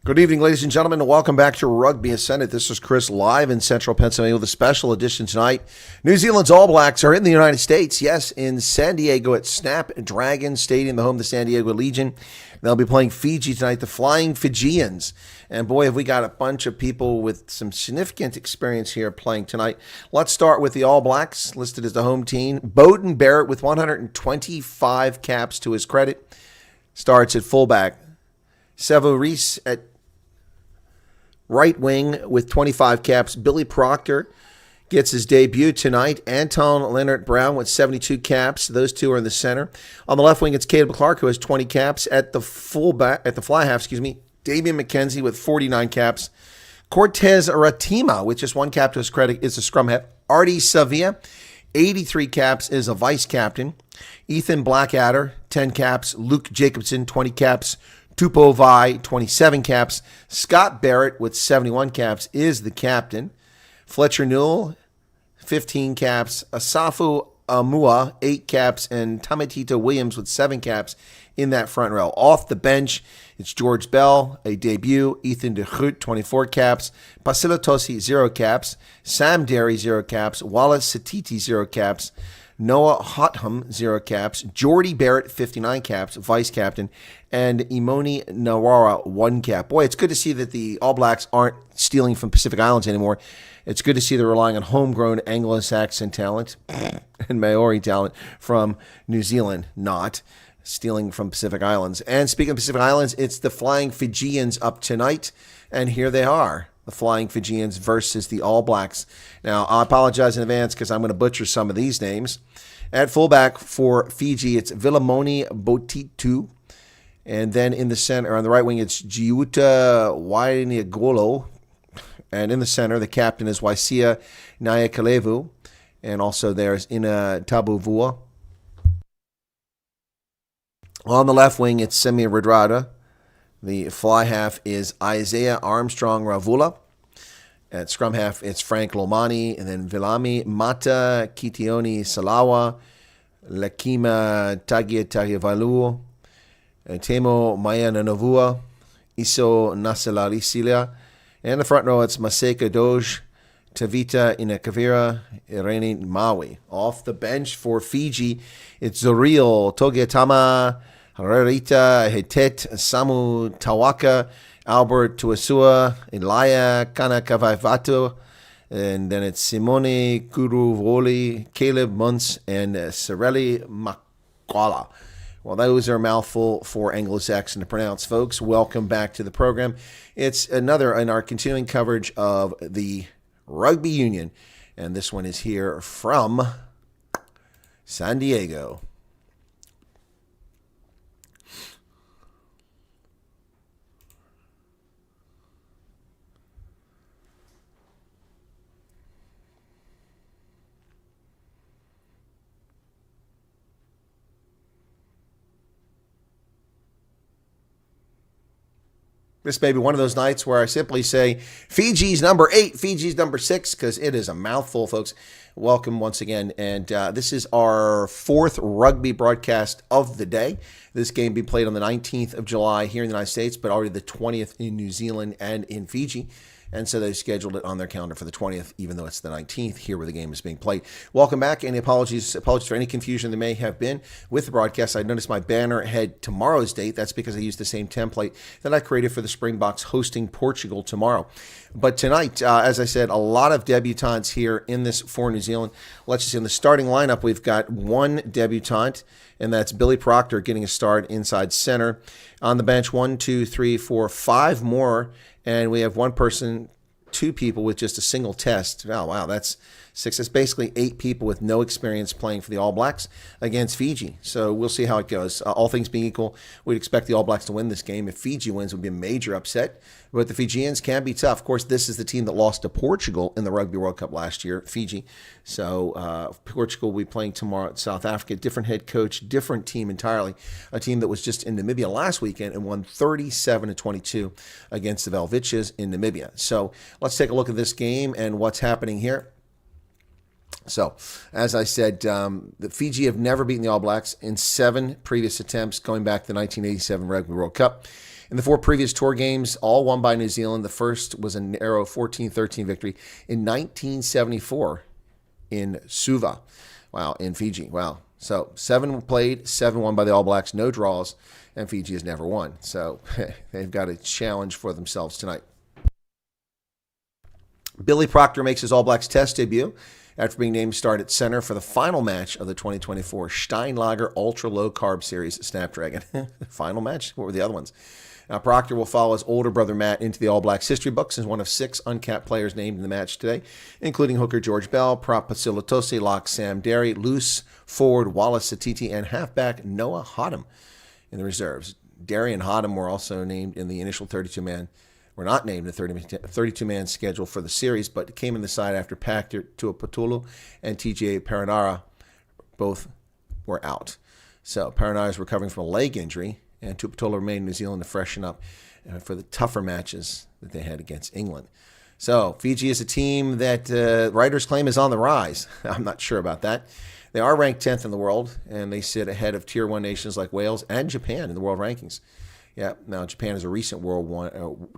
Good evening, ladies and gentlemen, and welcome back to Rugby Ascendant. This is Chris live in central Pennsylvania with a special edition tonight. New Zealand's All Blacks are in the United States, yes, in San Diego at Snapdragon Stadium, the home of the San Diego Legion. They'll be playing Fiji tonight, the Flying Fijians. And boy, have we got a bunch of people with some significant experience here playing tonight. Let's start with the All Blacks, listed as the home team. Beauden Barrett with 125 caps to his credit, starts at fullback. Sevu Reece at right wing with 25 caps. Billy Proctor gets his debut tonight. Anton Leonard-Brown with 72 caps. Those two are in the center. On the left wing, it's Caleb Clark, who has 20 caps. At the fly half, Damian McKenzie with 49 caps. Cortez Ratima with just one cap to his credit is a scrum half. Artie Savia, 83 caps, is a vice captain. Ethan Blackadder, 10 caps. Luke Jacobson, 20 caps. Tupou Vai, 27 caps. Scott Barrett with 71 caps is the captain. Fletcher Newell, 15 caps. Asafu Amua, 8 caps. And Tamatita Williams with 7 caps in that front row. Off the bench, it's George Bell, a debut. Ethan de Groot, 24 caps. Pasila Tosi, 0 caps. Sam Derry, 0 caps. Wallace Satiti, 0 caps. Noah Hotham, 0 caps. Jordy Barrett, 59 caps, vice captain. And Imoni Nawara, 1 cap. Boy, it's good to see that the All Blacks aren't stealing from Pacific Islands anymore. It's good to see they're relying on homegrown Anglo-Saxon talent and Maori talent from New Zealand, not stealing from Pacific Islands. And speaking of Pacific Islands, it's the Flying Fijians up tonight. And here they are. The Flying Fijians versus the All Blacks. Now, I apologize in advance because I'm going to butcher some of these names. At fullback for Fiji, it's Vilamoni Botitu. And then in the center, on the right wing, it's Giuta Wainiagolo. And in the center, the captain is Waisia Nyakalevu. And also there's Ina Tabuvua. On the left wing, it's Semi Radrada. The fly half is Isaiah Armstrong Ravula. At scrum half, it's Frank Lomani. And then Vilami Mata Kitioni Salawa. Lakima Tagia Tagivalu. Temo Maya Nanavua. Iso Nasalarisilia. And the front row, it's Maseka Doge. Tavita Inakavira. Irene Maui. Off the bench for Fiji, it's Zuriel Togetama. Hararita, Hetet, Samu Tawaka, Albert Tuasua, Elia Kanakavaivatu, and then it's Simone Kuruvoli, Caleb Muntz, and Sorelli Makwala. Well, those are a mouthful for Anglo-Saxon to pronounce, folks. Welcome back to the program. It's another in our continuing coverage of the Rugby Union, and this one is here from San Diego. This may be one of those nights where I simply say, Fiji's number 8, Fiji's number 6, because it is a mouthful, folks. Welcome once again. And this is our 4th rugby broadcast of the day. This game being played on the 19th of July here in the United States, but already the 20th in New Zealand and in Fiji. And so they scheduled it on their calendar for the 20th, even though it's the 19th here where the game is being played. Welcome back. Any apologies for any confusion there may have been with the broadcast. I noticed my banner had tomorrow's date. That's because I used the same template that I created for the Springboks hosting Portugal tomorrow. But tonight, as I said, a lot of debutants here in this for New Zealand. Let's just see, in the starting lineup, we've got one debutant, and that's Billy Proctor getting a start inside center. On the bench, 1, 2, 3, 4, 5 more. And we have one person, 2 people with just a single test. Oh, wow, that's 6. That's basically 8 people with no experience playing for the All Blacks against Fiji. So we'll see how it goes. All things being equal, we'd expect the All Blacks to win this game. If Fiji wins, it would be a major upset. But the Fijians can be tough. Of course, this is the team that lost to Portugal in the Rugby World Cup last year, Fiji. So Portugal will be playing tomorrow at South Africa. Different head coach, different team entirely. A team that was just in Namibia last weekend and won 37-22 against the Velviches in Namibia. So let's take a look at this game and what's happening here. So, as I said, the Fiji have never beaten the All Blacks in 7 previous attempts going back to the 1987 Rugby World Cup. In the 4 previous tour games, all won by New Zealand. The first was a narrow 14-13 victory in 1974 in Suva. Wow, in Fiji. Wow. So 7 played, 7 won by the All Blacks, no draws, and Fiji has never won. So they've got a challenge for themselves tonight. Billy Proctor makes his All Blacks Test debut after being named start at center for the final match of the 2024 Steinlager Ultra Low Carb Series at Snapdragon. Final match? What were the other ones? Now, Proctor will follow his older brother Matt into the All Blacks history books as one of 6 uncapped players named in the match today, including hooker George Bell, prop Pasilatosi, lock Sam Derry, loose forward Wallace Satiti, and halfback Noah Hodham in the reserves. Derry and Hodham were also named in the initial 32-man. Were not named in the 32-man schedule for the series, but came in the side after Pactor Tuaputulu and TJ Perenara both were out. So Perenara is recovering from a leg injury, and Tuaputulu remained in New Zealand to freshen up for the tougher matches that they had against England. So Fiji is a team that writers claim is on the rise. I'm not sure about that. They are ranked 10th in the world, and they sit ahead of Tier 1 nations like Wales and Japan in the world rankings. Yeah, now Japan is a recent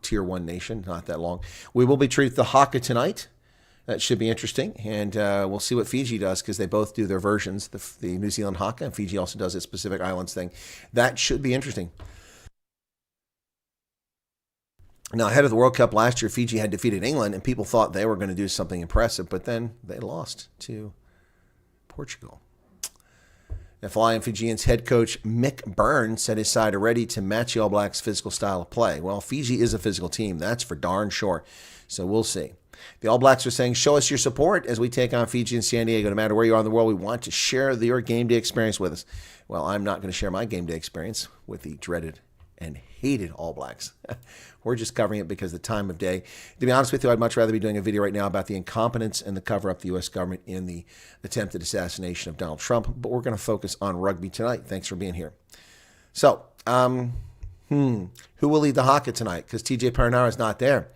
Tier 1 nation, not that long. We will be treated the Haka tonight. That should be interesting, and we'll see what Fiji does because they both do their versions, the New Zealand Haka, and Fiji also does its Pacific Islands thing. That should be interesting. Now, ahead of the World Cup last year, Fiji had defeated England, and people thought they were going to do something impressive, but then they lost to Portugal. The Flying Fijians head coach Mick Byrne said his side are ready to match the All Blacks' physical style of play. Well, Fiji is a physical team, that's for darn sure. So we'll see. The All Blacks are saying, show us your support as we take on Fiji and San Diego. No matter where you are in the world, we want to share your game day experience with us. Well, I'm not going to share my game day experience with the dreaded and hated All Blacks. We're just covering it because of the time of day. To be honest with you, I'd much rather be doing a video right now about the incompetence and the cover-up of the U.S. government in the attempted assassination of Donald Trump, but we're going to focus on rugby tonight. Thanks for being here. So, who will lead the Haka tonight? Because TJ Perenara is not there.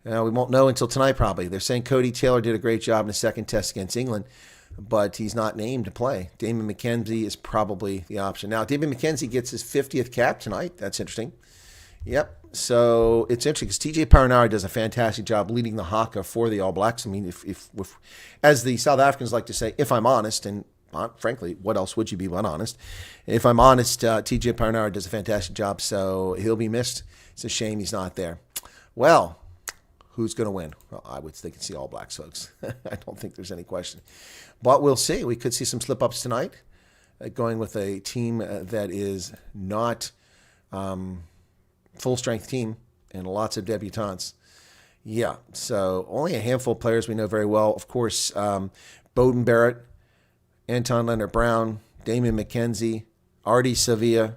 We won't know until tonight probably. They're saying Cody Taylor did a great job in the second test against England, but he's not named to play. Damon McKenzie is probably the option. Now, Damon McKenzie gets his 50th cap tonight. That's interesting. Yep. So it's interesting because TJ Perenara does a fantastic job leading the Haka for the All Blacks. I mean, if as the South Africans like to say, if I'm honest, and frankly, what else would you be but honest? If I'm honest, TJ Perenara does a fantastic job, so he'll be missed. It's a shame he's not there. Well, who's going to win? Well, I would think it's the All Blacks, folks. I don't think there's any question. But we'll see. We could see some slip-ups tonight, going with a team that is not full-strength team and lots of debutantes. Yeah, so only a handful of players we know very well. Of course, Bowden Barrett, Anton Leonard-Brown, Damon McKenzie, Artie Sevilla,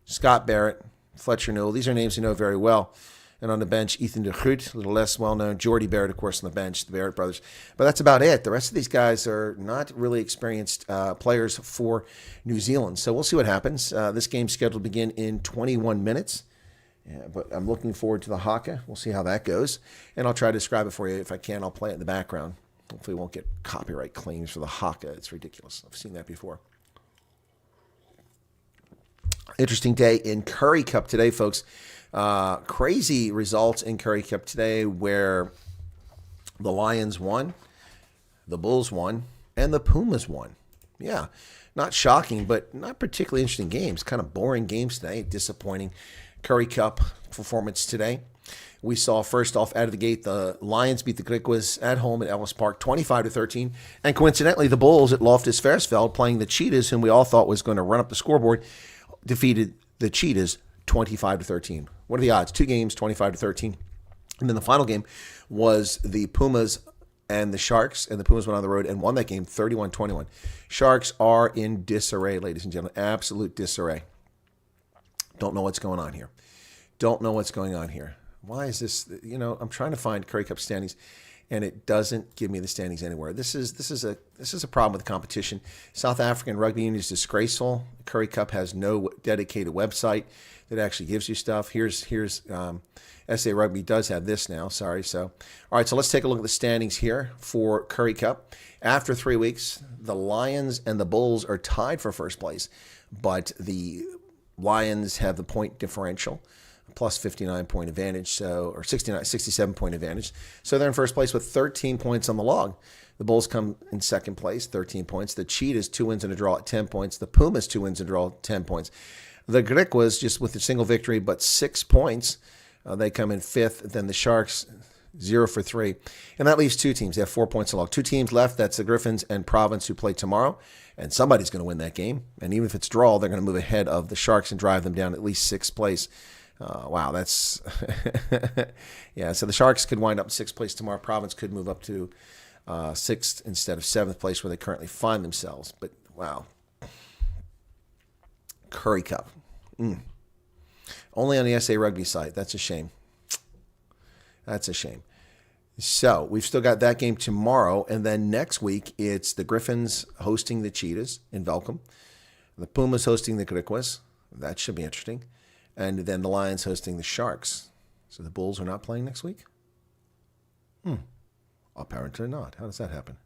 Scott Barrett, Fletcher Newell. These are names we know very well. And on the bench, Ethan de Groot, a little less well-known. Jordy Barrett, of course, on the bench, the Barrett brothers. But that's about it. The rest of these guys are not really experienced players for New Zealand. So we'll see what happens. This game's scheduled to begin in 21 minutes. Yeah, but I'm looking forward to the Haka. We'll see how that goes. And I'll try to describe it for you. If I can, I'll play it in the background. Hopefully we won't get copyright claims for the Haka. It's ridiculous. I've seen that before. Interesting day in Currie Cup today, folks. Crazy results in Currie Cup today where the Lions won, the Bulls won, and the Pumas won. Yeah, not shocking, but not particularly interesting games. Kind of boring games today. Disappointing Currie Cup performance today. We saw first off out of the gate the Lions beat the Griquas at home at Ellis Park 25-13. And coincidentally, the Bulls at Loftus Versfeld playing the Cheetahs, whom we all thought was going to run up the scoreboard, defeated the Cheetahs 25-13. What are the odds? 2 games, 25-13. And then the final game was the Pumas and the Sharks, and the Pumas went on the road and won that game 31-21. Sharks are in disarray, ladies and gentlemen. Absolute disarray. Don't know what's going on here. Don't know what's going on here. Why is this? You know, I'm trying to find Currie Cup standings, and it doesn't give me the standings anywhere. This is a problem with the competition. South African Rugby Union is disgraceful. Currie Cup has no dedicated website that actually gives you stuff. Here's SA Rugby does have this now. Sorry. So, all right. So let's take a look at the standings here for Currie Cup. After 3 weeks, the Lions and the Bulls are tied for first place, but the Lions have the point differential, plus 59 point advantage, or 67 point advantage. So they're in first place with 13 points on the log. The Bulls come in second place, 13 points. The Cheetahs, 2 wins and a draw at 10 points. The Pumas, 2 wins and a draw at 10 points. The Griquas, just with a single victory, but 6 points. They come in fifth. Then the Sharks, 0 for 3. And that leaves 2 teams. They have 4 points along. 2 teams left. That's the Griffins and Province, who play tomorrow. And somebody's going to win that game. And even if it's draw, they're going to move ahead of the Sharks and drive them down at least 6th place. Wow, that's... yeah, so the Sharks could wind up in 6th place tomorrow. Province could move up to 6th instead of 7th place where they currently find themselves. But, wow. Curry Cup. Only on the SA Rugby site. That's a shame. That's a shame. So we've still got that game tomorrow. And then next week, it's the Griffins hosting the Cheetahs in Velcom. The Pumas hosting the Griquas. That should be interesting. And then the Lions hosting the Sharks. So the Bulls are not playing next week? Apparently not. How does that happen?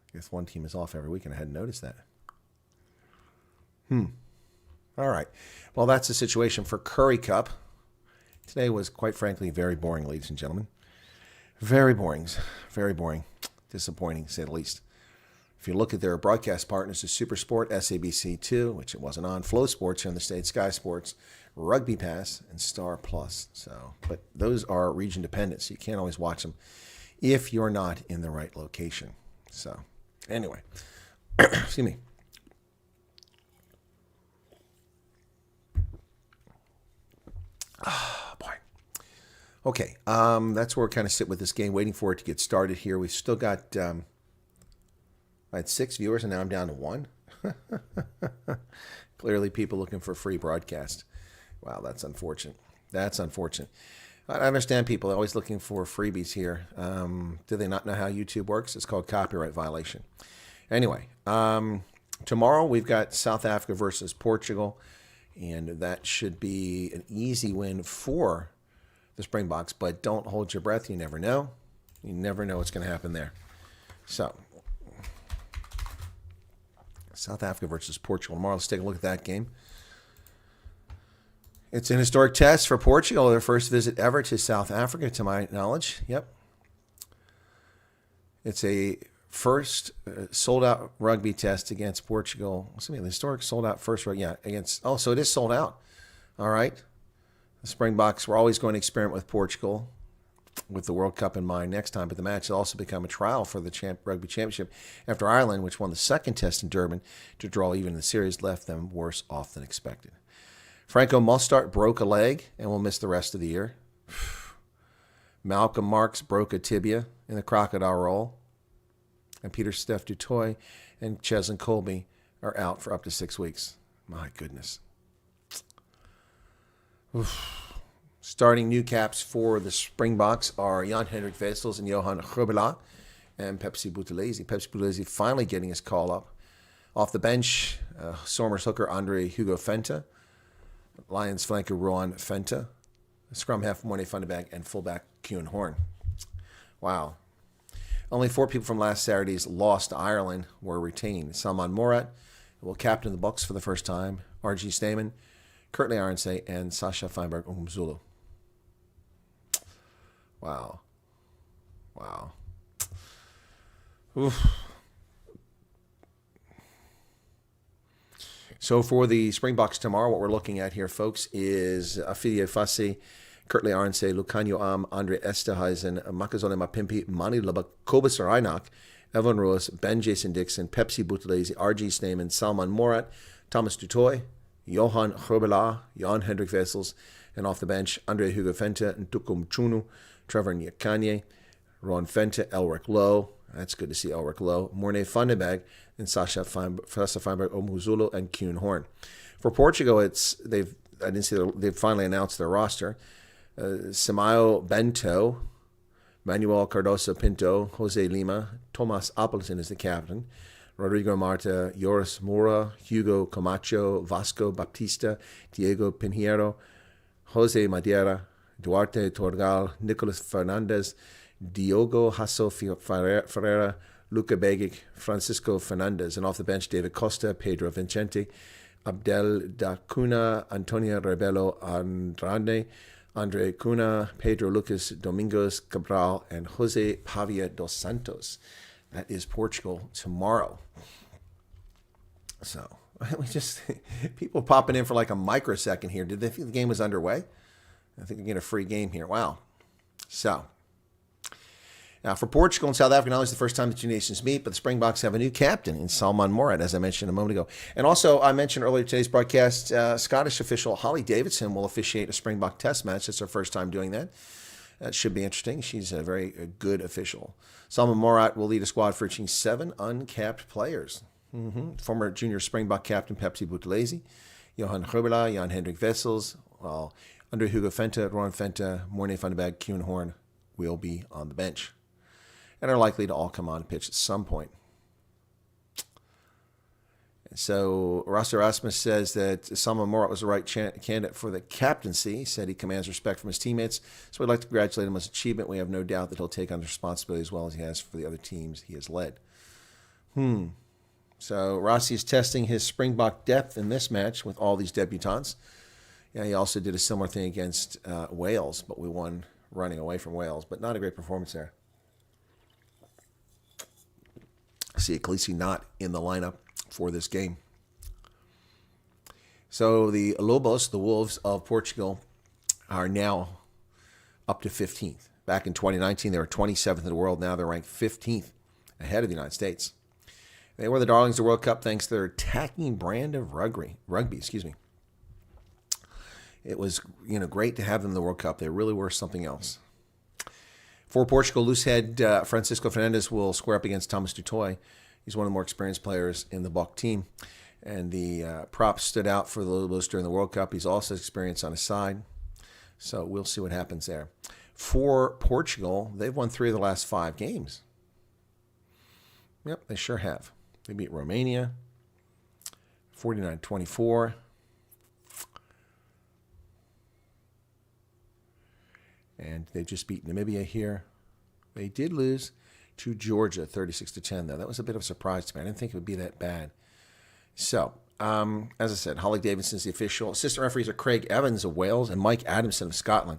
I guess one team is off every week, and I hadn't noticed that. All right. Well, that's the situation for Curry Cup. Today was, quite frankly, very boring, ladies and gentlemen. Very boring. Very boring. Disappointing, to say the least. If you look at their broadcast partners, the SuperSport, SABC2, which it wasn't on, Flow Sports here in the States, Sky Sports, Rugby Pass, and Star Plus. So, but those are region dependent, so you can't always watch them if you're not in the right location. So, anyway, excuse me. Boy. Okay, that's where we're kind of sit with this game, waiting for it to get started here. We've still got, I had 6 viewers, and now I'm down to 1. Clearly, people looking for free broadcast. Wow, that's unfortunate. That's unfortunate. I understand people are always looking for freebies here. Do they not know how YouTube works? It's called copyright violation. Anyway, tomorrow we've got South Africa versus Portugal, and that should be an easy win for the Springboks, but don't hold your breath. You never know. You never know what's going to happen there. So, South Africa versus Portugal tomorrow. Let's take a look at that game. It's an historic test for Portugal, their first visit ever to South Africa, to my knowledge. Yep. It's a first sold-out rugby test against Portugal. What's the historic sold-out first rugby? Yeah, against... Oh, so it is sold out. All right. The Springboks were always going to experiment with Portugal with the World Cup in mind next time, but the match has also become a trial for the Rugby Championship after Ireland, which won the second test in Durban to draw even in the series, left them worse off than expected. Franco Mostart broke a leg and will miss the rest of the year. Malcolm Marks broke a tibia in the crocodile roll. And Peter Steph Dutoy and Cheslin Colby are out for up to 6 weeks. My goodness. Starting new caps for the Springboks are Jan-Hendrik Wessels and Johan Grobela and Pepsi Buthelezi. Pepsi Buthelezi finally getting his call up. Off the bench, Stormers hooker Andre Hugo Fenta. Lions flanker Rohan Fenta. Scrum half Morne van der Berg and fullback Kuhn Horn. Wow. Only 4 people from last Saturday's loss to Ireland were retained. Salman Morat will captain the Bucks for the first time. R.G. Stamen, Kurtley Arnsey, and Sasha Feinberg Umzulu. Wow. Wow. Oof. So for the Springboks tomorrow, what we're looking at here, folks, is Afidi Fassi, Kurtley Arnsey, Lucanio Am, Andre Esterhuizen, Makazole Mapimpi, Mani Labakobus Reinach, Evan Ruiz, Ben Jason Dixon, Pepsi Buthelezi, R.G. Stamen, Salman Morat, Thomas Dutoy, Johan Grobela, Jan-Hendrik Wessels, and off the bench, Andre Hugo Fenta, Ntukum Chunu, Trevor Nyakanye, Ron Fenta, Elric Lowe. That's good to see Elric Lowe. Morne van der Berg and Sasha Feinberg Omuzulu and Kuhn Horn. For Portugal, they've finally announced their roster. Samayo Bento, Manuel Cardoso Pinto, Jose Lima, Tomas Appleton is the captain. Rodrigo Marta, Joris Moura, Hugo Camacho, Vasco Baptista, Diego Pinheiro, Jose Madeira, Duarte Torgal, Nicolas Fernandez, Diogo Hasso Ferreira, Luca Begic, Francisco Fernandez, and off the bench, David Costa, Pedro Vincente, Abdel da Cunha, Antonio Rebelo Andrade, Andre Cunha, Pedro Lucas Domingos Cabral, and Jose Pavia dos Santos. That is Portugal tomorrow. So we just people popping in for like a microsecond here. Did they think the game was underway? I think they get a free game here. Wow. So now for Portugal and South Africa, not only is the first time the two nations meet, but the Springboks have a new captain in Salman Morad, as I mentioned a moment ago. And also, I mentioned earlier today's broadcast, Scottish official Holly Davidson will officiate a Springbok test match. It's her first time doing that. That should be interesting. She's a very good official. Salman Morad will lead a squad featuring 7 uncapped players. Former junior Springbok captain Pepsi Buthelezi, Johan Gerbela, Jan-Hendrik Wessels, while under Hugo Vente, Ron Vente, Morne van der Berg, Kuhn Horn will be on the bench and are likely to all come on pitch at some point. And so Ross Erasmus says that Salman Morad was the right candidate for the captaincy. He said he commands respect from his teammates, so we'd like to congratulate him on his achievement. We have no doubt that he'll take on the responsibility as well as he has for the other teams he has led. So Rossi is testing his Springbok depth in this match with all these debutants. Yeah, he also did a similar thing against Wales, but we won running away from Wales. But not a great performance there. See Khaleesi not in the lineup for this game. So the Lobos, the Wolves of Portugal, are now up to 15th. Back in 2019, they were 27th in the world. Now they're ranked 15th, ahead of the United States. They were the darlings of the World Cup thanks to their attacking brand of rugby. It was great to have them in the World Cup. They really were something else. For Portugal, loosehead Francisco Fernandes will square up against Thomas Dutoy. He's one of the more experienced players in the Buck team. And the prop stood out for the Lobos during the World Cup. He's also experienced on his side. So we'll see what happens there. For Portugal, they've won 3 of the last 5 games. Yep, they sure have. They beat Romania 49-24. And they just beat Namibia here. They did lose to Georgia 36-10, though. That was a bit of a surprise to me. I didn't think it would be that bad. So, as I said, Holly Davidson is the official. Assistant referees are Craig Evans of Wales and Mike Adamson of Scotland.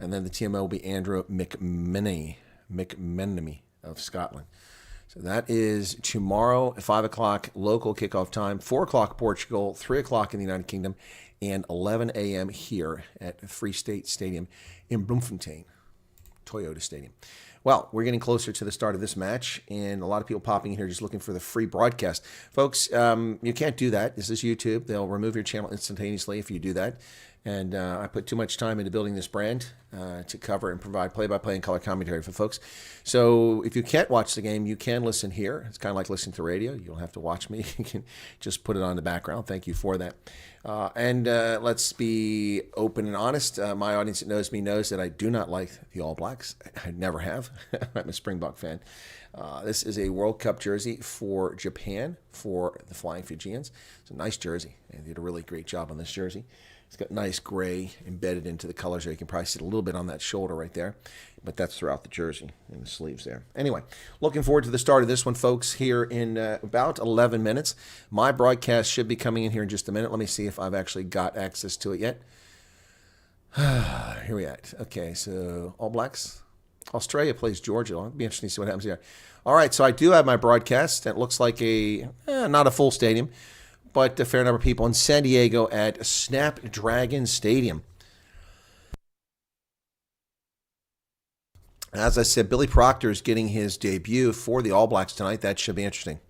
And then the TMO will be Andrew McMenemy of Scotland. So that is tomorrow at 5 o'clock local kickoff time, 4 o'clock Portugal, 3 o'clock in the United Kingdom, and 11 a.m. here at Free State Stadium in Bloemfontein, Toyota Stadium. Well, we're getting closer to the start of this match, and a lot of people popping in here just looking for the free broadcast. Folks, you can't do that. This is YouTube. They'll remove your channel instantaneously if you do that. And I put too much time into building this brand to cover and provide play-by-play and color commentary for folks. So if you can't watch the game, you can listen here. It's kind of like listening to radio. You don't have to watch me. You can just put it on the background. Thank you for that. And let's be open and honest. My audience that knows me knows that I do not like the All Blacks. I never have. I'm a Springbok fan. This is a World Cup jersey for Japan for the Flying Fijians. It's a nice jersey. They did a really great job on this jersey. It's got nice gray embedded into the colors there. You can probably see it a little bit on that shoulder right there, but that's throughout the jersey and the sleeves there. Anyway, looking forward to the start of this one, folks, here in about 11 minutes. My broadcast should be coming in here in just a minute. Let me see if I've actually got access to it yet. Here we at. Okay, so All Blacks. Australia plays Georgia. It'll be interesting to see what happens here. All right, so I do have my broadcast. It looks like not a full stadium, but a fair number of people in San Diego at Snapdragon Stadium. As I said, Billy Proctor is getting his debut for the All Blacks tonight. That should be interesting.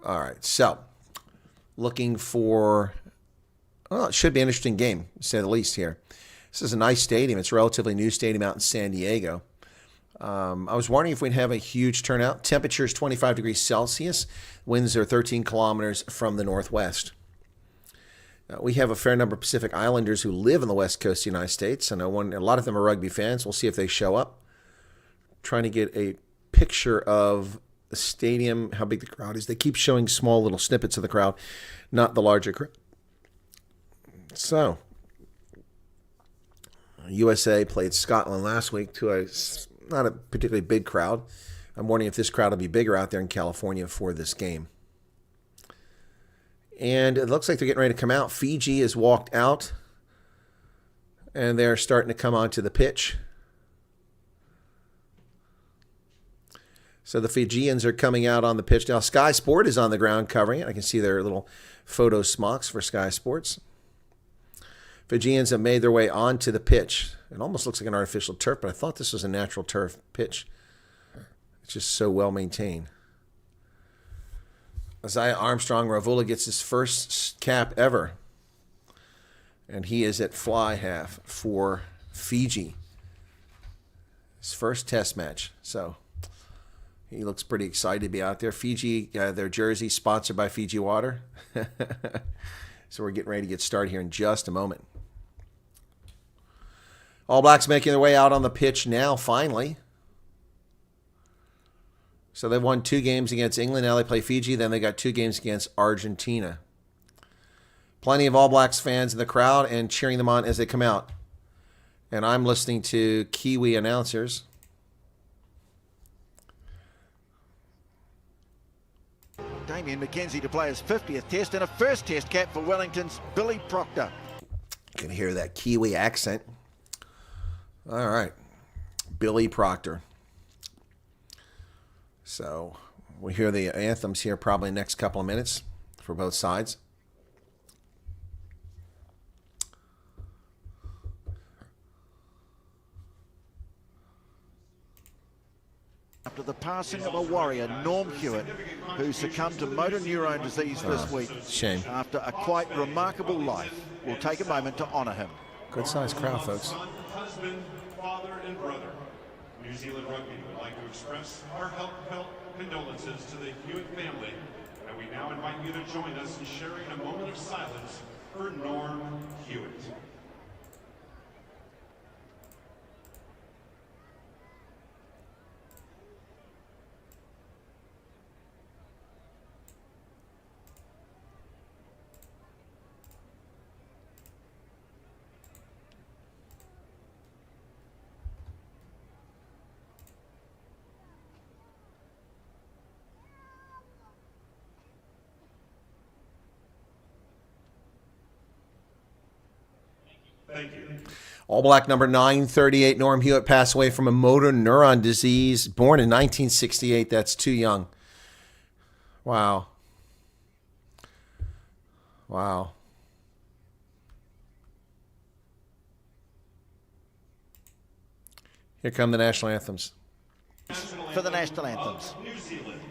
All right, so looking for, well, it should be an interesting game, to say the least here. This is a nice stadium. It's a relatively new stadium out in San Diego. I was wondering if we'd have a huge turnout. Temperature is 25 degrees Celsius. Winds are 13 kilometers from the northwest. We have a fair number of Pacific Islanders who live on the west coast of the United States, and a lot of them are rugby fans. We'll see if they show up. Trying to get a picture of the stadium, how big the crowd is. They keep showing small little snippets of the crowd, not the larger crowd. So, USA played Scotland last week to not a particularly big crowd. I'm wondering if this crowd will be bigger out there in California for this game. And it looks like they're getting ready to come out. Fiji has walked out, and they're starting to come onto the pitch. So the Fijians are coming out on the pitch. Now, Sky Sport is on the ground covering it. I can see their little photo smocks for Sky Sports. Fijians have made their way onto the pitch. It almost looks like an artificial turf, but I thought this was a natural turf pitch. It's just so well maintained. Isaiah Armstrong Ravula gets his first cap ever. And he is at fly half for Fiji. His first test match. So he looks pretty excited to be out there. Fiji, their jersey sponsored by Fiji Water. So we're getting ready to get started here in just a moment. All Blacks making their way out on the pitch now, finally. So they've won 2 games against England. Now they play Fiji. Then they got 2 games against Argentina. Plenty of All Blacks fans in the crowd and cheering them on as they come out. And I'm listening to Kiwi announcers. Damien McKenzie to play his 50th test and a first test cap for Wellington's Billy Proctor. You can hear that Kiwi accent. All right. Billy Proctor. So we'll hear the anthems here probably next couple of minutes for both sides. After the passing of a warrior, Norm Hewitt, who succumbed to motor neurone disease this week. Shame. After a quite remarkable life. We'll take a moment to honour him. Good sized crowd, folks. Husband, father, and brother. New Zealand Rugby would like to express our heartfelt condolences to the Hewitt family, and we now invite you to join us in sharing a moment of silence for Norm Hewitt. Thank you. All Black number 938, Norm Hewitt, passed away from a motor neuron disease, born in 1968. That's too young. Wow. Wow. Here come the national anthems. For the national anthems. New Zealand.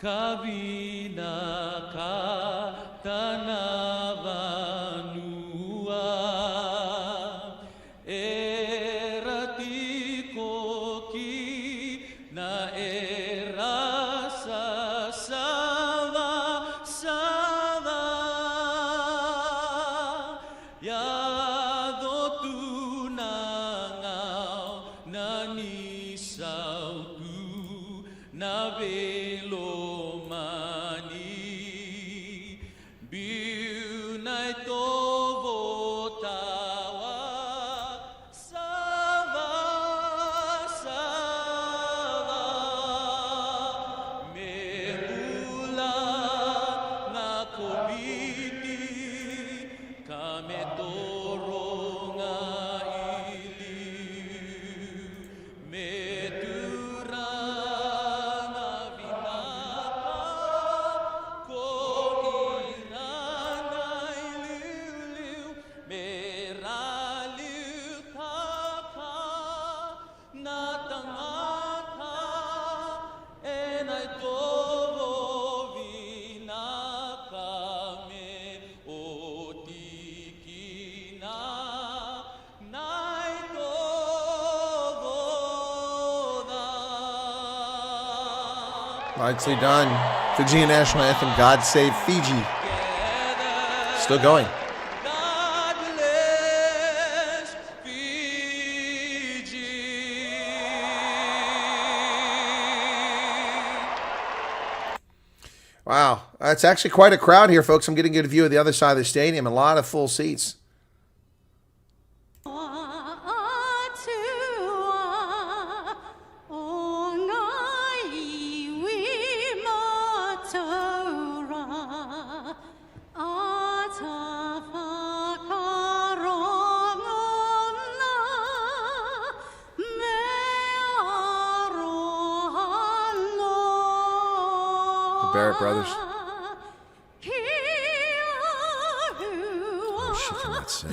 Kavina ka tanavanua eratiko ki na erasa sava sava yado tu nangau nani sautu na velo Nicely done. Fijian national anthem, God Save Fiji. Still going. God bless Fiji. Wow, it's actually quite a crowd here, folks. I'm getting a good view of the other side of the stadium. A lot of full seats. The Barrett brothers. Oh, she cannot sing.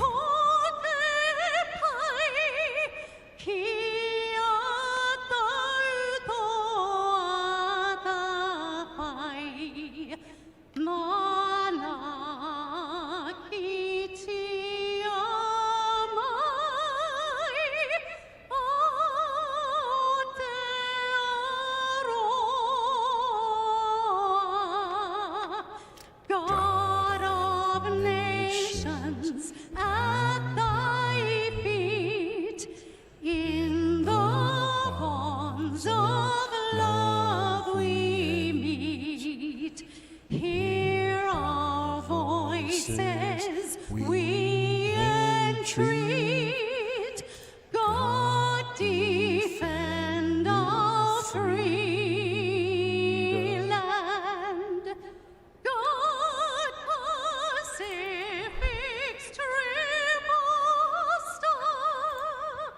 We entreat, God defend our free land. God Pacific's triple star,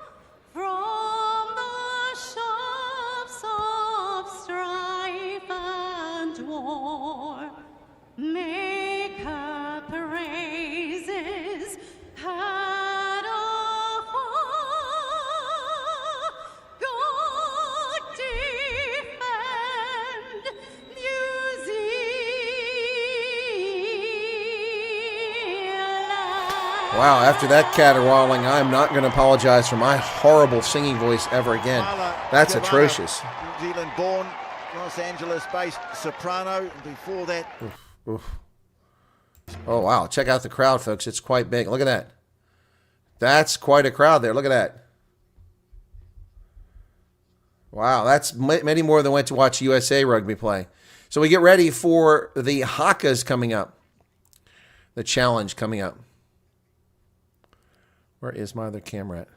from the shafts of strife and war, make her praises heard afar. God defend New Zealand. Wow, after that caterwauling, I'm not going to apologize for my horrible singing voice ever again. That's atrocious. New Zealand born, Los Angeles based soprano. Before that, Oof. Oh, wow. Check out the crowd, folks. It's quite big. Look at that. That's quite a crowd there. Look at that. Wow, that's many more than went to watch USA Rugby play. So we get ready for the Hakas coming up. The challenge coming up. Where is my other camera at?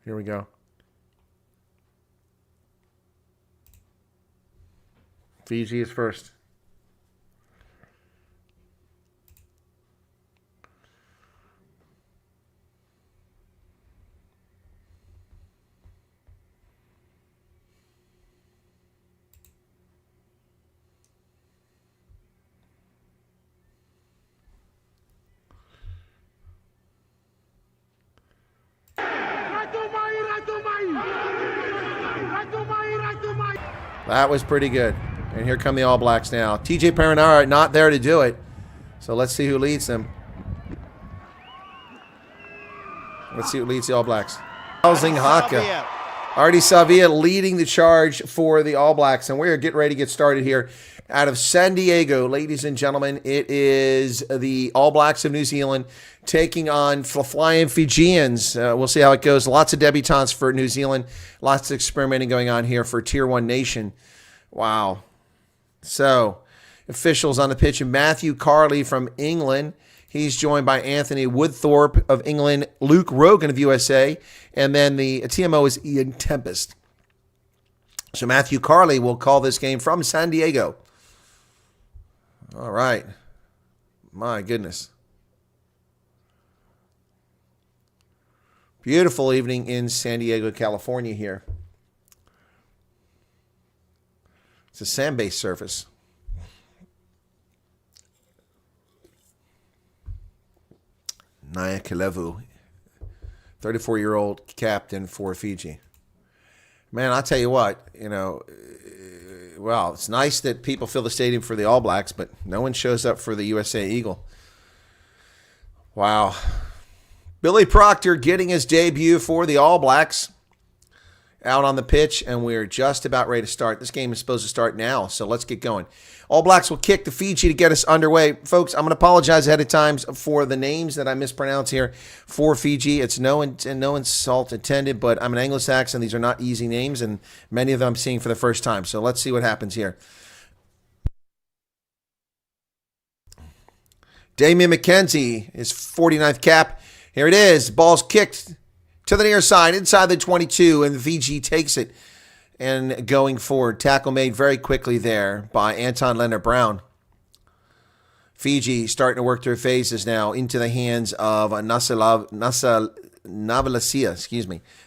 Here we go. Fiji is first. That was pretty good. And here come the All Blacks now. TJ Perenara not there to do it. So let's see who leads them. Let's see who leads the All Blacks. Housing Haka. Artie Savia leading the charge for the All Blacks. And we're getting ready to get started here. Out of San Diego, ladies and gentlemen, it is the All Blacks of New Zealand taking on flying Fijians. We'll see how it goes. Lots of debutantes for New Zealand. Lots of experimenting going on here for Tier 1 Nation. Wow. So, officials on the pitch, Matthew Carley from England. He's joined by Anthony Woodthorpe of England, Luke Rogan of USA, and then the TMO is Ian Tempest. So Matthew Carley will call this game from San Diego. All right. My goodness. Beautiful evening in San Diego, California here. It's a sand-based surface. Naya Kilevu, 34-year-old captain for Fiji. Man, I'll tell you what, well, it's nice that people fill the stadium for the All Blacks, but no one shows up for the USA Eagle. Wow. Billy Proctor getting his debut for the All Blacks out on the pitch, and we're just about ready to start. This game is supposed to start now, so let's get going. All Blacks will kick to Fiji to get us underway. Folks, I'm going to apologize ahead of time for the names that I mispronounce here for Fiji. It's no insult intended, but I'm an Anglo-Saxon. These are not easy names, and many of them I'm seeing for the first time. So let's see what happens here. Damian McKenzie, his 49th cap. Here it is. Ball's kicked to the near side, inside the 22, and Fiji takes it. And going forward, tackle made very quickly there by Anton Leonard-Brown. Fiji starting to work their phases now into the hands of Navalasia,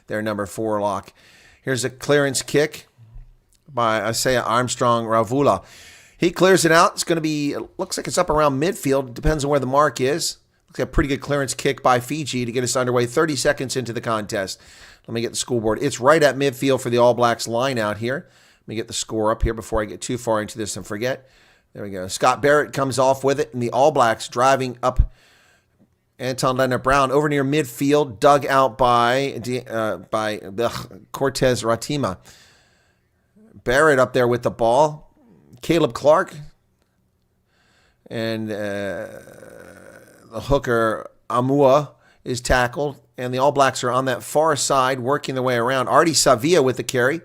their number 4 lock. Here's a clearance kick by Isaiah Armstrong Ravula. He clears it out. It's going to be, looks like it's up around midfield. Depends on where the mark is. Looks like a pretty good clearance kick by Fiji to get us underway 30 seconds into the contest. Let me get the scoreboard. It's right at midfield for the All Blacks line out here. Let me get the score up here before I get too far into this and forget. There we go. Scott Barrett comes off with it, and the All Blacks driving up Anton Leonard-Brown over near midfield, dug out by Cortez Ratima. Barrett up there with the ball. Caleb Clark and the hooker Amua is tackled, and the All Blacks are on that far side working their way around. Artie Savia with the carry.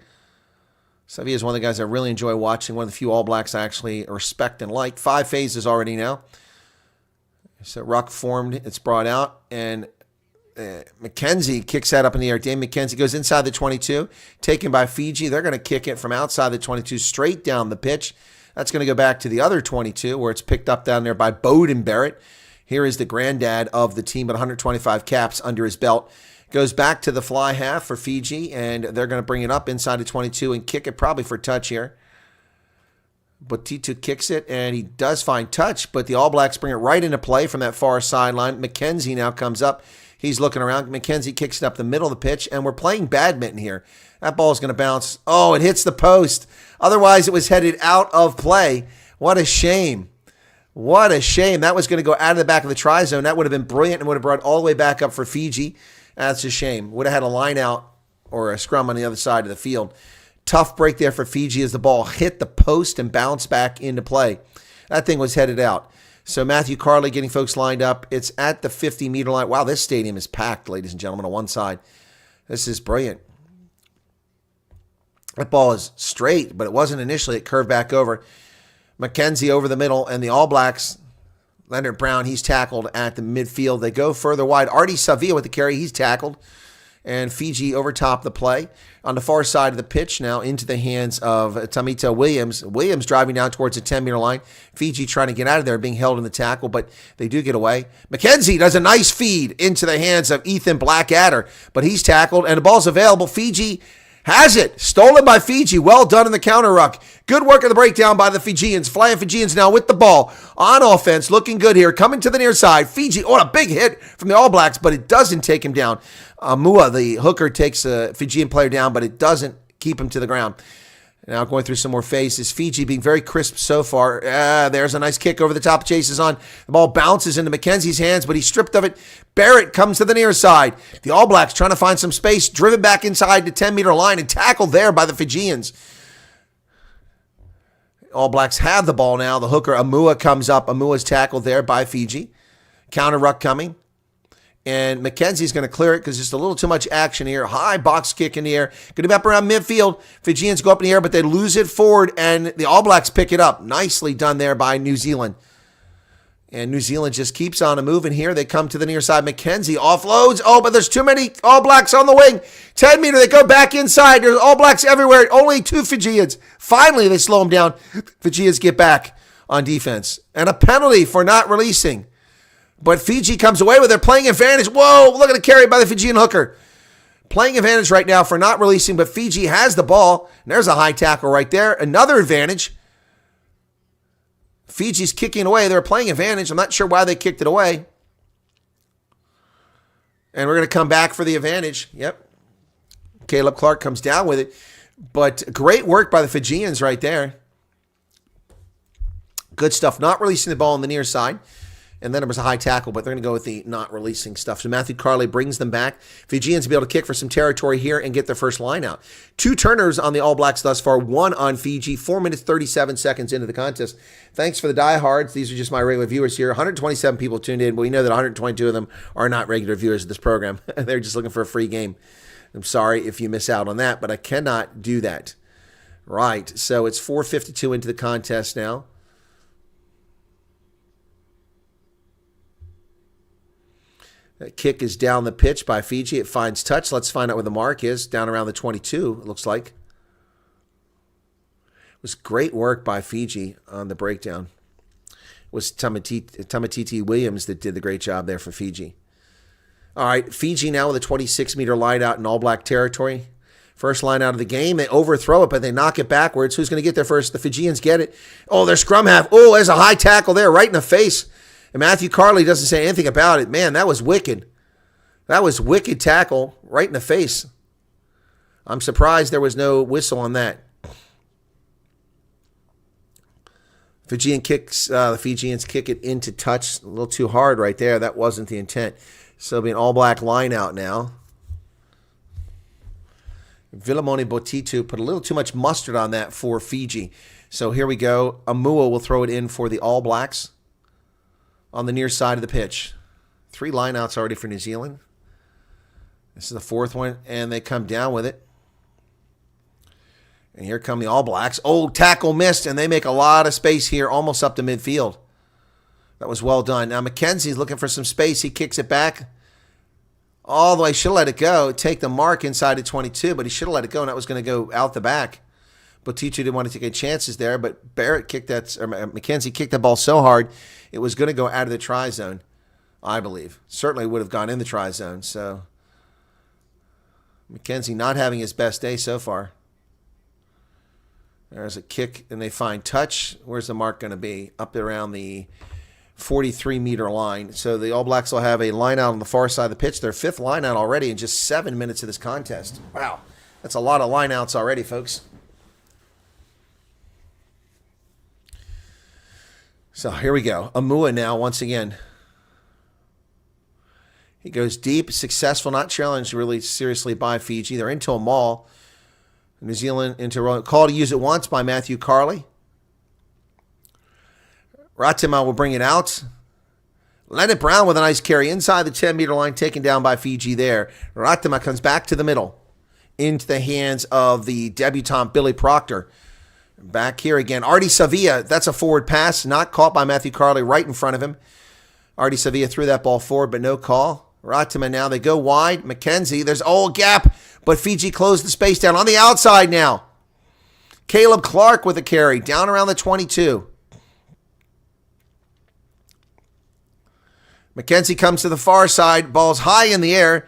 Savia is one of the guys I really enjoy watching, one of the few All Blacks I actually respect and like. 5 phases already now. So ruck formed, it's brought out, and McKenzie kicks that up in the air. Dame McKenzie goes inside the 22, taken by Fiji. They're going to kick it from outside the 22 straight down the pitch. That's going to go back to the other 22 where it's picked up down there by Bowden Barrett. Here is the granddad of the team at 125 caps under his belt. Goes back to the fly half for Fiji, and they're going to bring it up inside the 22 and kick it probably for touch here. But T2 kicks it, and he does find touch, but the All Blacks bring it right into play from that far sideline. McKenzie now comes up. He's looking around. McKenzie kicks it up the middle of the pitch, and we're playing badminton here. That ball is going to bounce. Oh, it hits the post. Otherwise, it was headed out of play. What a shame. What a shame. That was going to go out of the back of the try zone. That would have been brilliant and would have brought all the way back up for Fiji. That's a shame. Would have had a line out or a scrum on the other side of the field. Tough break there for Fiji as the ball hit the post and bounced back into play. That thing was headed out. So Matthew Carley getting folks lined up. It's at the 50-meter line. Wow, this stadium is packed, ladies and gentlemen, on one side. This is brilliant. That ball is straight, but it wasn't initially. It curved back over. McKenzie over the middle, and the All Blacks, Leonard Brown, he's tackled at the midfield. They go further wide. Artie Savia with the carry. He's tackled. And Fiji over top the play. On the far side of the pitch now into the hands of Tamita Williams. Williams driving down towards the 10-meter line. Fiji trying to get out of there, being held in the tackle, but they do get away. McKenzie does a nice feed into the hands of Ethan Blackadder, but he's tackled, and the ball's available. Fiji has it. Stolen by Fiji. Well done in the counter ruck. Good work of the breakdown by the Fijians. Flying Fijians now with the ball on offense. Looking good here. Coming to the near side. Fiji, a big hit from the All Blacks, but it doesn't take him down. Mua, the hooker, takes a Fijian player down, but it doesn't keep him to the ground. Now going through some more phases. Fiji being very crisp so far. There's a nice kick over the top. Chases on. The ball bounces into McKenzie's hands, but he's stripped of it. Barrett comes to the near side. The All Blacks trying to find some space. Driven back inside the 10-meter line and tackled there by the Fijians. All Blacks have the ball now. The hooker, Amua, comes up. Amua's tackled there by Fiji. Counter ruck coming. And McKenzie's going to clear it because there's a little too much action here. High box kick in the air. Going to be up around midfield. Fijians go up in the air, but they lose it forward, and the All Blacks pick it up. Nicely done there by New Zealand. And New Zealand just keeps on moving here. They come to the near side. McKenzie offloads. Oh, but there's too many All Blacks on the wing. 10-meter. They go back inside. There's All Blacks everywhere. Only 2 Fijians. Finally, they slow them down. Fijians get back on defense. And a penalty for not releasing. But Fiji comes away with it, playing advantage. Whoa, look at the carry by the Fijian hooker. Playing advantage right now for not releasing, but Fiji has the ball. And there's a high tackle right there. Another advantage. Fiji's kicking away. They're playing advantage. I'm not sure why they kicked it away. And we're going to come back for the advantage. Yep. Caleb Clark comes down with it. But great work by the Fijians right there. Good stuff. Not releasing the ball on the near side. And then there was a high tackle, but they're going to go with the not releasing stuff. So Matthew Carley brings them back. Fijians will be able to kick for some territory here and get their first line out. 2 turners on the All Blacks thus far, 1 on Fiji, 4 minutes, 37 seconds into the contest. Thanks for the diehards. These are just my regular viewers here. 127 people tuned in, but we know that 122 of them are not regular viewers of this program. They're just looking for a free game. I'm sorry if you miss out on that, but I cannot do that. Right, so it's 4:52 into the contest now. That kick is down the pitch by Fiji. It finds touch. Let's find out where the mark is. Down around the 22, it looks like. It was great work by Fiji on the breakdown. It was Tamatiti Williams that did the great job there for Fiji. All right, Fiji now with a 26-meter line out in All Black territory. First line out of the game. They overthrow it, but they knock it backwards. Who's going to get there first? The Fijians get it. Oh, their scrum half. Oh, there's a high tackle there right in the face. And Matthew Carley doesn't say anything about it. Man, that was wicked. That was wicked tackle right in the face. I'm surprised there was no whistle on that. The Fijians kick it into touch. A little too hard right there. That wasn't the intent. So it'll be an all-black line out now. Vilimoni Botitu put a little too much mustard on that for Fiji. So here we go. Amua will throw it in for the All Blacks on the near side of the pitch. 3 lineouts already for New Zealand. This is the 4th one, and they come down with it. And here come the All Blacks. Oh, tackle missed, and they make a lot of space here, almost up to midfield. That was well done. Now McKenzie's looking for some space. He kicks it back all the way. Should have let it go. Take the mark inside of 22, but he should have let it go, and that was going to go out the back. Botitu didn't want to take any chances there, but McKenzie kicked that ball so hard, it was going to go out of the try zone, I believe. Certainly would have gone in the try zone. So McKenzie not having his best day so far. There's a kick, and they find touch. Where's the mark going to be? Up around the 43-meter line. So the All Blacks will have a line out on the far side of the pitch. Their 5th line out already in just 7 minutes of this contest. Wow. That's a lot of line outs already, folks. So here we go. Amua now, once again. He goes deep, successful, not challenged really seriously by Fiji. They're into a maul. New Zealand into a call to use it once by Matthew Carley. Ratima will bring it out. Leonard Brown with a nice carry inside the 10-meter line, taken down by Fiji there. Ratima comes back to the middle into the hands of the debutant Billy Proctor. Back here again. Artie Savia, that's a forward pass, not caught by Matthew Carley right in front of him. Artie Savia threw that ball forward, but no call. Ratima now, they go wide. McKenzie, there's a gap, but Fiji closed the space down on the outside now. Caleb Clark with a carry, down around the 22. McKenzie comes to the far side, ball's high in the air,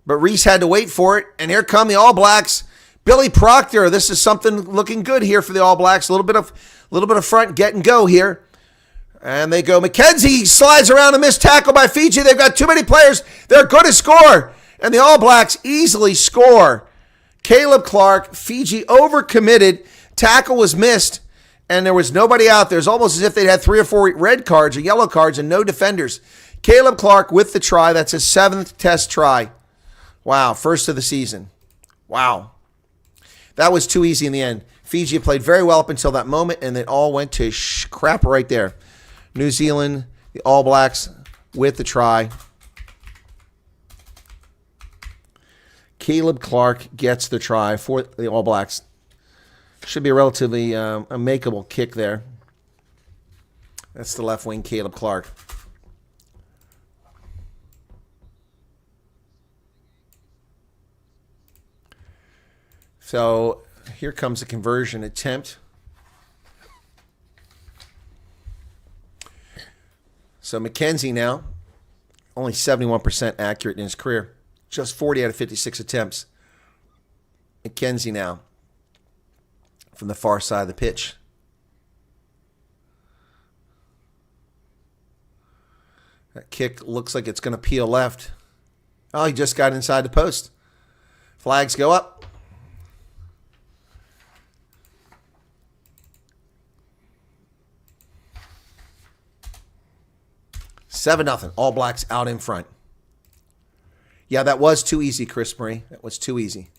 but Reese had to wait for it, and here come the All Blacks. Billy Proctor, this is something looking good here for the All Blacks. A little bit of front get and go here. And they go. McKenzie slides around a missed tackle by Fiji. They've got too many players. They're going to score. And the All Blacks easily score. Caleb Clark, Fiji overcommitted. Tackle was missed. And there was nobody out there. It's almost as if they'd had 3 or 4 red cards or yellow cards and no defenders. Caleb Clark with the try. That's his 7th test try. Wow, first of the season. Wow. That was too easy in the end. Fiji played very well up until that moment, and it all went to crap right there. New Zealand, the All Blacks with the try. Caleb Clark gets the try for the All Blacks. Should be a relatively a makeable kick there. That's the left wing, Caleb Clark. So here comes a conversion attempt. So McKenzie now, only 71% accurate in his career. Just 40 out of 56 attempts. McKenzie now from the far side of the pitch. That kick looks like it's going to peel left. Oh, he just got inside the post. Flags go up. 7-0. All Blacks out in front. Yeah, that was too easy, Chris Marie. That was too easy.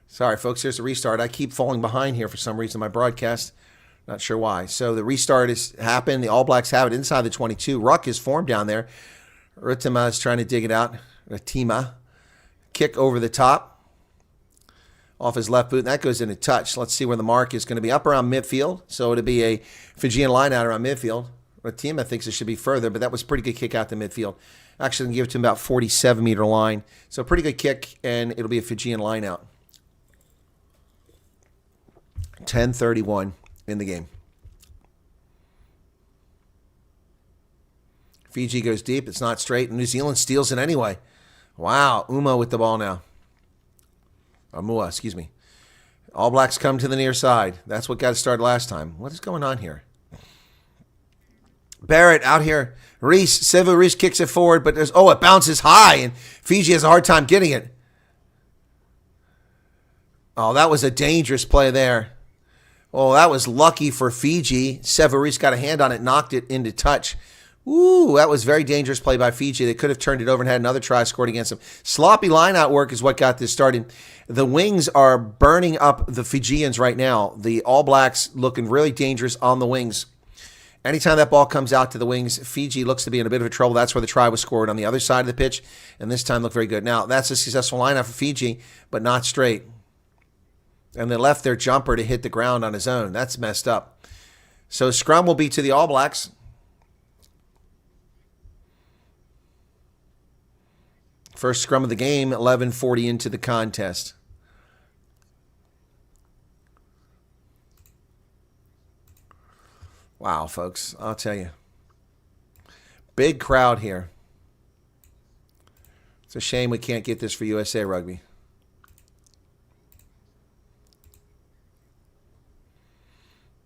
Sorry, folks. Here's the restart. I keep falling behind here for some reason. My broadcast, not sure why. So the restart has happened. The All Blacks have it inside the 22. Ruck is formed down there. Ritima is trying to dig it out. Ritima. Kick over the top. Off his left boot. And that goes into touch. Let's see where the mark is going to be. Up around midfield. So it'll be a Fijian line out around midfield. Ritima thinks it should be further, but that was a pretty good kick out to midfield. Actually, going to give it to him about 47-meter line. So pretty good kick, and it'll be a Fijian line out. 10:31 in the game. Fiji goes deep. It's not straight. New Zealand steals it anyway. Wow. Uma with the ball now. Mua, excuse me. All Blacks come to the near side. That's what got it started last time. What is going on here? Barrett out here. Reese, Sevu Reese kicks it forward, but it bounces high, and Fiji has a hard time getting it. Oh, that was a dangerous play there. Oh, that was lucky for Fiji. Sevu Reese got a hand on it, knocked it into touch. Ooh, that was very dangerous play by Fiji. They could have turned it over and had another try scored against them. Sloppy line-out work is what got this started. The wings are burning up the Fijians right now. The All Blacks looking really dangerous on the wings. Anytime that ball comes out to the wings, Fiji looks to be in a bit of trouble. That's where the try was scored on the other side of the pitch, and this time looked very good. Now, that's a successful line-out for Fiji, but not straight. And they left their jumper to hit the ground on his own. That's messed up. So scrum will be to the All Blacks. First scrum of the game, 11:40 into the contest. Wow, folks, I'll tell you. Big crowd here. It's a shame we can't get this for USA Rugby.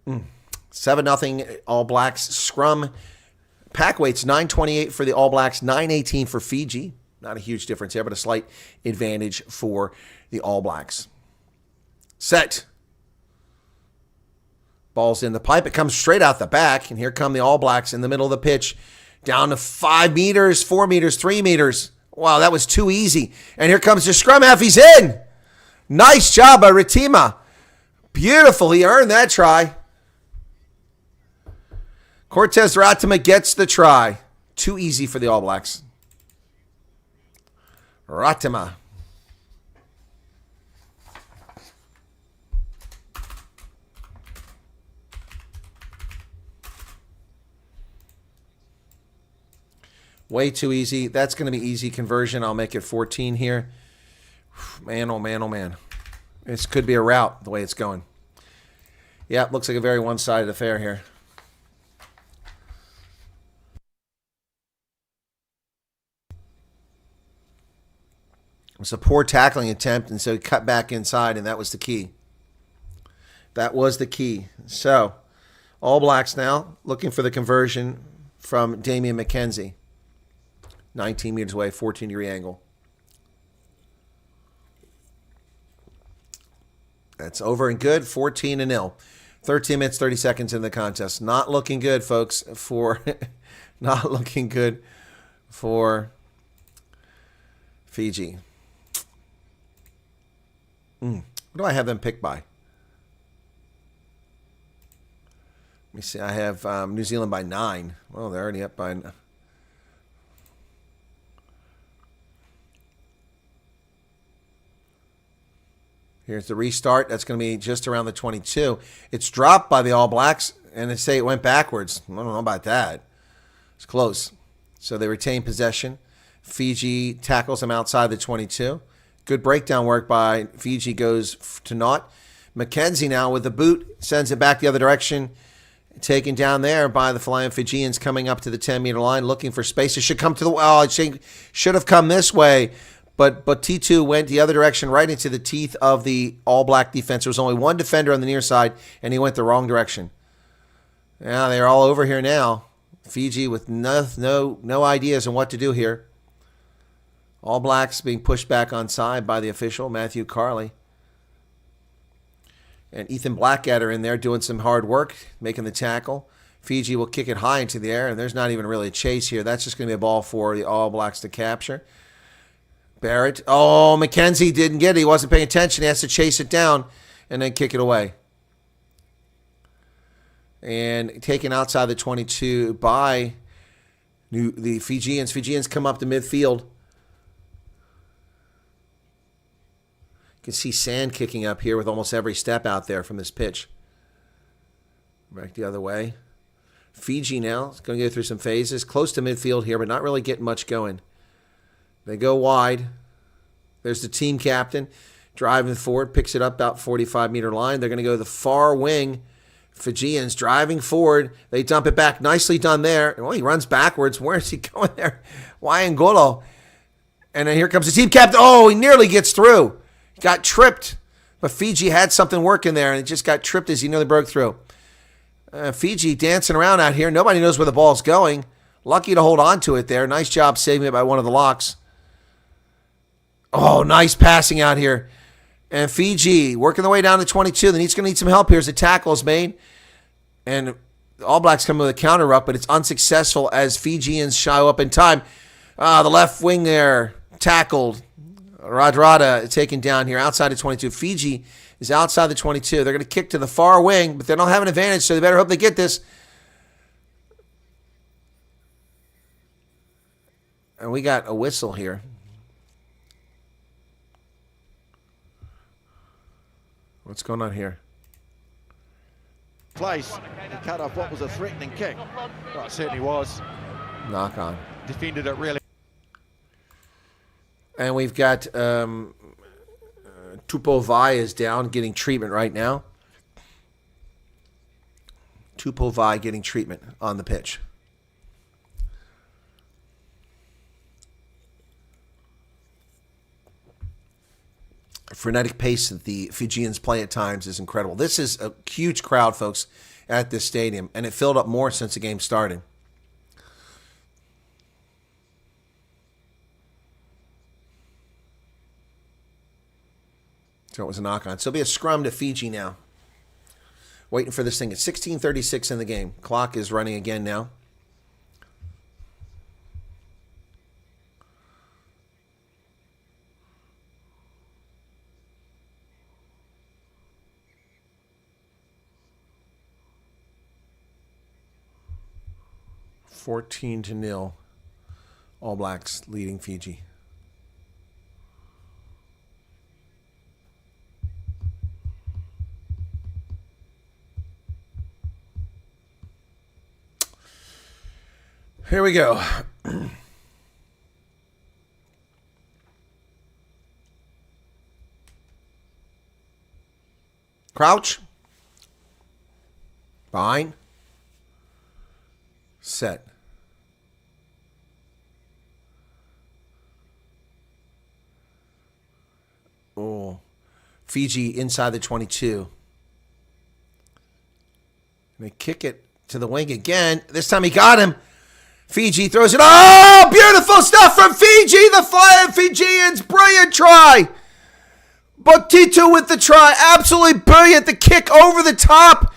Mm. 7-0 All Blacks scrum. Pack weights 9:28 for the All Blacks, 9:18 for Fiji. Not a huge difference here, but a slight advantage for the All Blacks. Set. Ball's in the pipe. It comes straight out the back, and here come the All Blacks in the middle of the pitch. Down to 5 meters, 4 meters, 3 meters. Wow, that was too easy. And here comes the scrum half. He's in. Nice job by Ritima. Beautiful. He earned that try. Cortez Ratima gets the try. Too easy for the All Blacks. Ratima. Way too easy. That's going to be easy conversion. I'll make it 14 here. Man, oh man, oh man. This could be a rout the way it's going. Yeah, looks like a very one-sided affair here. It was a poor tackling attempt, and so he cut back inside, and that was the key. That was the key. So, All Blacks now looking for the conversion from Damian McKenzie. 19 meters away, 14-degree angle. That's over and good, 14-0. 13 minutes, 30 seconds in the contest. Not looking good, folks, not looking good for Fiji. What do I have them picked by? Let me see. I have New Zealand by 9. Well, they're already up by... Here's the restart. That's going to be just around the 22. It's dropped by the All Blacks, and they say it went backwards. I don't know about that. It's close. So they retain possession. Fiji tackles them outside the 22. Good breakdown work by Fiji, goes to naught. McKenzie now with the boot, sends it back the other direction. Taken down there by the Flying Fijians, coming up to the 10-meter line, looking for space. It should come to the... Oh, it should have come this way. But T2 went the other direction, right into the teeth of the All Black defense. There was only one defender on the near side, and he went the wrong direction. Yeah, they're all over here now. Fiji with no ideas on what to do here. All Blacks being pushed back on side by the official, Matthew Carley. And Ethan Blackadder in there doing some hard work, making the tackle. Fiji will kick it high into the air, and there's not even really a chase here. That's just going to be a ball for the All Blacks to capture. Barrett. Oh, McKenzie didn't get it. He wasn't paying attention. He has to chase it down and then kick it away. And taken outside the 22 by the Fijians. Fijians come up to midfield. You can see sand kicking up here with almost every step out there from this pitch. Back the other way. Fiji now is going to go through some phases. Close to midfield here, but not really getting much going. They go wide. There's the team captain driving forward, picks it up about 45-meter line. They're going to go to the far wing. Fijians driving forward. They dump it back. Nicely done there. Well, he runs backwards. Where is he going there? Waiangolo. And then here comes the team captain. Oh, he nearly gets through. He got tripped. But Fiji had something working there, and it just got tripped as he nearly broke through. Fiji dancing around out here. Nobody knows where the ball's going. Lucky to hold on to it there. Nice job saving it by one of the locks. Oh, nice passing out here. And Fiji working their way down to 22. Then he's going to need some help here as the tackle is made. And the All Blacks come with a counter up, but it's unsuccessful as Fijians show up in time. The left wing there tackled. Radrada taken down here outside of 22. Fiji is outside the 22. They're going to kick to the far wing, but they don't have an advantage, so they better hope they get this. And we got a whistle here. What's going on here? Place to cut off what was a threatening kick. Well, it certainly was. Knock on. Defended it really. And we've got Tupo Vai is down, getting treatment right now. Tupo Vai getting treatment on the pitch. Frenetic pace that the Fijians play at times is incredible. This is a huge crowd, folks, at this stadium, and it filled up more since the game started. So it was a knock-on. So it'll be a scrum to Fiji now. Waiting for this thing. It's 16:36 in the game. Clock is running again now. $14 to 0. All Blacks leading Fiji. Here we go. Crouch. Bind. Set. Oh. Fiji inside the 22. And they kick it to the wing again. This time he got him. Fiji throws it. Oh, beautiful stuff from Fiji. The Flying Fijians. Brilliant try. Botito with the try. Absolutely brilliant. The kick over the top.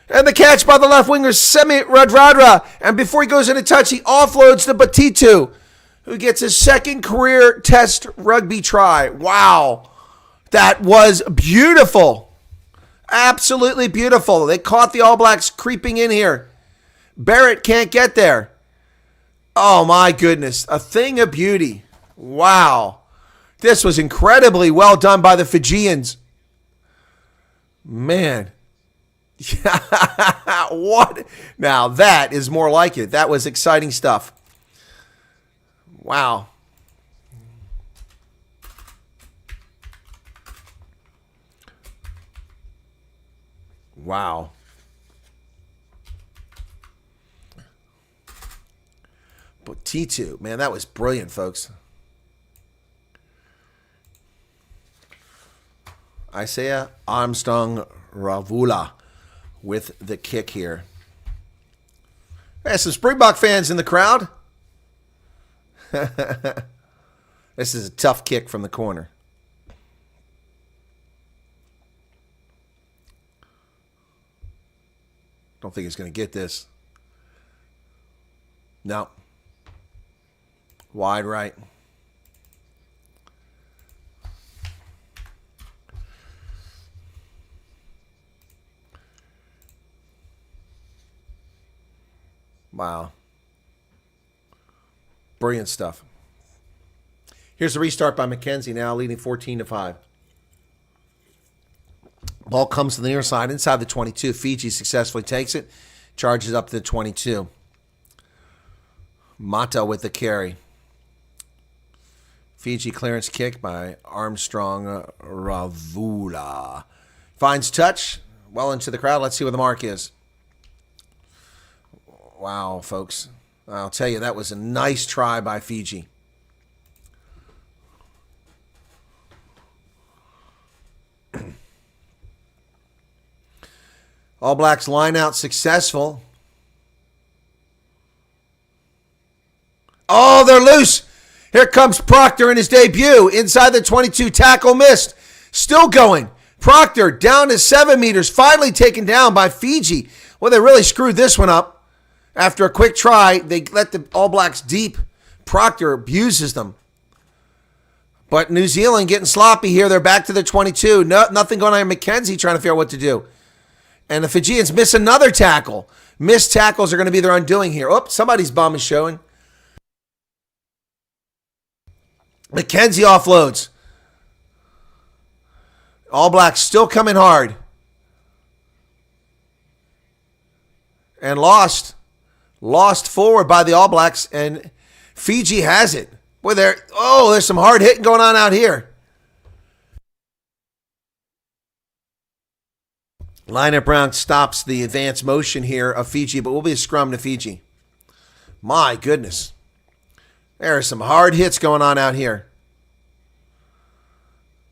And the catch by the left winger, Semi Radradra. And before he goes into touch, he offloads to Botito, who gets his second career test rugby try. Wow. That was beautiful. Absolutely beautiful. They caught the All Blacks creeping in here. Barrett can't get there. Oh, my goodness. A thing of beauty. Wow. This was incredibly well done by the Fijians. Man. What? Now, that is more like it. That was exciting stuff. Wow. Wow. But T2, man, that was brilliant, folks. Isaiah Armstrong Ravula with the kick here. There's some Springbok fans in the crowd. This is a tough kick from the corner. Don't think he's going to get this. No. Wide right. Wow. Brilliant stuff. Here's the restart by McKenzie now, leading 14-5. Ball comes to the near side inside the 22. Fiji successfully takes it. Charges up to the 22. Mata with the carry. Fiji clearance kick by Armstrong Ravula. Finds touch. Well into the crowd. Let's see what the mark is. Wow, folks. I'll tell you, that was a nice try by Fiji. All Blacks line out successful. Oh, they're loose. Here comes Proctor in his debut. Inside the 22, tackle missed. Still going. Proctor down to 7 meters. Finally taken down by Fiji. Well, they really screwed this one up. After a quick try, they let the All Blacks deep. Proctor abuses them. But New Zealand getting sloppy here. They're back to the 22. Nothing going on. McKenzie trying to figure out what to do. And the Fijians miss another tackle. Missed tackles are going to be their undoing here. Oh, somebody's bum is showing. McKenzie offloads. All Blacks still coming hard. And lost. Lost forward by the All Blacks. And Fiji has it. Boy, there's some hard hitting going on out here. Lineup round stops the advance motion here of Fiji, but will be a scrum to Fiji. My goodness. There are some hard hits going on out here.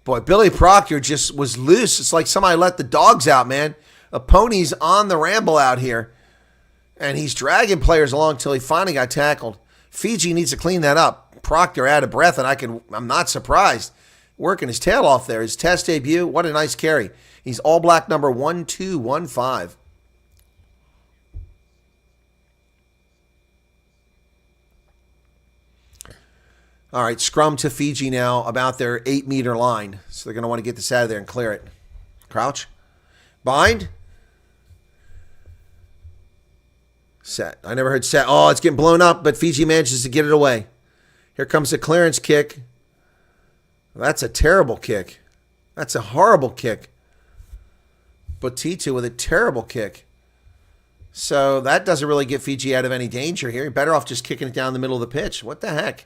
Boy, Billy Proctor just was loose. It's like somebody let the dogs out, man. A pony's on the ramble out here. And he's dragging players along till he finally got tackled. Fiji needs to clean that up. Proctor out of breath, and I'm not surprised. Working his tail off there. His test debut, what a nice carry. He's All Black number 1215. All right, scrum to Fiji now about their 8-meter line. So they're going to want to get this out of there and clear it. Crouch. Bind. Set. I never heard set. Oh, it's getting blown up, but Fiji manages to get it away. Here comes a clearance kick. That's a terrible kick. That's a horrible kick. Botita with a terrible kick. So that doesn't really get Fiji out of any danger here. You're better off just kicking it down the middle of the pitch. What the heck?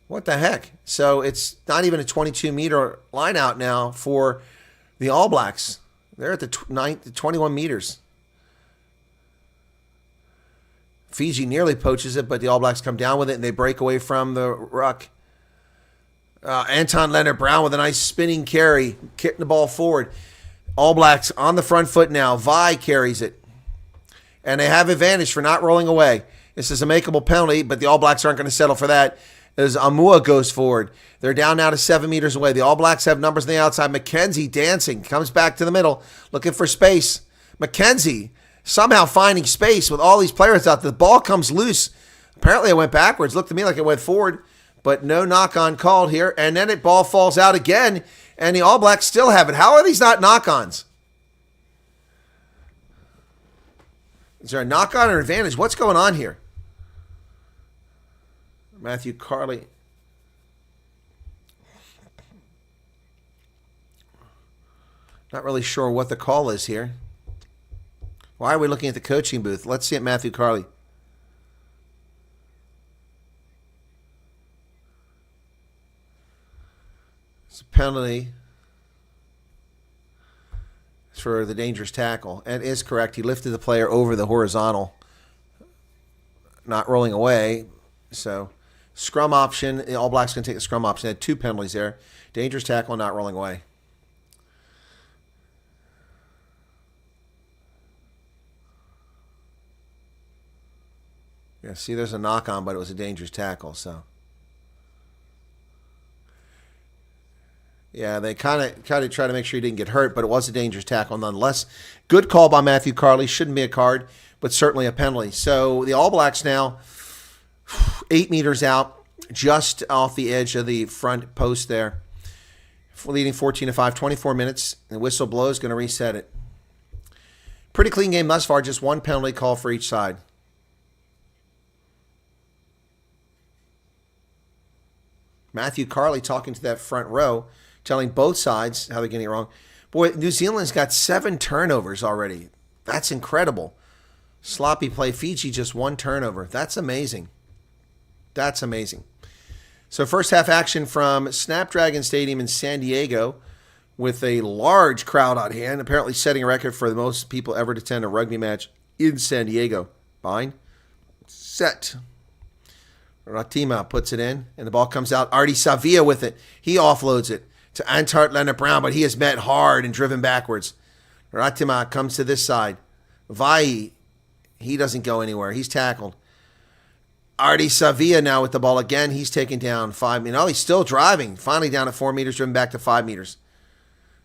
What the heck? So it's not even a 22-meter line out now for the All Blacks. They're at the 21 meters. Fiji nearly poaches it, but the All Blacks come down with it, and they break away from the ruck. Anton Leonard-Brown with a nice spinning carry, kicking the ball forward. All Blacks on the front foot now. Vi carries it. And they have advantage for not rolling away. This is a makeable penalty, but the All Blacks aren't going to settle for that as Amua goes forward. They're down now to 7 meters away. The All Blacks have numbers on the outside. McKenzie dancing, comes back to the middle, looking for space. McKenzie somehow finding space with all these players out there. The ball comes loose. Apparently it went backwards. Looked to me like it went forward, but no knock-on called here. And then it ball falls out again, and the All Blacks still have it. How are these not knock-ons? Is there a knock-on or advantage? What's going on here? Matthew Carley. Not really sure what the call is here. Why are we looking at the coaching booth? Let's see it, Matthew Carley. It's a penalty for the dangerous tackle. And it is correct. He lifted the player over the horizontal, not rolling away. So scrum option. The All Blacks going to take the scrum option. They had 2 penalties there. Dangerous tackle, not rolling away. Yeah, see, there's a knock-on, but it was a dangerous tackle. So Yeah, they kind of try to make sure he didn't get hurt, but it was a dangerous tackle nonetheless. Good call by Matthew Carley. Shouldn't be a card, but certainly a penalty. So the All Blacks now 8 meters out, just off the edge of the front post there, leading 14-5, 24 minutes. The whistle blows, going to reset it. Pretty clean game thus far, just one penalty call for each side. Matthew Carley talking to that front row, telling both sides how they're getting it wrong. Boy, New Zealand's got 7 turnovers already. That's incredible. Sloppy play. Fiji just 1 turnover. That's amazing. That's amazing. So first half action from Snapdragon Stadium in San Diego with a large crowd on hand, apparently setting a record for the most people ever to attend a rugby match in San Diego. Bind. Set. Ratima puts it in, and the ball comes out. Artie Savia with it. He offloads it to Antart Leonard-Brown, but he is met hard and driven backwards. Ratima comes to this side. Vai, he doesn't go anywhere. He's tackled. Artie Savia now with the ball again. He's taken down 5 meters. He's still driving. Finally down at 4 meters, driven back to 5 meters.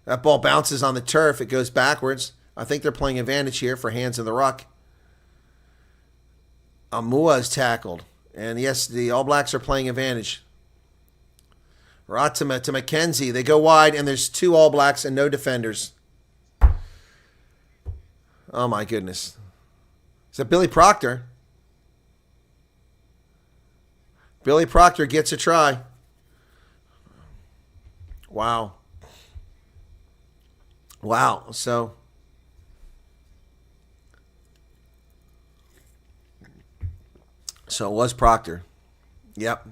That ball bounces on the turf. It goes backwards. I think they're playing advantage here for hands in the ruck. Amua is tackled. And yes, the All Blacks are playing advantage. Ratima to McKenzie. They go wide, and there's 2 All Blacks and no defenders. Oh, my goodness. Is that Billy Proctor? Billy Proctor gets a try. Wow. Wow. So it was Proctor. Yep.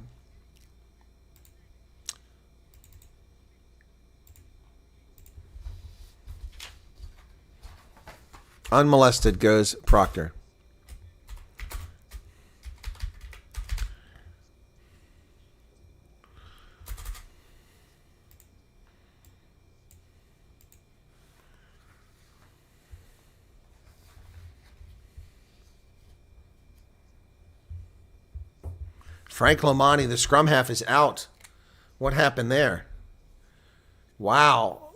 Unmolested goes Proctor. Frank Lomani, the scrum half, is out. What happened there? Wow.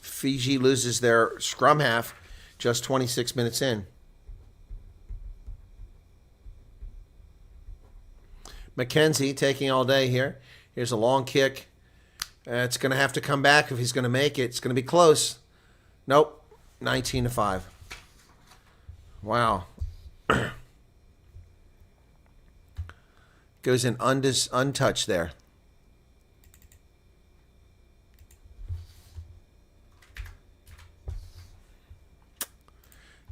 Fiji loses their scrum half just 26 minutes in. McKenzie taking all day here. Here's a long kick. It's going to have to come back if he's going to make it. It's going to be close. Nope. 19-5. Wow. Goes in untouched there.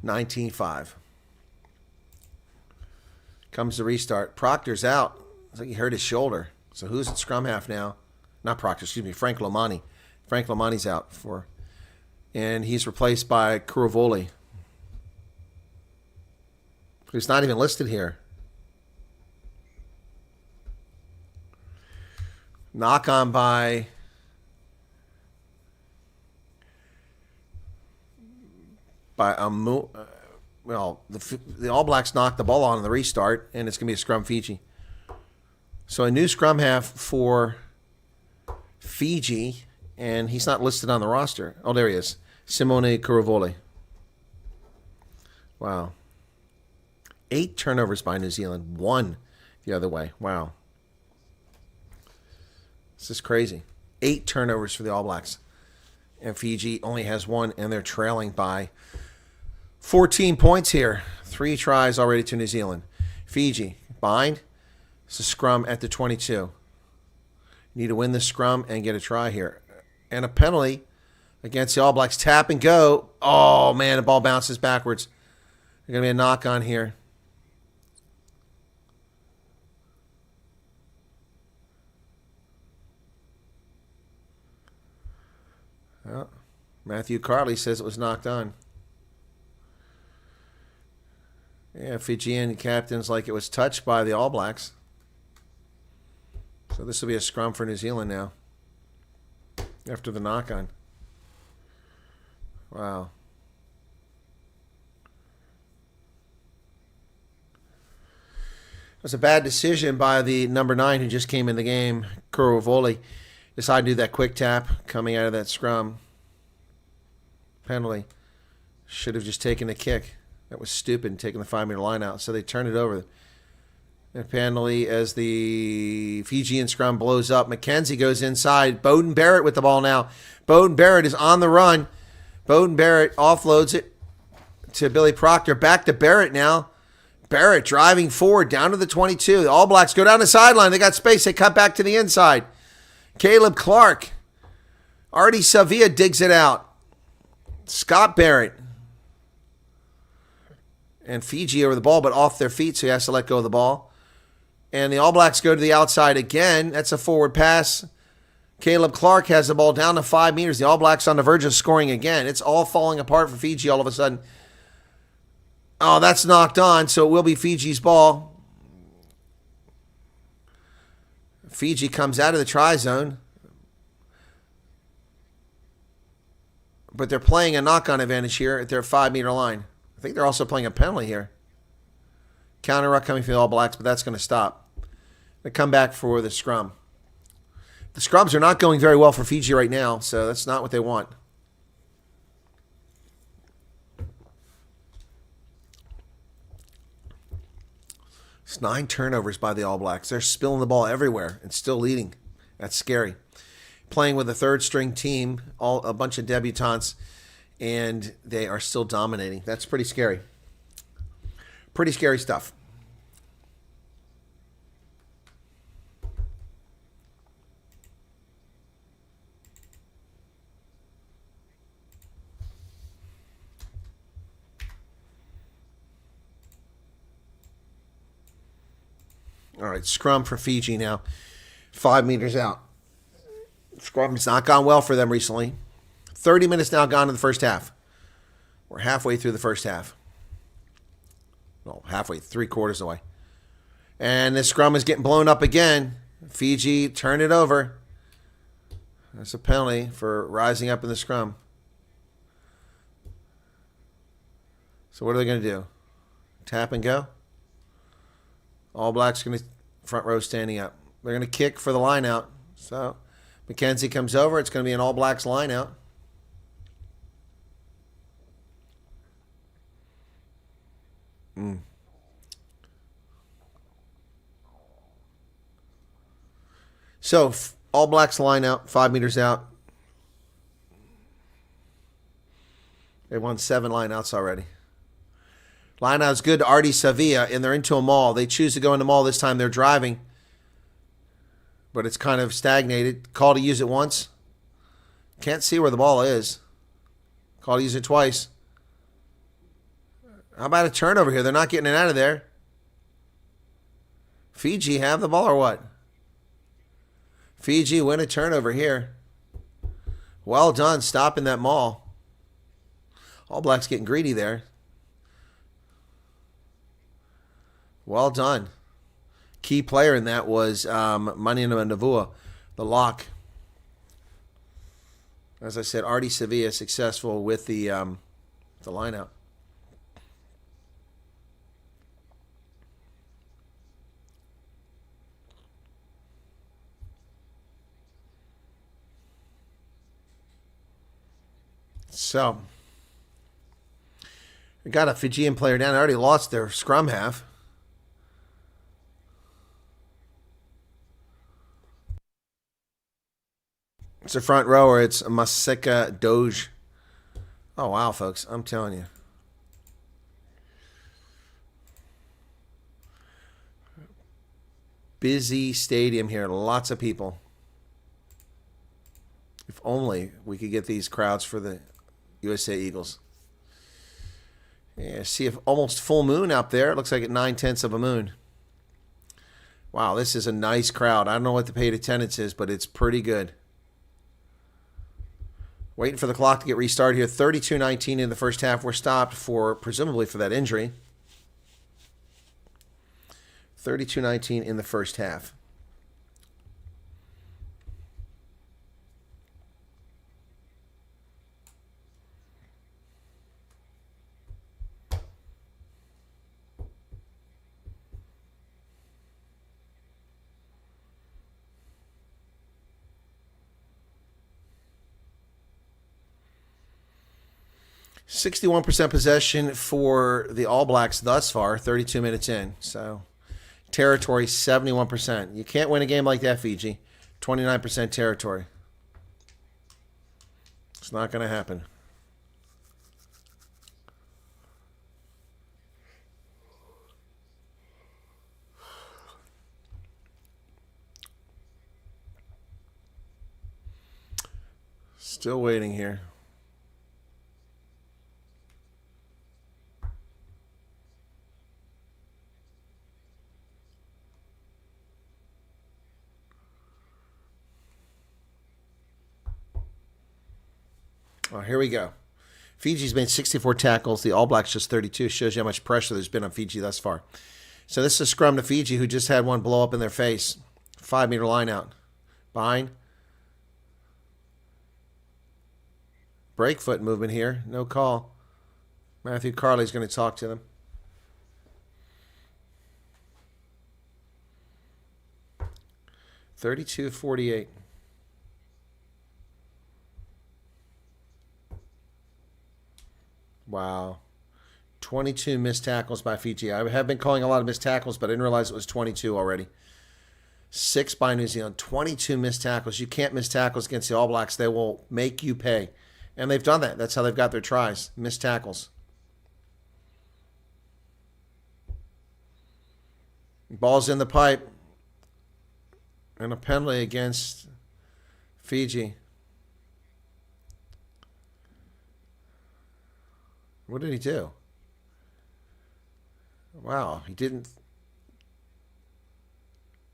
$19-5. Comes the restart. Proctor's out. Looks like he hurt his shoulder. So who's at scrum half now? Not Proctor, excuse me, Frank Lomani. Frank Lomani's out and he's replaced by Kuravoli, who's not even listed here. Knock on by well, the All Blacks knocked the ball on in the restart, and it's going to be a scrum Fiji. So a new scrum half for Fiji, and he's not listed on the roster. Oh, there he is. Simone Kuravoli. Wow. 8 turnovers by New Zealand. 1 the other way. Wow. This is crazy. 8 turnovers for the All Blacks. And Fiji only has 1, and they're trailing by 14 points here. 3 tries already to New Zealand. Fiji, bind. It's a scrum at the 22. You need to win the scrum and get a try here. And a penalty against the All Blacks. Tap and go. Oh, man, the ball bounces backwards. There's going to be a knock on here. Well, Matthew Carley says it was knocked on. Yeah, Fijian captain's like it was touched by the All Blacks. So this will be a scrum for New Zealand now. After the knock on. Wow. It was a bad decision by the number 9 who just came in the game, Kuravoli. Decide to do that quick tap coming out of that scrum. Penalty. Should have just taken the kick. That was stupid, taking the 5-meter line out. So they turned it over. And penalty as the Fijian scrum blows up. McKenzie goes inside. Bowden Barrett with the ball now. Bowden Barrett is on the run. Bowden Barrett offloads it to Billy Proctor. Back to Barrett now. Barrett driving forward down to the 22. The All Blacks go down the sideline. They got space. They cut back to the inside. Caleb Clark. Artie Savia digs it out. Scott Barrett. And Fiji over the ball, but off their feet, so he has to let go of the ball. And the All Blacks go to the outside again. That's a forward pass. Caleb Clark has the ball down to 5 meters. The All Blacks on the verge of scoring again. It's all falling apart for Fiji all of a sudden. Oh, that's knocked on, so it will be Fiji's ball. Fiji comes out of the try zone. But they're playing a knock-on advantage here at their 5-meter line. I think they're also playing a penalty here. Counter ruck coming from the All Blacks, but that's going to stop. They come back for the scrum. The scrums are not going very well for Fiji right now, so that's not what they want. It's 9 turnovers by the All Blacks. They're spilling the ball everywhere and still leading. That's scary. Playing with a third-string team, a bunch of debutantes, and they are still dominating. That's pretty scary. Pretty scary stuff. All right, scrum for Fiji now. 5 meters out. Scrum's not gone well for them recently. 30 minutes now gone in the first half. We're halfway through the first half. No, halfway, 3/4 away. And this scrum is getting blown up again. Fiji turn it over. That's a penalty for rising up in the scrum. So what are they going to do? Tap and go? All Blacks going to front row standing up. They're going to kick for the line out. So McKenzie comes over. It's going to be an All Blacks line out. So All Blacks line out, 5 meters out. They won 7 lineouts already. Lineout's good to Artie Savia, and they're into a maul. They choose to go into maul this time. They're driving, but it's kind of stagnated. Call to use it once. Can't see where the ball is. Call to use it twice. How about a turnover here? They're not getting it out of there. Fiji have the ball or what? Fiji win a turnover here. Well done stopping that maul. All Blacks getting greedy there. Well done. Key player in that was Manina Navua, the lock. As I said, Artie Savia successful with the line out. So, we got a Fijian player down. They already lost their scrum half. It's a front rower. It's Maseka Doge. Oh, wow, folks. I'm telling you. Busy stadium here. Lots of people. If only we could get these crowds for the USA Eagles. Yeah, see, if almost full moon out there. It looks like at 9/10 of a moon. Wow, this is a nice crowd. I don't know what the paid attendance is, but it's pretty good. Waiting for the clock to get restarted here. 32-19 in the first half. We're stopped for, presumably for that injury. 32-19 in the first half. 61% possession for the All Blacks thus far, 32 minutes in. So, territory 71%. You can't win a game like that, Fiji. 29% territory. It's not going to happen. Still waiting here. Oh, here we go. Fiji's made 64 tackles. The All Blacks just 32. Shows you how much pressure there's been on Fiji thus far. So this is a scrum to Fiji, who just had one blow up in their face. 5-meter line out. Behind. Breakfoot movement here. No call. Matthew Carley's going to talk to them. (32-48). Wow. 22 missed tackles by Fiji. I have been calling a lot of missed tackles, but I didn't realize it was 22 already. 6 by New Zealand. 22 missed tackles. You can't miss tackles against the All Blacks. They will make you pay. And they've done that. That's how they've got their tries. Missed tackles. Ball's in the pipe. And a penalty against Fiji. What did he do? Wow, he didn't.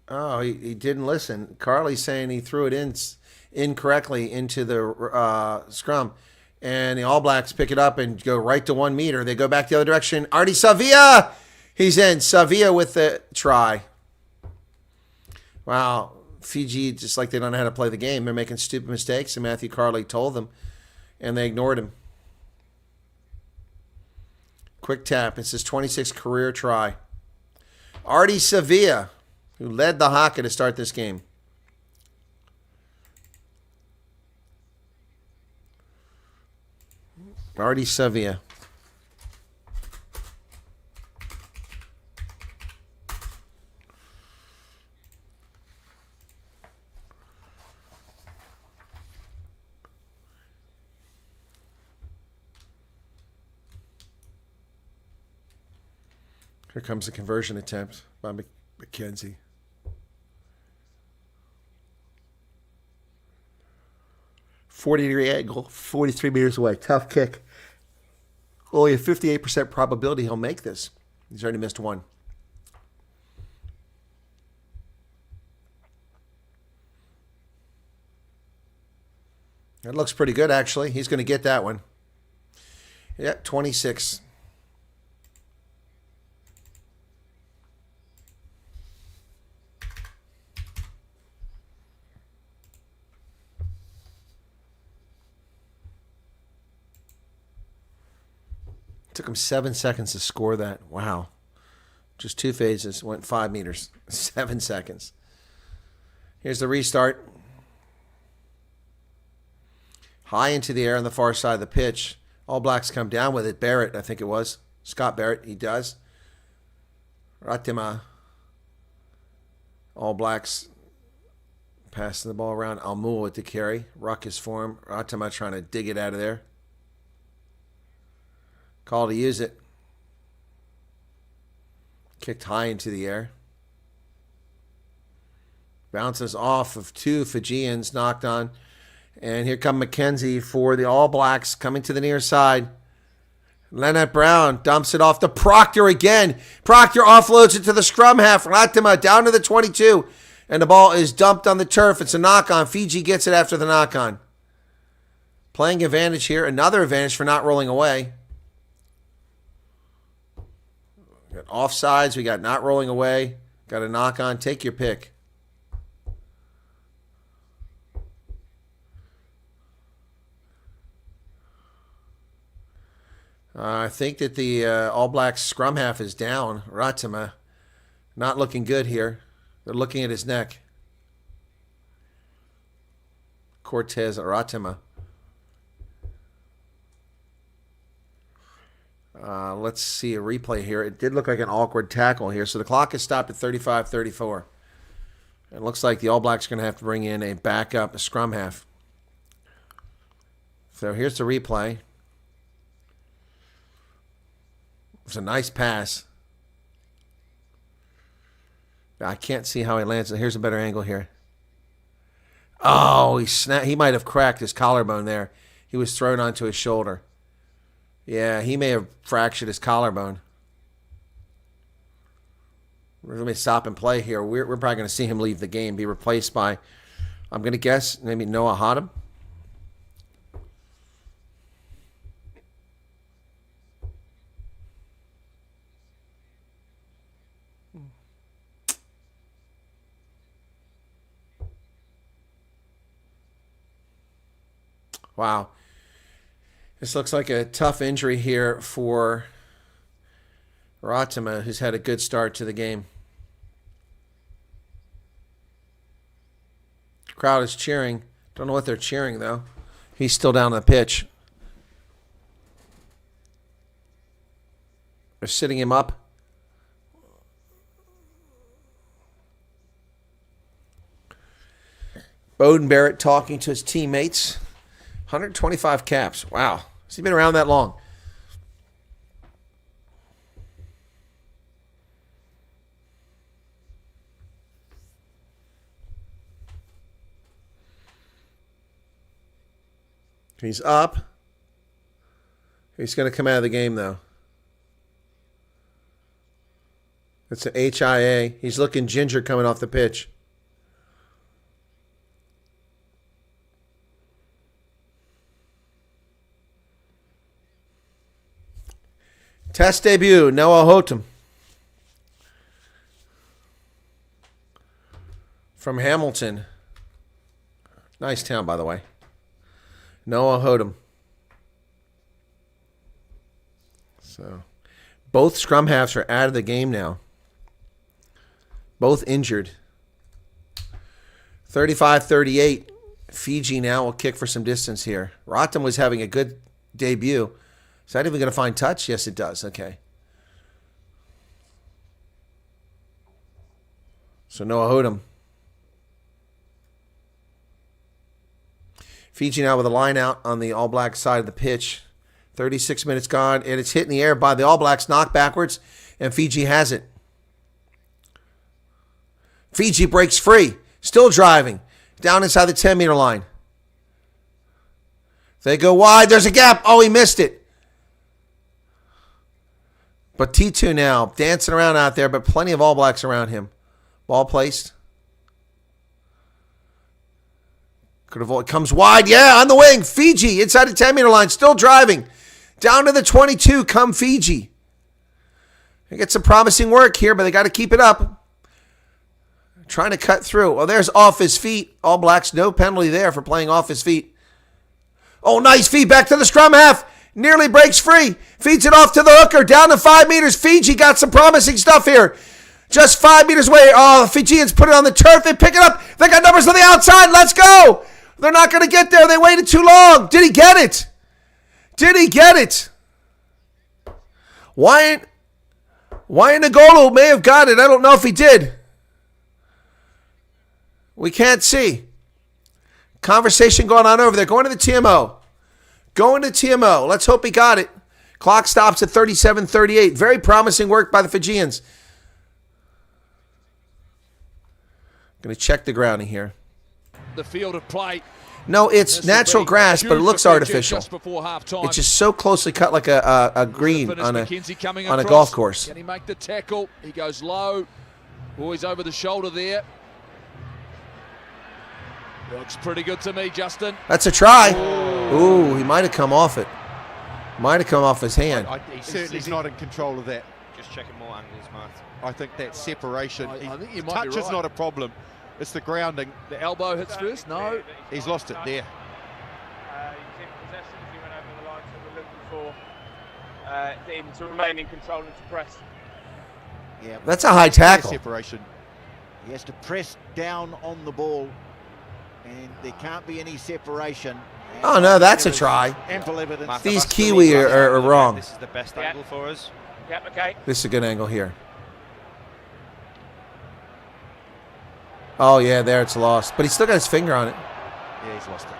Oh, he didn't listen. Carley's saying he threw it incorrectly into the scrum. And the All Blacks pick it up and go right to 1 meter. They go back the other direction. Artie Savia! He's in. Savia with the try. Wow. Fiji, just like they don't know how to play the game. They're making stupid mistakes, and Matthew Carley told them, and they ignored him. Quick tap. It's his 26th career try. Artie Savia, who led the Haka to start this game. Artie Savia. Here comes the conversion attempt by McKenzie. .40-degree angle, 43 meters away. Tough kick. Only a 58% probability he'll make this. He's already missed one. That looks pretty good, actually. He's going to get that one. Yeah, 26. Took him 7 seconds to score that. Wow. Just 2 phases. Went 5 meters. 7 seconds. Here's the restart. High into the air on the far side of the pitch. All Blacks come down with it. Barrett, I think it was. Scott Barrett, he does. Ratima. All Blacks passing the ball around. Almul with the carry. Ruck is for him. Ratima trying to dig it out of there. Call to use it. Kicked high into the air. Bounces off of 2 Fijians, knocked on. And here come McKenzie for the All Blacks, coming to the near side. Leonard Brown dumps it off to Proctor again. Proctor offloads it to the scrum half. Ratima down to the 22. And the ball is dumped on the turf. It's a knock-on. Fiji gets it after the knock-on. Playing advantage here. Another advantage for not rolling away. We got offsides. We got not rolling away. Got a knock-on. Take your pick. I think that the All Blacks scrum half is down. Ratima not looking good here. They're looking at his neck. Cortez Ratima. Let's see a replay here. It did look like an awkward tackle here. So the clock is stopped at 35-34. It looks like the All Blacks are going to have to bring in a backup, a scrum half. So here's the replay. It was a nice pass. I can't see how he lands. Here's a better angle here. Oh, he might have cracked his collarbone there. He was thrown onto his shoulder. Yeah, he may have fractured his collarbone. We're going to stop and play here. We're probably going to see him leave the game, be replaced by, I'm going to guess, maybe Noah Hodham. Wow. This looks like a tough injury here for Ratema, who's had a good start to the game. Crowd is cheering. Don't know what they're cheering, though. He's still down on the pitch. They're sitting him up. Beauden Barrett talking to his teammates. 125 caps. Wow. Has he been around that long? He's up. He's going to come out of the game, though. It's an HIA. He's looking ginger coming off the pitch. Test debut, Noah Hodham. From Hamilton. Nice town, by the way. Noah Hodham. So, both scrum halves are out of the game now. Both injured. 35-38. Fiji now will kick for some distance here. Rotem was having a good debut. Is that even going to find touch? Yes, it does. Okay. So Noah Hodham. Fiji now with a line out on the All Blacks side of the pitch. 36 minutes gone, and it's hit in the air by the All Blacks, knocked backwards, and Fiji has it. Fiji breaks free, still driving, down inside the 10-meter line. They go wide. There's a gap. Oh, he missed it. But T2 now dancing around out there, but plenty of All Blacks around him. Ball placed. Could have comes wide. Yeah, on the wing. Fiji inside the 10-meter line, still driving. Down to the 22 come Fiji. They get some promising work here, but they got to keep it up. Trying to cut through. Well, there's off his feet. All Blacks, no penalty there for playing off his feet. Oh, nice feed back to the scrum half. Nearly breaks free. Feeds it off to the hooker. Down to 5 meters. Fiji got some promising stuff here. Just 5 meters away. Oh, the Fijians put it on the turf. They pick it up. They got numbers on the outside. Let's go. They're not going to get there. They waited too long. Did he get it? Did he get it? Wyatt Nagolo may have got it. I don't know if he did. We can't see. Conversation going on over there. Going to the TMO. Going to TMO. Let's hope he got it. Clock stops at 37-38. Very promising work by the Fijians. Going to check the grounding here. The field of play. No, it's natural grass, but it looks artificial. It's just so closely cut like a green on a golf course. Can he make the tackle? He goes low. Oh, he's over the shoulder there. Looks pretty good to me, Justin. That's a try. Ooh, he might have come off it. Might have come off his hand. He certainly's not in control of that. Just checking more angles, Mark. I think that separation. I think you might touch be right. is not a problem. It's the grounding. The elbow hits first? No. He's lost it there. You took possession as you went over the line, so we're looking for him to remain in control and to press. Yeah, That's a high tackle. Separation. he has to press down on the ball, and there can't be any separation. Oh, no, that's a There is try. Ample evidence. Matt, These that's Kiwi the lead. are wrong. This is the best Yeah. angle for us. Yep, okay. This is a good angle here. Oh, yeah, there it's lost. But he's still got his finger on it. Yeah, he's lost it.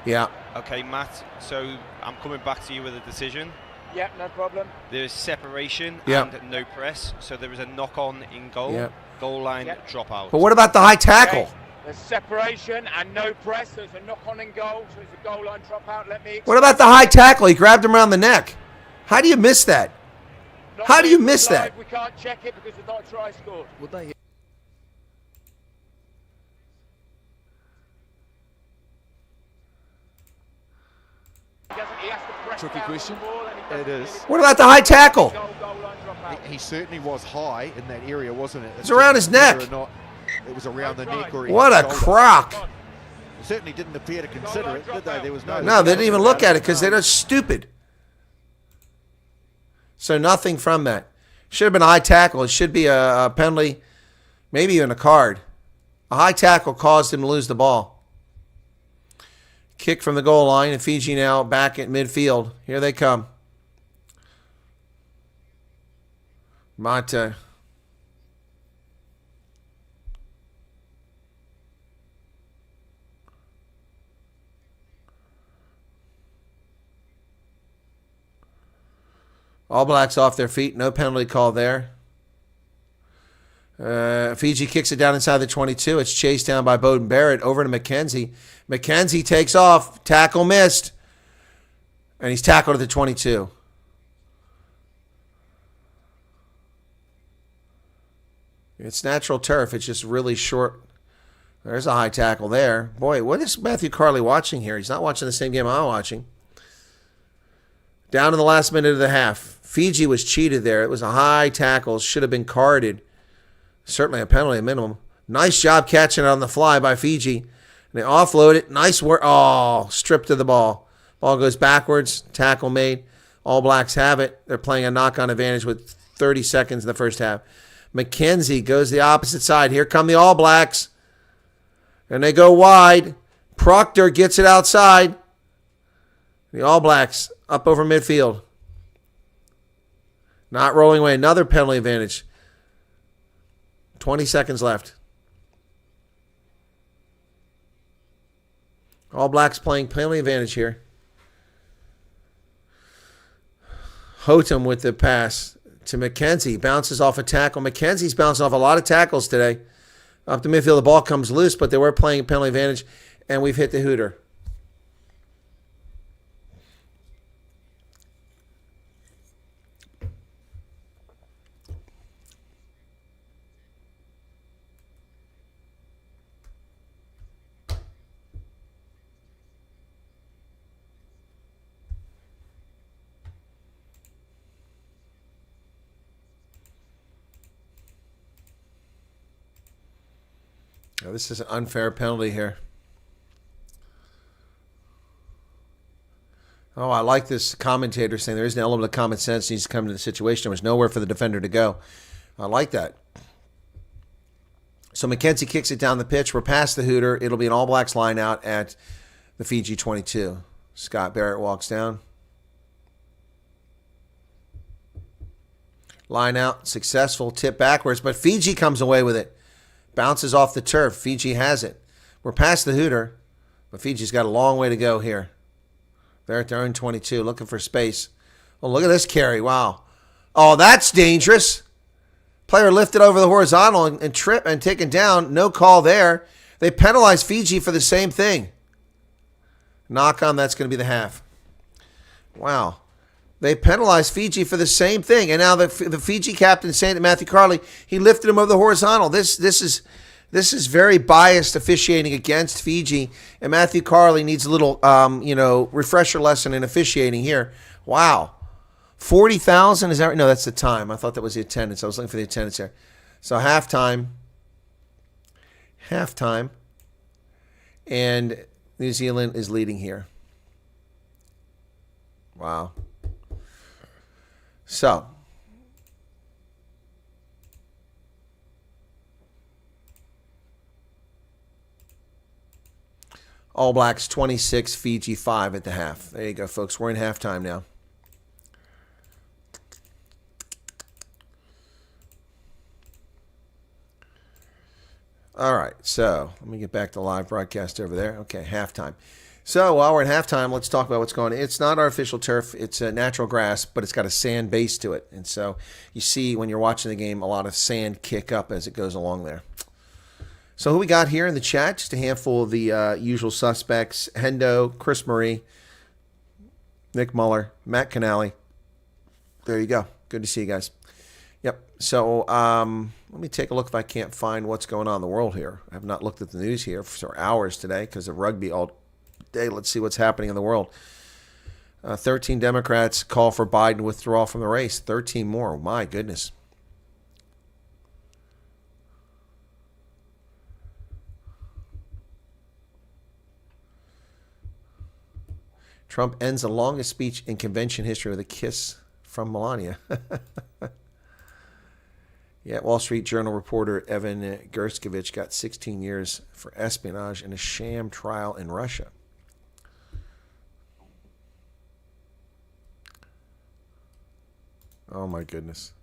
Yeah. Okay, Matt, so I'm coming back to you with a decision. Yep, no problem. There is separation Yep. and no press, so there is a knock-on in goal. Yep. Goal line Yep. dropout. But what about the high tackle? Okay. There's separation and no press. There's a knock-on in goal, so it's a goal line dropout. Let me. What about the high tackle? He grabbed him around the neck. How do you miss that? Not How do you being miss live, that? We can't check it because there's not a try scored. He has to press Tricky down on the question. ball and he doesn't It is. really- What about the high tackle? Goal line dropout. He certainly was high in that area, wasn't it? It's around his neck. Whether or not it was around the neck or he What hit a the shoulder. crock. Certainly didn't appear to consider it, did they? There was no. No, they didn't even look at it because they're stupid. So nothing from that. Should have been a high tackle. It should be a penalty, maybe even a card. A high tackle caused him to lose the ball. Kick from the goal line, and Fiji now back at midfield. Here they come. Mata. All Blacks off their feet. No penalty call there. Fiji kicks it down inside the 22. It's chased down by Bowden Barrett over to McKenzie. McKenzie takes off. Tackle missed. And he's tackled at the 22. It's natural turf. It's just really short. There's a high tackle there. Boy, what is Matthew Carley watching here? He's not watching the same game I'm watching. Down to the last minute of the half. Fiji was cheated there. It was a high tackle. Should have been carded. Certainly a penalty at minimum. Nice job catching it on the fly by Fiji. And they offload it. Nice work. Oh, stripped of the ball. Ball goes backwards. Tackle made. All Blacks have it. They're playing a knock-on advantage with 30 seconds in the first half. McKenzie goes the opposite side. Here come the All Blacks. And they go wide. Proctor gets it outside. The All Blacks up over midfield. Not rolling away. Another penalty advantage. 20 seconds left. All Blacks playing penalty advantage here. Hotem with the pass to McKenzie. Bounces off a tackle. McKenzie's bouncing off a lot of tackles today. Up the midfield, the ball comes loose, but they were playing a penalty advantage, and we've hit the hooter. Now, this is an unfair penalty here. Oh, I like this commentator saying there is an element of common sense needs to come to the situation. There was nowhere for the defender to go. I like that. So McKenzie kicks it down the pitch. We're past the hooter. It'll be an All Blacks line out at the Fiji 22. Scott Barrett walks down. Line out, successful, tip backwards, but Fiji comes away with it. Bounces off the turf. Fiji has it. We're past the hooter, but Fiji's got a long way to go here. They're at their own 22, looking for space. Oh, look at this carry. Wow. Oh, that's dangerous. Player lifted over the horizontal and trip and taken down. No call there. They penalized Fiji for the same thing. Knock on, that's going to be the half. Wow. They penalized Fiji for the same thing. And now the Fiji captain is saying to Matthew Carley, he lifted him over the horizontal. This is very biased officiating against Fiji. And Matthew Carley needs a little, refresher lesson in officiating here. Wow. 40,000, is that right? No, that's the time. I thought that was the attendance. I was looking for the attendance here. So halftime. And New Zealand is leading here. Wow. So, All Blacks 26, Fiji 5 at the half. There you go, folks. We're in halftime now. All right, so let me get back to live broadcast over there. Okay, halftime. So while we're in halftime, let's talk about what's going on. It's not artificial turf. It's a natural grass, but it's got a sand base to it. And so you see when you're watching the game, a lot of sand kick up as it goes along there. So who we got here in the chat? Just a handful of the usual suspects. Hendo, Chris Murray, Nick Muller, Matt Canali. There you go. Good to see you guys. Yep. So let me take a look if I can't find what's going on in the world here. I have not looked at the news here for hours today because of rugby all day. Let's see what's happening in the world. 13 Democrats call for Biden withdrawal from the race. 13 more. My goodness. Trump ends the longest speech in convention history with a kiss from Melania. Yeah, Wall Street Journal reporter Evan Gershkovich got 16 years for espionage in a sham trial in Russia. Oh, my goodness.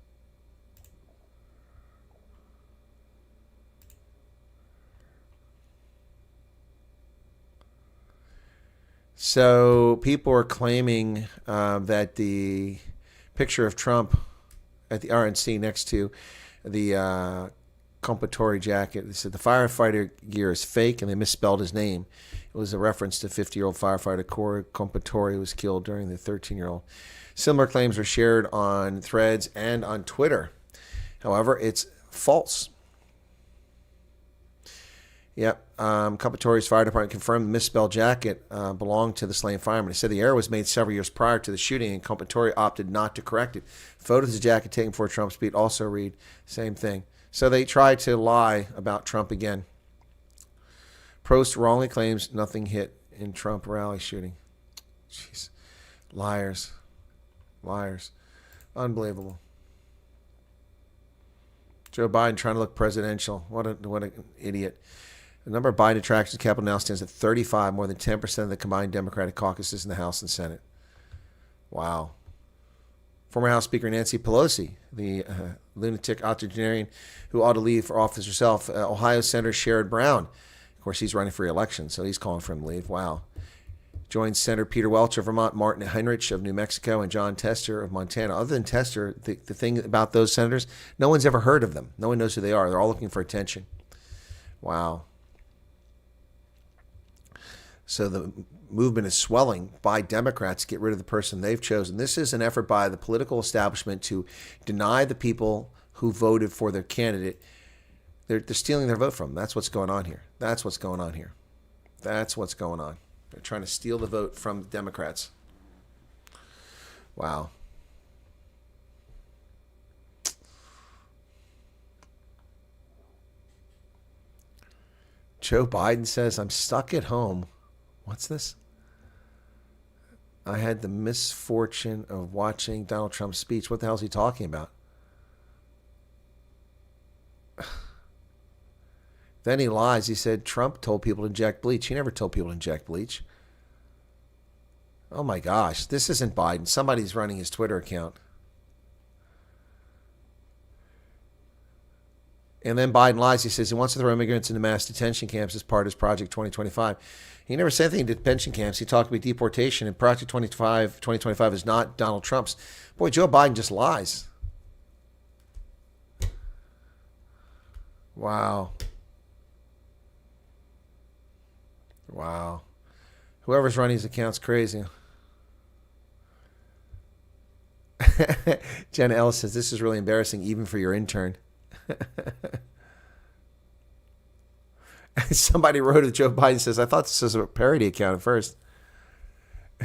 So people are claiming that the picture of Trump at the RNC next to the compatory jacket, they said the firefighter gear is fake and they misspelled his name. It was a reference to 50-year-old firefighter Corey Compatore, who was killed during the 13-year-old. Similar claims were shared on Threads and on Twitter. However, it's false. Yep. Compatore's fire department confirmed the misspelled jacket belonged to the slain fireman. It said the error was made several years prior to the shooting, and Compatore opted not to correct it. Photos of the jacket taken before Trump's speech also read same thing. So they tried to lie about Trump again. Prost wrongly claims nothing hit in Trump rally shooting. Jeez. Liars. Liars. Unbelievable. Joe Biden trying to look presidential. What an idiot. The number of Biden attractions to the Capitol now stands at 35, more than 10% of the combined Democratic caucuses in the House and Senate. Wow. Former House Speaker Nancy Pelosi, the lunatic octogenarian who ought to leave for office herself. Ohio Senator Sherrod Brown. Of course, he's running for re-election, so he's calling for him to leave. Wow. Joins Senator Peter Welch of Vermont, Martin Heinrich of New Mexico, and John Tester of Montana. Other than Tester, the thing about those senators, no one's ever heard of them. No one knows who they are. They're all looking for attention. Wow. So the movement is swelling by Democrats to get rid of the person they've chosen. This is an effort by the political establishment to deny the people who voted for their candidate. They're stealing their vote from them. That's what's going on here. That's what's going on here. That's what's going on. They're trying to steal the vote from the Democrats. Wow. Joe Biden says, I'm stuck at home. What's this? I had the misfortune of watching Donald Trump's speech. What the hell is he talking about? Then he lies. He said Trump told people to inject bleach. He never told people to inject bleach. Oh my gosh. This isn't Biden. Somebody's running his Twitter account. And then Biden lies. He says he wants to throw immigrants into mass detention camps as part of his Project 2025. He never said anything to detention camps. He talked about deportation, and Project 2025 is not Donald Trump's. Boy, Joe Biden just lies. Wow. Wow. Whoever's running his account's crazy. Jenna Ellis says, this is really embarrassing, even for your intern. Somebody wrote it, Joe Biden says, I thought this was a parody account at first.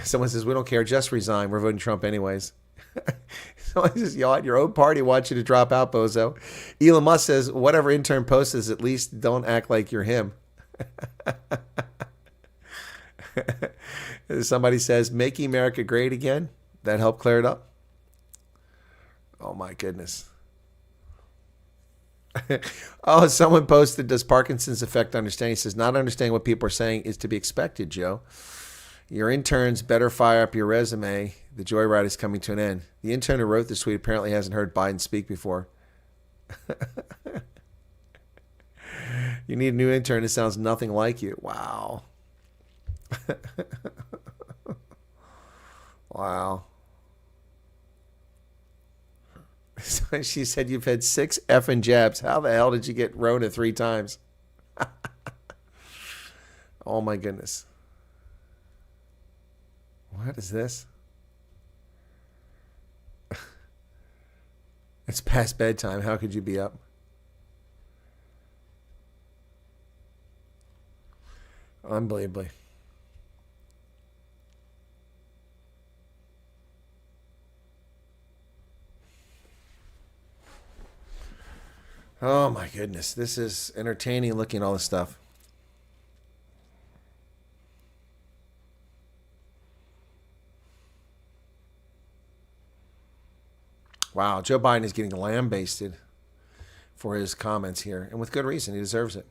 Someone says, we don't care, just resign. We're voting Trump anyways. Someone says, your own party wants you to drop out, bozo. Elon Musk says, whatever intern posts, at least don't act like you're him. Somebody says, making America great again. That helped clear it up. Oh, my goodness. Oh, someone posted, does Parkinson's affect understanding? He says, not understanding what people are saying is to be expected, Joe. Your interns better fire up your resume. The joyride is coming to an end. The intern who wrote this tweet apparently hasn't heard Biden speak before. You need a new intern who sounds nothing like you. Wow. Wow. She said you've had 6 effing jabs. How the hell did you get Rona 3 times? Oh my goodness. What is this? It's past bedtime. How could you be up? Unbelievably. Oh my goodness. This is entertaining looking at all this stuff. Wow, Joe Biden is getting lambasted for his comments here, and with good reason. He deserves it.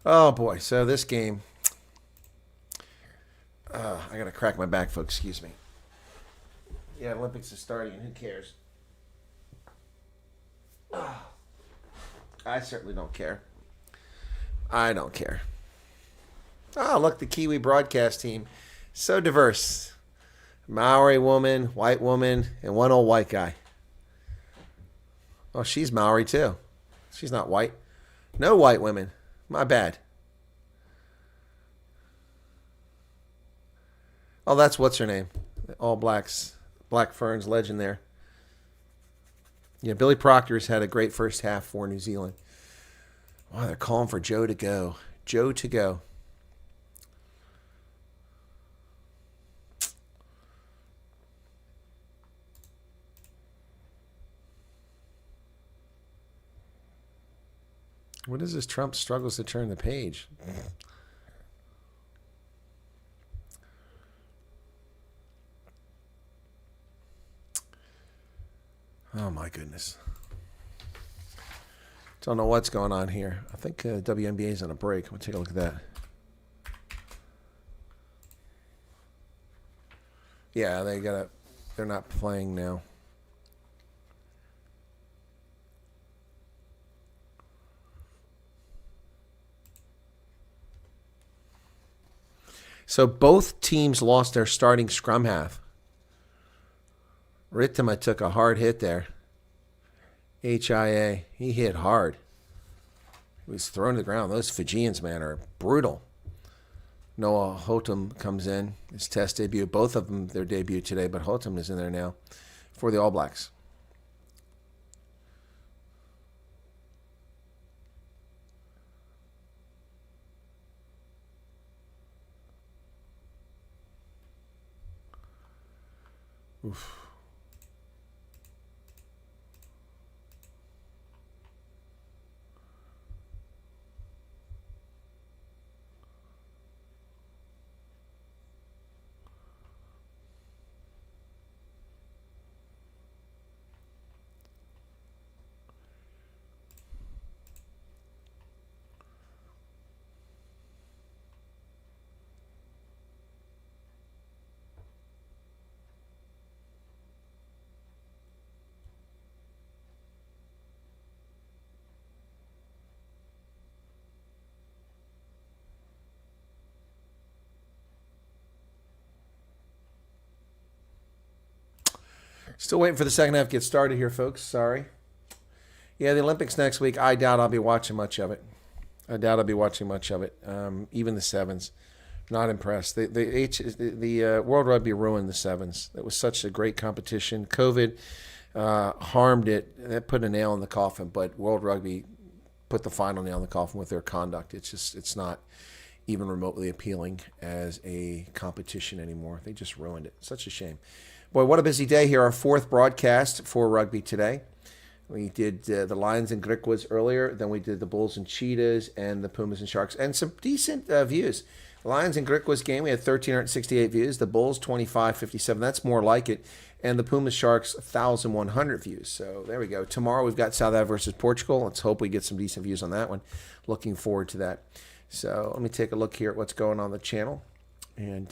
Oh boy, so this game, I gotta crack my back, folks. Excuse me. Yeah, Olympics is starting. Who cares? I certainly don't care. I don't care. Oh, look, the Kiwi broadcast team. So diverse. Maori woman, white woman, and one old white guy. Oh, she's Maori too. She's not white. No white women. My bad. Oh, that's what's her name. All Blacks. Black Ferns legend there. Yeah, Billy Proctor's had a great first half for New Zealand. Wow, they're calling for Joe to go. Joe to go. What is this? Trump struggles to turn the page. Oh my goodness. Don't know what's going on here. I think WNBA is on a break. We'll take a look at that. Yeah, they're not playing now. So both teams lost their starting scrum half. Rittima took a hard hit there. HIA. He hit hard. He was thrown to the ground. Those Fijians, man, are brutal. Noah Hotum comes in. His test debut. Both of them, their debut today, but Hotum is in there now for the All Blacks. Oof. Still waiting for the second half to get started here, folks. Sorry. Yeah, the Olympics next week. I doubt I'll be watching much of it. Even the sevens. Not impressed. The World Rugby ruined the sevens. It was such a great competition. COVID harmed it. That put a nail in the coffin. But World Rugby put the final nail in the coffin with their conduct. It's not even remotely appealing as a competition anymore. They just ruined it. Such a shame. Boy, what a busy day here. Our fourth broadcast for rugby today. We did the Lions and Griquas earlier. Then we did the Bulls and Cheetahs and the Pumas and Sharks. And some decent views. Lions and Griquas game, we had 1,368 views. The Bulls, 2,557. That's more like it. And the Pumas Sharks, 1,100 views. So there we go. Tomorrow we've got South Africa versus Portugal. Let's hope we get some decent views on that one. Looking forward to that. So let me take a look here at what's going on the channel. And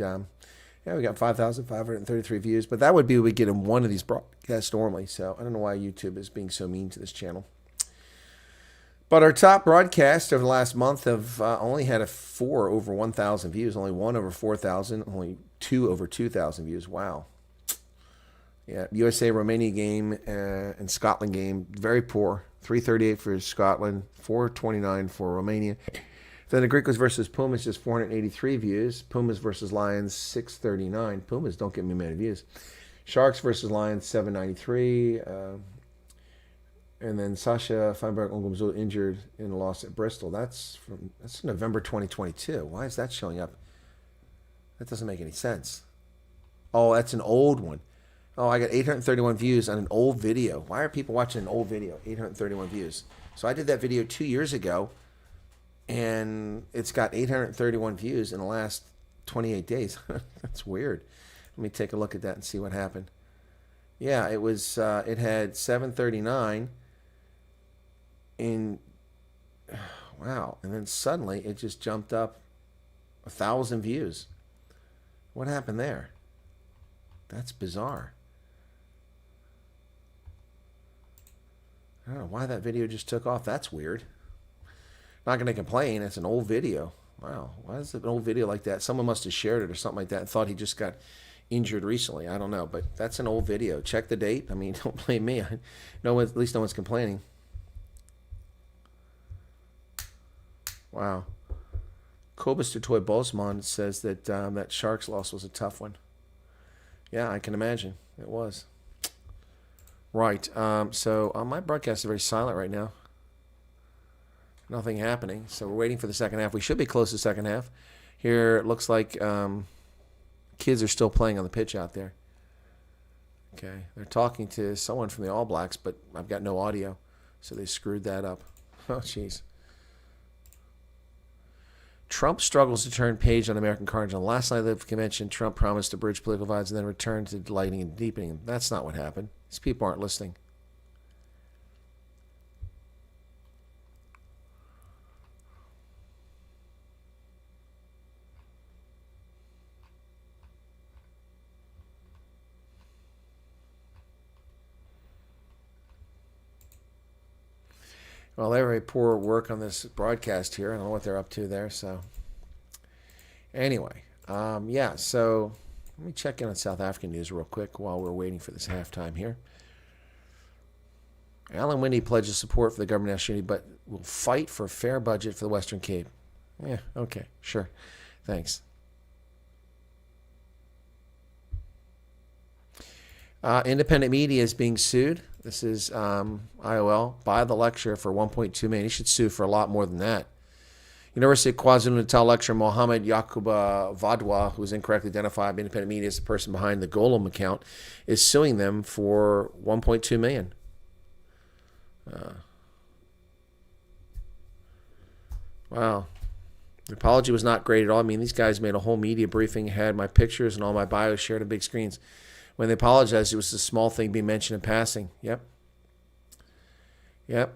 yeah, we got 5,533 views. But that would be what we get in one of these broadcasts normally. So I don't know why YouTube is being so mean to this channel. But our top broadcasts over the last month have only had 4 over 1,000 views, only 1 over 4,000, only 2 over 2,000 views. Wow. Yeah, USA-Romania game and Scotland game, very poor. 338 for Scotland, 429 for Romania. Then the Griquas versus Pumas, just 483 views. Pumas versus Lions, 639. Pumas don't get me many views. Sharks versus Lions, 793. And then Sasha Feinberg injured in a loss at Bristol. That's November 2022. Why is that showing up? That doesn't make any sense. Oh, that's an old one. Oh, I got 831 views on an old video. Why are people watching an old video? 831 views. So I did that video 2 years ago, and it's got 831 views in the last 28 days. That's weird. Let me take a look at that and see what happened. Yeah, it was. It had 739. Wow, and then suddenly it just jumped up 1,000 views. What happened there? That's bizarre. I don't know why that video just took off. That's weird. Not going to complain. It's an old video. Wow, why is it an old video like that? Someone must have shared it or something like that and thought he just got injured recently. I don't know, but that's an old video. Check the date. I mean, don't blame me. At least no one's complaining. Wow. Kobus Toy Bosman says that that Sharks loss was a tough one. Yeah, I can imagine. It was. Right. So my broadcast is very silent right now. Nothing happening. So we're waiting for the second half. We should be close to the second half. Here it looks like kids are still playing on the pitch out there. Okay. They're talking to someone from the All Blacks, but I've got no audio. So they screwed that up. Oh, jeez. Trump struggles to turn page on American carnage. On last night of the convention, Trump promised to bridge political divides and then return to delighting and deepening. That's not what happened. These people aren't listening. Well, they're very poor work on this broadcast here. I don't know what they're up to there. So, anyway, yeah. So, let me check in on South African news real quick while we're waiting for this halftime here. Alan Winde pledges support for the government national unity, but will fight for a fair budget for the Western Cape. Yeah, okay, sure. Thanks. Independent media is being sued. This is IOL by the lecturer for $1.2 million. He should sue for a lot more than that. University of KwaZulu-Natal lecturer Mohammed Yakuba Vadwa, who was incorrectly identified by independent media as the person behind the Golem account, is suing them for $1.2 million. Wow. The apology was not great at all. I mean, these guys made a whole media briefing, had my pictures and all my bios shared on big screens. When they apologized, it was a small thing being mentioned in passing. Yep. Yep.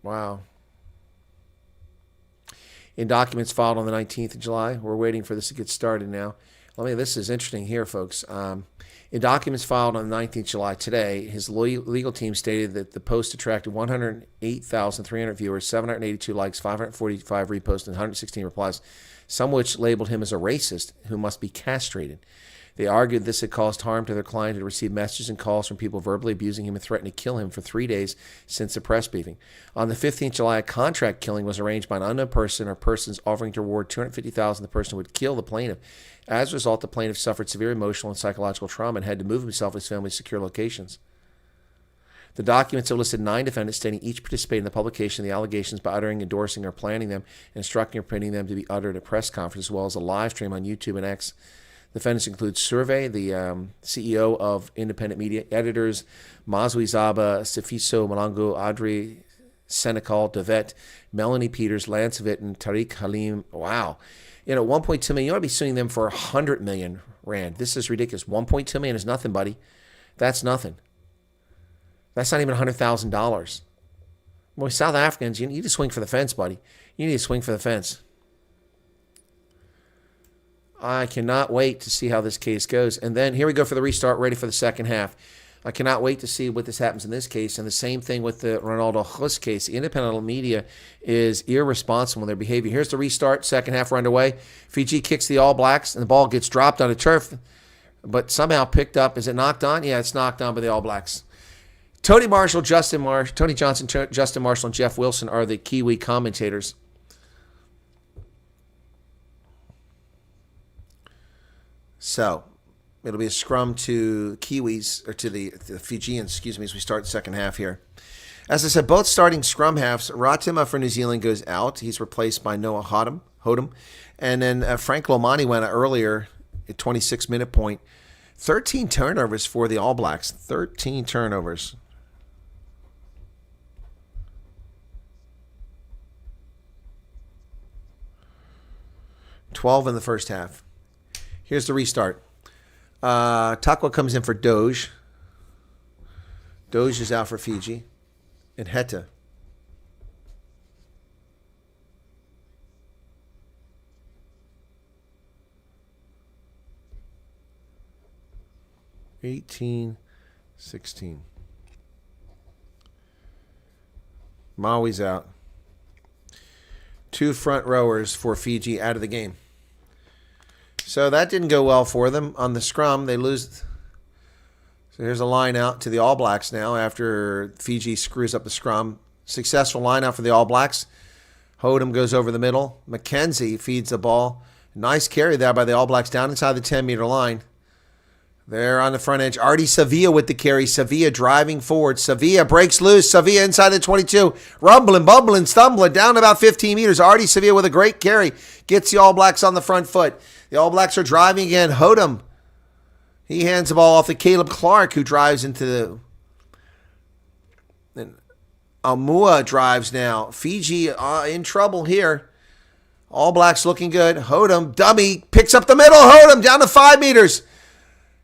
Wow. In documents filed on the 19th of July, we're waiting for this to get started now. This is interesting here, folks. In documents filed on the 19th of July today, his legal team stated that the post attracted 108,300 viewers, 782 likes, 545 reposts, and 116 replies, some of which labeled him as a racist who must be castrated. They argued this had caused harm to their client, who had received messages and calls from people verbally abusing him and threatening to kill him for 3 days since the press briefing. On the 15th of July, a contract killing was arranged by an unknown person or persons offering to reward $250,000 to the person who would kill the plaintiff. As a result, the plaintiff suffered severe emotional and psychological trauma and had to move himself and his family to secure locations. The documents have listed 9 defendants stating each participated in the publication of the allegations by uttering, endorsing, or planning them, and instructing or printing them to be uttered at press conference, as well as a live stream on YouTube and X. Defendants include Survey, the CEO of Independent Media, editors Mazui Zaba, Sifiso Malango, Audrey Senecal, Devet, Melanie Peters, Lance Vitt, and Tariq Halim. Wow. 1.2 million. You ought to be suing them for 100 million rand. This is ridiculous. 1.2 million is nothing, buddy. That's nothing. That's not even $100,000. Boy, South Africans, you need to swing for the fence, buddy. You need to swing for the fence. I cannot wait to see how this case goes. And then here we go for the restart, ready for the second half. I cannot wait to see what this happens in this case. And the same thing with the Ronaldo Hus case. The independent media is irresponsible in their behavior. Here's the restart. Second half, we're underway. Fiji kicks the All Blacks, and the ball gets dropped on the turf, but somehow picked up. Is it knocked on? Yeah, it's knocked on by the All Blacks. Tony Johnson, Justin Marshall, and Jeff Wilson are the Kiwi commentators. So it'll be a scrum to Kiwis, or to the Fijians, as we start the second half here. As I said, both starting scrum halves. Ratima for New Zealand goes out. He's replaced by Noah Hodum. And then Frank Lomani went out earlier at 26-minute point. 13 turnovers for the All Blacks. 13 turnovers. $12 in the first half. Here's the restart. Takwa comes in for Doge. Doge is out for Fiji. And Heta. $18-16. Maui's out. 2 front rowers for Fiji out of the game. So that didn't go well for them. On the scrum, they lose. So here's a line out to the All Blacks now after Fiji screws up the scrum. Successful line out for the All Blacks. Hodum goes over the middle. McKenzie feeds the ball. Nice carry there by the All Blacks down inside the 10-meter line. There on the front edge. Artie Sevilla with the carry. Sevilla driving forward. Sevilla breaks loose. Sevilla inside the 22. Rumbling, bumbling, stumbling down about 15 meters. Artie Sevilla with a great carry. Gets the All Blacks on the front foot. The All Blacks are driving again. Hodum. He hands the ball off to Caleb Clark, who drives into the... And Almua drives now. Fiji in trouble here. All Blacks looking good. Hodum, dummy, picks up the middle. Hodum down to 5 meters.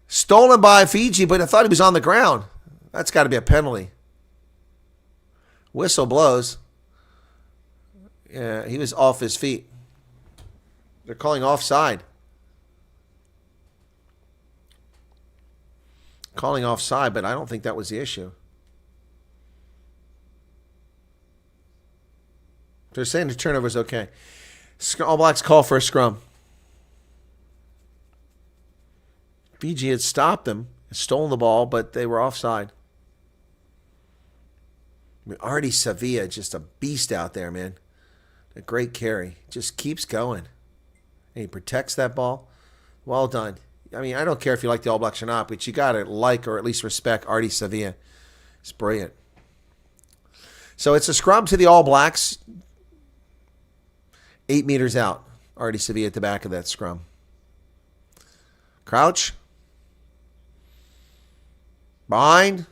Stolen by Fiji, but I thought he was on the ground. That's got to be a penalty. Whistle blows. Yeah, he was off his feet. They're calling offside. Calling offside, but I don't think that was the issue. They're saying the turnover is okay. All Blacks call for a scrum. Fiji had stopped them, stolen the ball, but they were offside. I mean, Artie Sevilla, just a beast out there, man. A great carry. Just keeps going. And he protects that ball. Well done. I mean, I don't care if you like the All Blacks or not, but you got to like or at least respect Artie Sevilla. It's brilliant. So it's a scrum to the All Blacks. 8 meters out. Artie Sevilla at the back of that scrum. Crouch. Bind.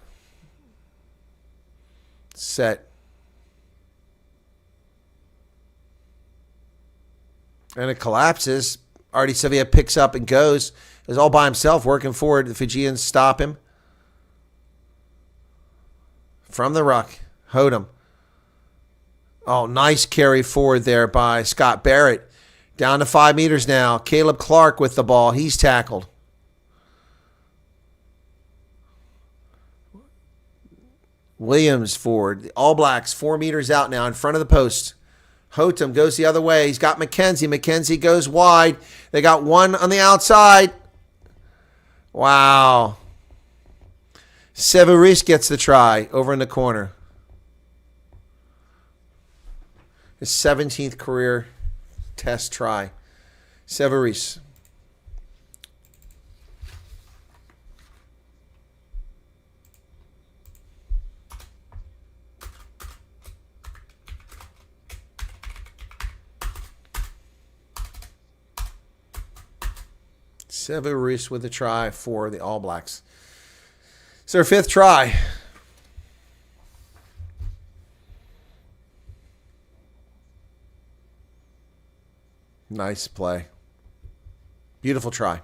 Set. And it collapses. Artie Sevilla picks up and goes. Is all by himself working forward. The Fijians stop him. From the ruck. Hodum. Oh, nice carry forward there by Scott Barrett. Down to 5 meters now. Caleb Clark with the ball. He's tackled. Williams forward. The All Blacks 4 meters out now in front of the post. Hodum goes the other way. He's got McKenzie. McKenzie goes wide. They got one on the outside. Wow. Severis gets the try over in the corner. His 17th career test try. Severis. Severus with a try for the All Blacks. It's their 5th try. Nice play. Beautiful try.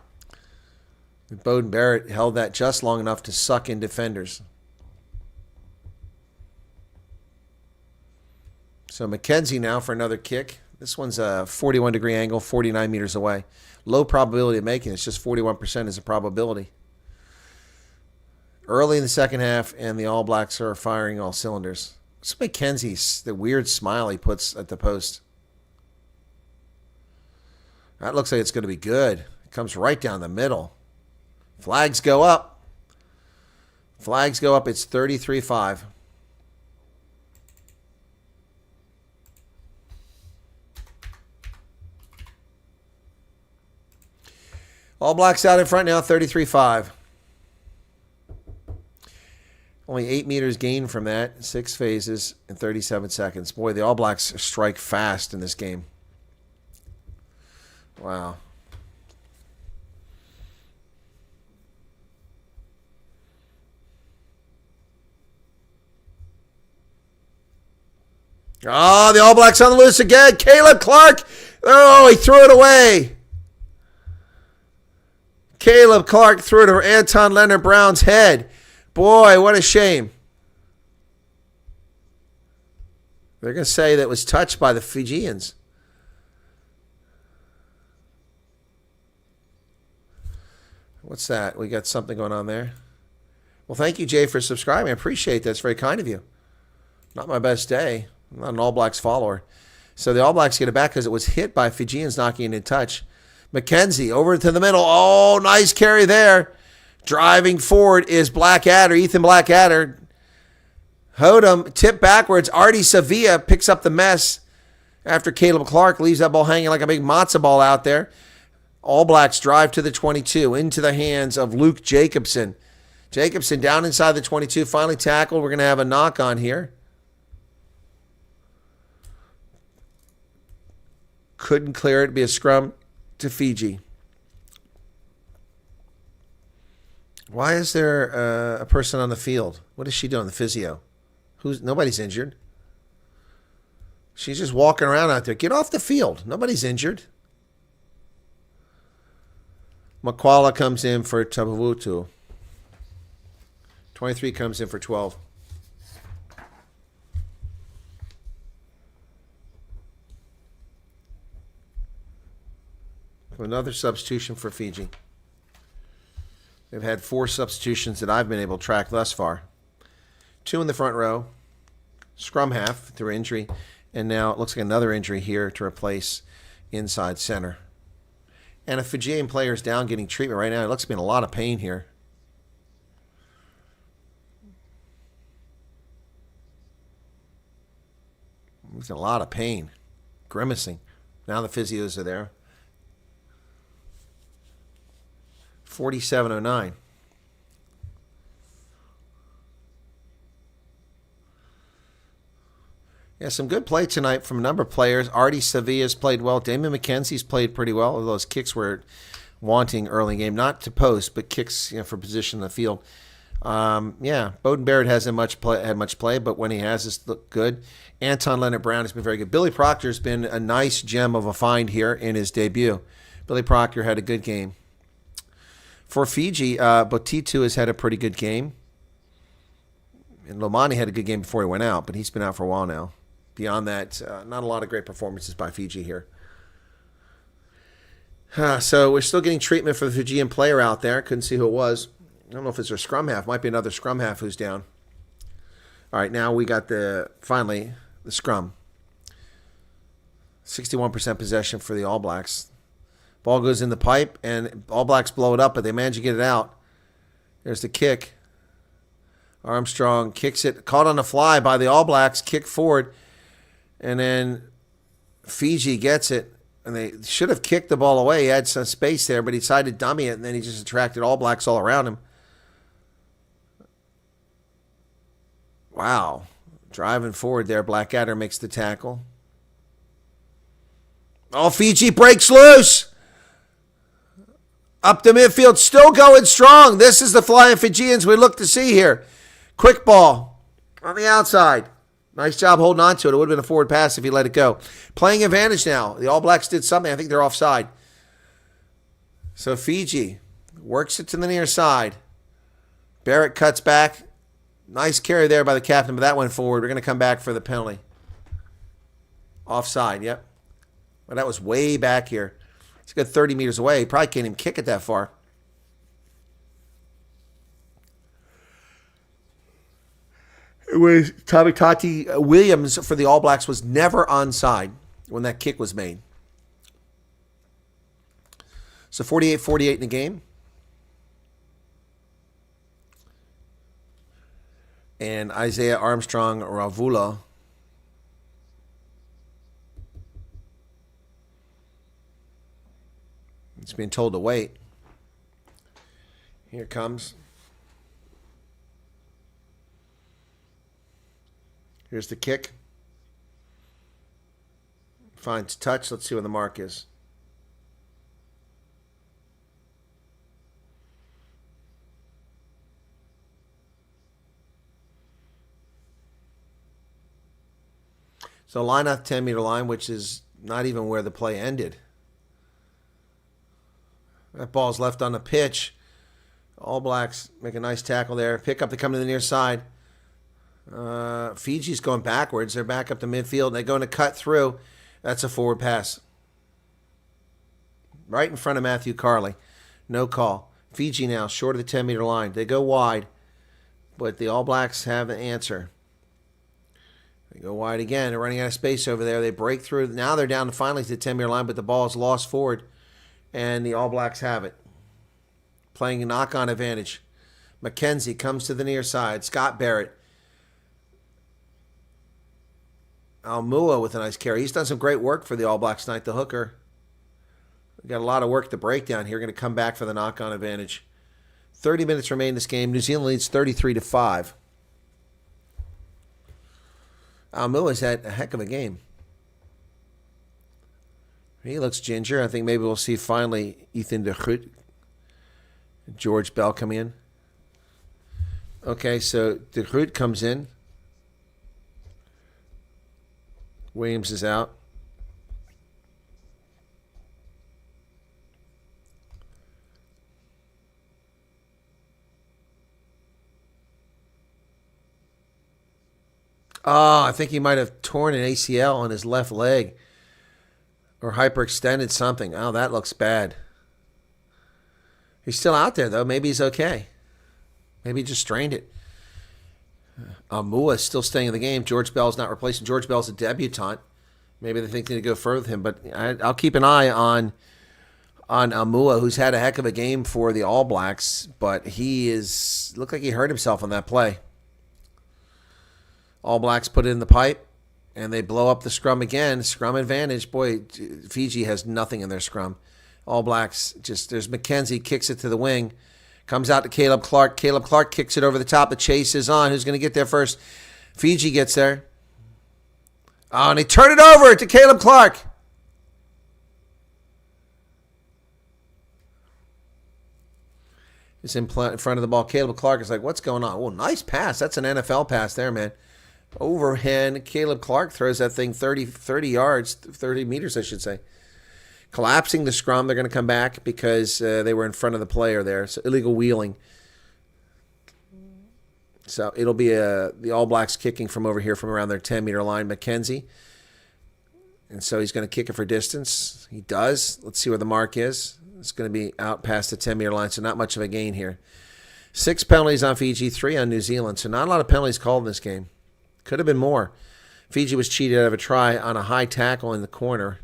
Beauden Barrett held that just long enough to suck in defenders. So McKenzie now for another kick. This one's a 41-degree angle, 49 meters away. Low probability of making it. It's just 41% is a probability. Early in the second half, and the All Blacks are firing all cylinders. It's McKenzie's, the weird smile he puts at the post. That looks like it's going to be good. It comes right down the middle. Flags go up. Flags go up. It's 33-5. All Blacks out in front now, 33-5. Only 8 meters gained from that. 6 phases in 37 seconds. Boy, the All Blacks strike fast in this game. Wow. Oh, the All Blacks on the loose again. Caleb Clark. Oh, he threw it away. Caleb Clark threw it over Anton Leonard-Brown's head. Boy, what a shame. They're going to say that was touched by the Fijians. What's that? We got something going on there. Well, thank you, Jay, for subscribing. I appreciate that. It's very kind of you. Not my best day. I'm not an All Blacks follower. So the All Blacks get it back because it was hit by Fijians knocking it in touch. McKenzie over to the middle. Oh, nice carry there. Driving forward is Blackadder, Ethan Blackadder. Hodem tipped backwards. Artie Sevilla picks up the mess after Caleb Clark leaves that ball hanging like a big matzo ball out there. All Blacks drive to the 22 into the hands of Luke Jacobson. Jacobson down inside the 22, finally tackled. We're going to have a knock on here. Couldn't clear it. Be a scrum to Fiji. Why is there a person on the field? What is she doing? The physio. Nobody's injured. She's just walking around out there. Get off the field. Nobody's injured. Makwala comes in for Tabavutu. 23 comes in for 12. Another substitution for Fiji. They've had 4 substitutions that I've been able to track thus far. 2 in the front row. Scrum half through injury. And now it looks like another injury here to replace inside center. And a Fijian player is down getting treatment right now. It looks to be in a lot of pain here. He's in a lot of pain. Grimacing. Now the physios are there. 47:09. Yeah, some good play tonight from a number of players. Artie Sevilla's played well. Damon McKenzie's played pretty well. Although those kicks were wanting early in the game. Not to post, but kicks for position in the field. Beauden Barrett hasn't had much play, but when he has, it's looked good. Anton Leonard-Brown has been very good. Billy Proctor's been a nice gem of a find here in his debut. Billy Proctor had a good game. For Fiji, Botitu has had a pretty good game. And Lomani had a good game before he went out, but he's been out for a while now. Beyond that, not a lot of great performances by Fiji here. So we're still getting treatment for the Fijian player out there. Couldn't see who it was. I don't know if it's a scrum half. Might be another scrum half who's down. All right, now we got finally the scrum. 61% possession for the All Blacks. Ball goes in the pipe, and All Blacks blow it up, but they manage to get it out. There's the kick. Armstrong kicks it, caught on the fly by the All Blacks, kick forward, and then Fiji gets it, and they should have kicked the ball away. He had some space there, but he decided to dummy it, and then he just attracted All Blacks all around him. Wow. Driving forward there, Blackadder makes the tackle. Oh, Fiji breaks loose. Up the midfield, still going strong. This is the flying Fijians we look to see here. Quick ball on the outside. Nice job holding on to it. It would have been a forward pass if he let it go. Playing advantage now. The All Blacks did something. I think they're offside. So Fiji works it to the near side. Barrett cuts back. Nice carry there by the captain, but that went forward. We're going to come back for the penalty. Offside, yep. Well, that was way back here. It's a good 30 meters away. He probably can't even kick it that far. It was Tati Williams for the All Blacks was never onside when that kick was made. So 48-48 in the game. And Isaiah Armstrong Ravula is being told to wait. Here it comes. Here's the kick. Finds touch. Let's see where the mark is. So line out the 10-meter line, which is not even where the play ended. That ball's left on the pitch. All Blacks make a nice tackle there. Pick up, they come to the near side. Fiji's going backwards. They're back up to midfield, and they're going to cut through. That's a forward pass. Right in front of Matthew Carley. No call. Fiji now, short of the 10-meter line. They go wide, but the All Blacks have the answer. They go wide again. They're running out of space over there. They break through. Now they're down to finally to the 10-meter line, but the ball is lost forward, and the All Blacks have it. Playing a knock-on advantage. McKenzie comes to the near side. Scott Barrett. Almua with a nice carry. He's done some great work for the All Blacks tonight, the hooker. We've got a lot of work to break down here. Going to come back for the knock-on advantage. 30 minutes remain in this game. New Zealand leads 33-5. Almua's had a heck of a game. He looks ginger. I think maybe we'll see finally Ethan de Groot, George Bell come in. Okay, so de Groot comes in. Williams is out. Oh, I think he might have torn an ACL on his left leg or hyperextended something. Oh, that looks bad. He's still out there, though. Maybe he's okay. Maybe he just strained it. Almua is still staying in the game. George Bell's not replacing. George Bell's a debutant. Maybe they think they need to go further with him. But I'll keep an eye on Almua, who's had a heck of a game for the All Blacks. But looked like he hurt himself on that play. All Blacks put it in the pipe, and they blow up the scrum again. Scrum advantage. Boy, Fiji has nothing in their scrum. All Blacks there's McKenzie, kicks it to the wing. Comes out to Caleb Clark. Caleb Clark kicks it over the top. The chase is on. Who's going to get there first? Fiji gets there. Oh, and they turn it over to Caleb Clark. He's in front of the ball. Caleb Clark is like, what's going on? Well, nice pass. That's an NFL pass there, man. Overhand. Caleb Clark throws that thing 30 yards, 30 meters, I should say. Collapsing the scrum. They're going to come back because they were in front of the player there. So illegal wheeling. So it'll be the All Blacks kicking from over here from around their 10-meter line. McKenzie. And so he's going to kick it for distance. He does. Let's see where the mark is. It's going to be out past the 10-meter line, so not much of a gain here. 6 penalties on Fiji, 3 on New Zealand. So not a lot of penalties called in this game. Could have been more. Fiji was cheated out of a try on a high tackle in the corner.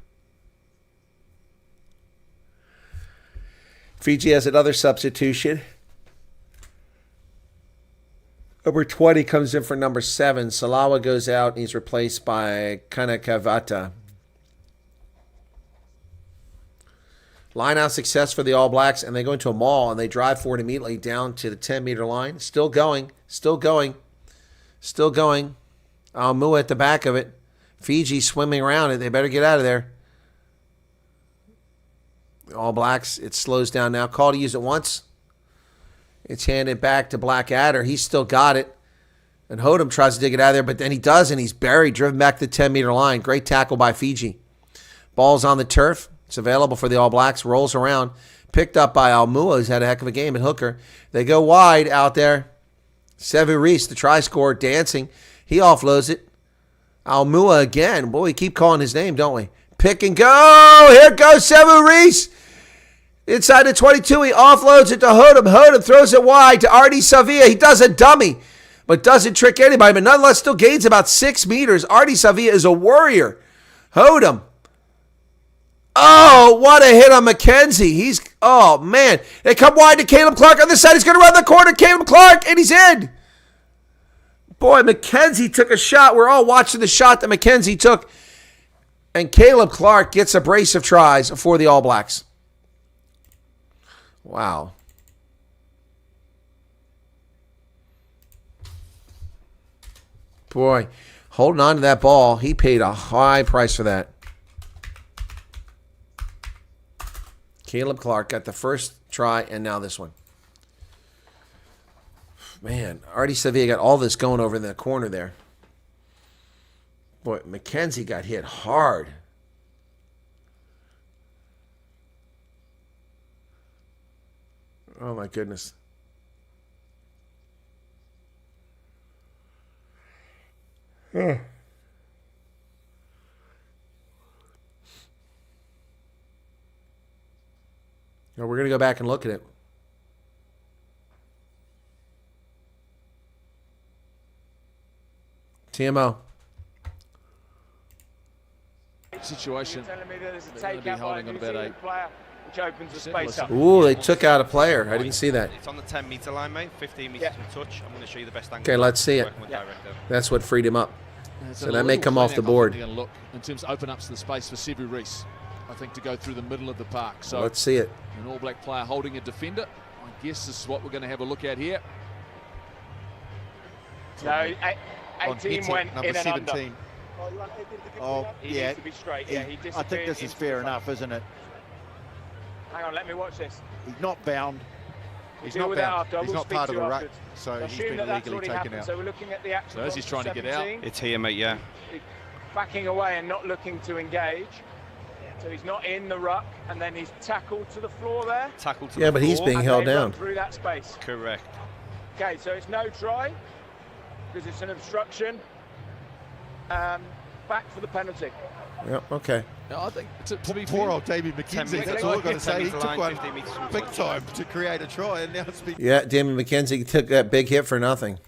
Fiji has another substitution. Number 20 comes in for number 7. Salawa goes out, and he's replaced by Kanakavata. Line-out success for the All Blacks, and they go into a maul, and they drive forward immediately down to the 10-meter line. Still going. Almua at the back of it. Fiji swimming around it. They better get out of there. All Blacks, it slows down now. Call to use it once. It's handed back to Blackadder. He's still got it. And Hodem tries to dig it out of there, but then he does, and he's buried, driven back to the 10-meter line. Great tackle by Fiji. Ball's on the turf. It's available for the All Blacks. Rolls around. Picked up by Almua, who's had a heck of a game at hooker. They go wide out there. Sevu Reece, the try scorer, dancing. He offloads it. Almua again. Boy, we keep calling his name, don't we? Pick and go. Here goes Sevu Reece. Inside the 22, he offloads it to Hodem. Hodem throws it wide to Artie Savia. He does a dummy, but doesn't trick anybody, but nonetheless still gains about 6 meters. Artie Savia is a warrior. Hodem. Oh, what a hit on McKenzie. Oh, man. They come wide to Caleb Clark on this side. He's going to run the corner. Caleb Clark, and he's in. Boy, McKenzie took a shot. We're all watching the shot that McKenzie took. And Caleb Clark gets a brace of tries for the All Blacks. Wow. Boy, holding on to that ball, he paid a high price for that. Caleb Clark got the first try and now this one. Man, Artie Savia got all this going over in the corner there. Boy, McKenzie got hit hard. Oh, my goodness. Huh. Now we're going to go back and look at it. TMO. Situation. You're telling me that there's a They're gonna be takeout by a holding on New about Zealand player, which opens the space up. Ooh, they took out a player. I didn't see that. It's on the 10-meter line, mate. 15 meters from touch. I'm going to show you the best angle. Okay, let's see it. That's what freed him up. So that may come off the board. Going to look in terms of open up the space for Sevu Reece, I think, to go through the middle of the park. So let's see it. An All Black player holding a defender. I guess this is what we're going to have a look at here. No, 18 went number in and 17. under. Oh, He yeah. needs to be straight. Yeah, he I think disappeared this is into fair the enough, isn't it? Hang on, let me watch this. He's not bound. He's Deal not with that bound. after. He's We'll not speak part to of you the ruck, afterwards. so he's Assume been that that's illegally already taken happened. out. So we're looking at the action. So as he's trying to get out. It's here, mate, yeah. He's backing away and not looking to engage. So he's not in the ruck, and then he's tackled to the floor there. Tackled to Yeah, the but he's floor. being And held they run down. through that space. Correct. Okay, so it's no try because it's an obstruction. Back for the penalty. Yep, okay. Now, I think to be Poor fair, old David 10 McKenzie, metres that's all I've got to say. He 10 metre took line, one 15 metres from big touch. time to create a try, and now it's been... Yeah, Damon McKenzie took that big hit for nothing.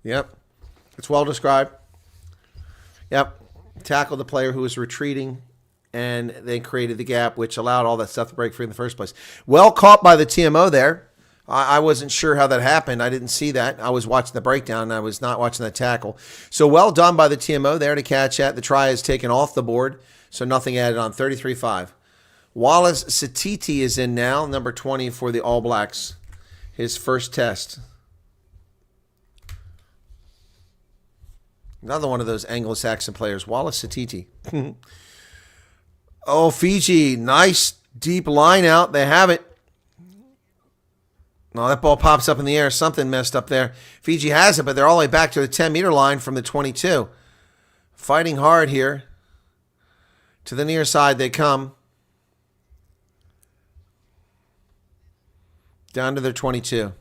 Yep. It's well described. Yep. Tackled the player who was retreating and they created the gap, which allowed all that stuff to break free in the first place. Well caught by the TMO there. I wasn't sure how that happened. I didn't see that. I was watching the breakdown, and I was not watching the tackle. So well done by the TMO there to catch that. The try is taken off the board, so nothing added on. 33-5. Wallace Satiti is in now, number 20 for the All Blacks. His first test. Another one of those Anglo-Saxon players, Wallace Satiti. Oh, Fiji, nice deep line out. They have it. No, that ball pops up in the air. Something messed up there. Fiji has it, but they're all the way back to the 10-meter line from the 22. Fighting hard here. To the near side they come. Down to their 22.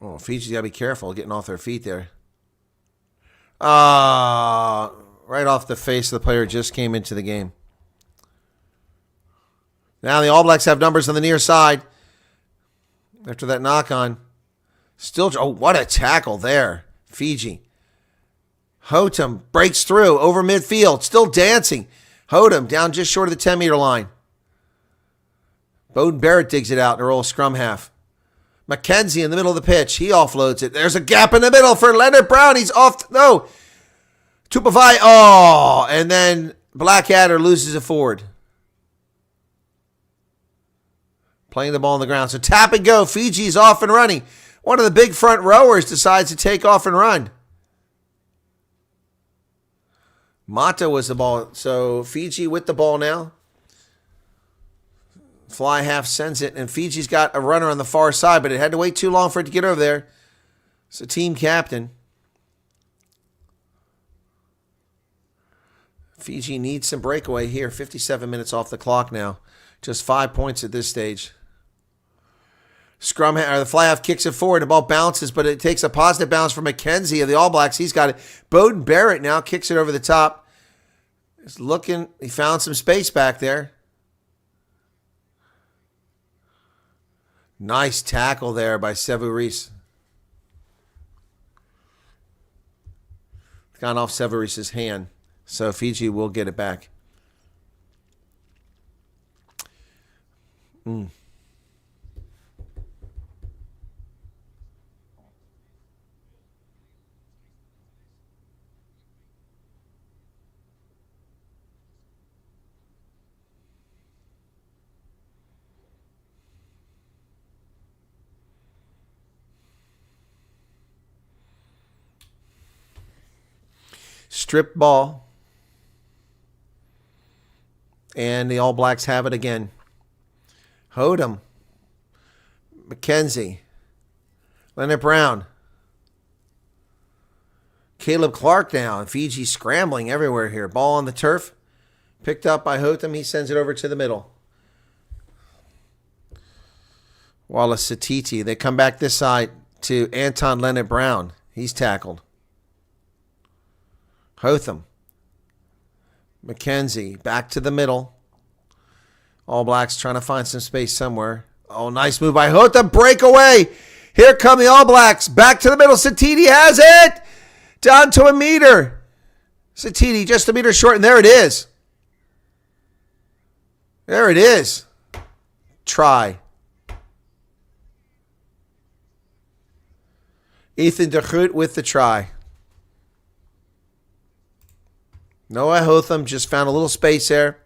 Oh, Fiji's got to be careful getting off their feet there. Right off the face of the player who just came into the game. Now the All Blacks have numbers on the near side. After that knock on. Still, oh, what a tackle there. Fiji. Hodem breaks through over midfield. Still dancing. Hodem down just short of the 10-meter line. Bowden Barrett digs it out in a roll scrum half. Mackenzie in the middle of the pitch. He offloads it. There's a gap in the middle for Leonard Brown. He's off. No. Tupavai. Oh, and then Blackadder loses a forward. Playing the ball on the ground. So tap and go. Fiji's off and running. One of the big front rowers decides to take off and run. Mata was the ball. So Fiji with the ball now. Fly half sends it, and Fiji's got a runner on the far side, but it had to wait too long for it to get over there. It's a team captain. Fiji needs some breakaway here. 57 minutes off the clock now. Just 5 points at this stage. The fly half kicks it forward. The ball bounces, but it takes a positive bounce from Mackenzie of the All Blacks. He's got it. Bowden Barrett now kicks it over the top. He's looking. He found some space back there. Nice tackle there by Sevu Reece. Gone off Sevu Reece's hand. So Fiji will get it back. Strip ball. And the All Blacks have it again. Hodem. Mackenzie. Leonard Brown. Caleb Clark now. Fiji scrambling everywhere here. Ball on the turf. Picked up by Hodem. He sends it over to the middle. Wallace Satiti. They come back this side to Anton Leonard Brown. He's tackled. Hotham. Mackenzie back to the middle. All Blacks trying to find some space somewhere. Oh, nice move by Hotham. Breakaway. Here come the All Blacks. Back to the middle. Satiti has it. Down to a meter. Satiti just a meter short, and there it is. There it is. Try. Ethan de Groot with the try. Noah Hotham just found a little space there.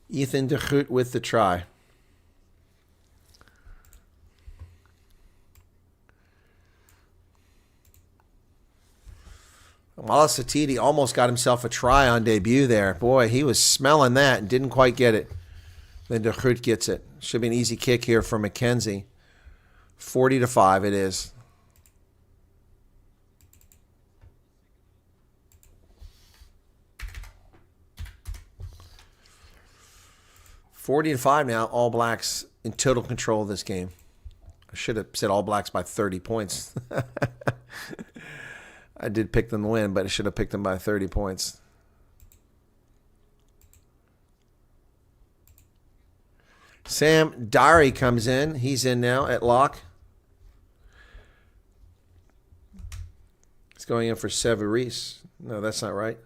Ethan de Groot with the try. Wallace Satiti almost got himself a try on debut there. Boy, he was smelling that and didn't quite get it. Then de Groot gets it. Should be an easy kick here for Mackenzie. 40-5 it is. $40-5 now. All Blacks in total control of this game. I should have said All Blacks by 30 points. I did pick them to win, but I should have picked them by 30 points. Sam Dari comes in. He's in now at lock. He's going in for Sevu Reece. No, that's not right.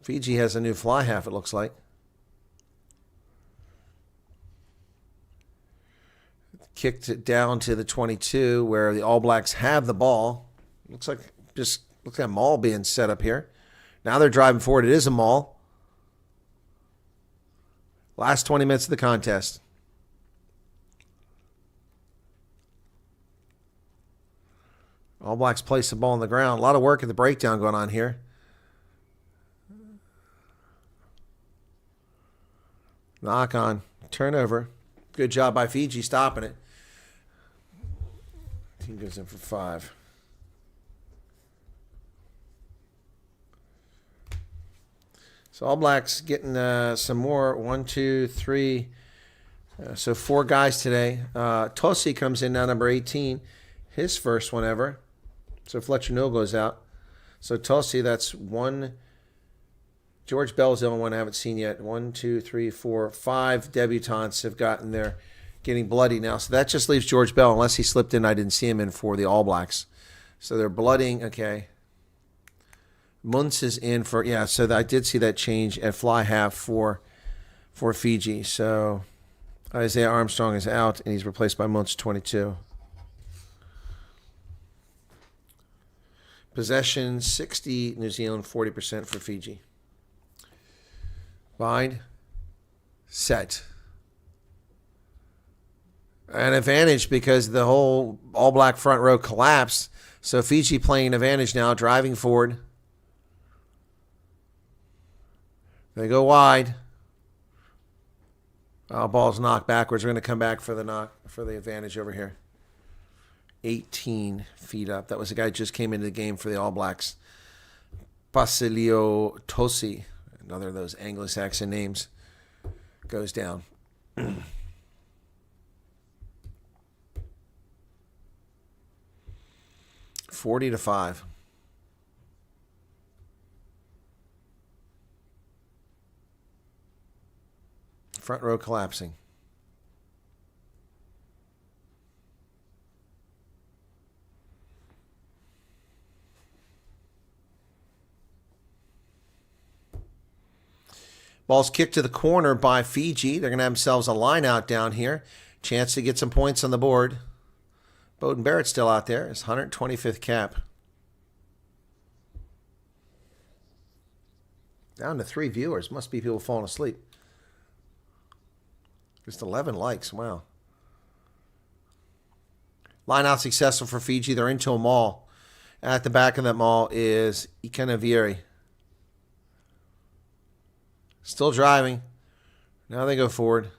Fiji has a new fly half, it looks like. Kicked it down to the 22 where the All Blacks have the ball. Looks like a maul being set up here. Now they're driving forward. It is a maul. Last 20 minutes of the contest. All Blacks place the ball on the ground. A lot of work at the breakdown going on here. Knock on. Turnover. Good job by Fiji stopping it. Team goes in for 5. So All Blacks getting some more. 1, 2, 3. So 4 guys today. Tosi comes in now, number 18. His first one ever. So Fletcher Newell goes out. So Tosi, that's 1. George Bell's the only one I haven't seen yet. 1, 2, 3, 4, 5 debutants have gotten their getting bloody now. So that just leaves George Bell, unless he slipped in. I didn't see him in for the All Blacks. So they're blooding. Okay. Muntz is in for, yeah, so I did see that change at fly half for Fiji. So Isaiah Armstrong is out, and he's replaced by Muntz, 22. Possession, 60 New Zealand, 40% for Fiji. Bind. Set. An advantage because the whole All Black front row collapsed. So Fiji playing advantage now, driving forward. They go wide. Ball's knocked backwards. We're going to come back for the advantage over here. 18 feet up. That was the guy who just came into the game for the All Blacks. Basilio Tosi, another of those Anglo-Saxon names, goes down. 40-5. Front row collapsing. Ball's kicked to the corner by Fiji. They're going to have themselves a line out down here. Chance to get some points on the board. Bowden Barrett's still out there. His 125th cap. Down to 3 viewers. Must be people falling asleep. Just 11 likes. Wow. Line out successful for Fiji. They're into a mall. At the back of that mall is Ikanavieri. Still driving. Now they go forward.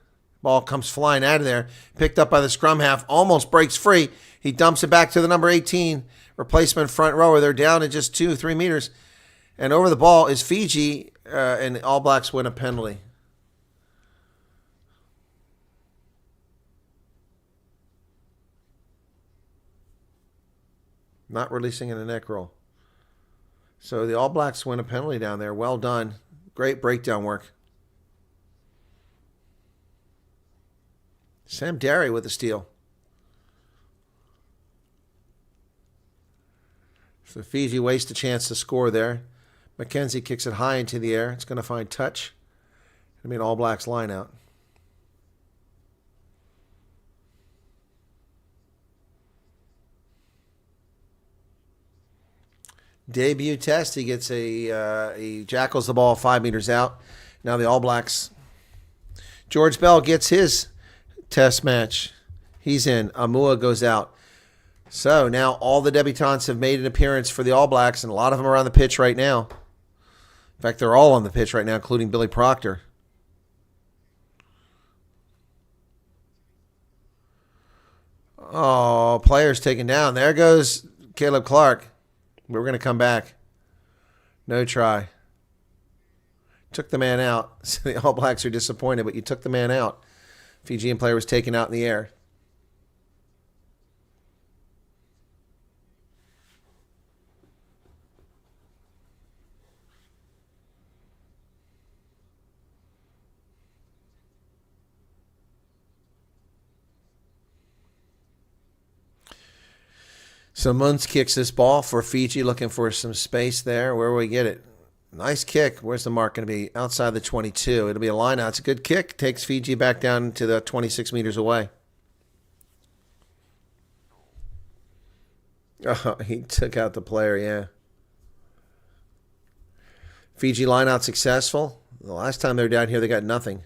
Ball comes flying out of there. Picked up by the scrum half. Almost breaks free. He dumps it back to the number 18. Replacement front rower. They're down to just 2-3 meters. And over the ball is Fiji. And the All Blacks win a penalty. Not releasing in a neck roll. So the All Blacks win a penalty down there. Well done. Great breakdown work. Sam Derry with a steal. So Fiji wastes a chance to score there. McKenzie kicks it high into the air. It's going to find touch. It'll be an All Blacks line out. Debut test. He gets he jackals the ball 5 meters out. Now the All Blacks. George Bell gets his test match. He's in. Amua goes out. So now all the debutants have made an appearance for the All Blacks, and a lot of them are on the pitch right now. In fact, they're all on the pitch right now, including Billy Proctor. Oh, players taken down. There goes Caleb Clark. We're going to come back. No try. Took the man out. So the All Blacks are disappointed, but you took the man out. Fijian player was taken out in the air. So Muntz kicks this ball for Fiji, looking for some space there. Where will we get it? Nice kick. Where's the mark going to be? Outside the 22. It'll be a line out. It's a good kick. Takes Fiji back down to the 26 meters away. Oh, he took out the player, yeah. Fiji line out successful. The last time they were down here, they got nothing.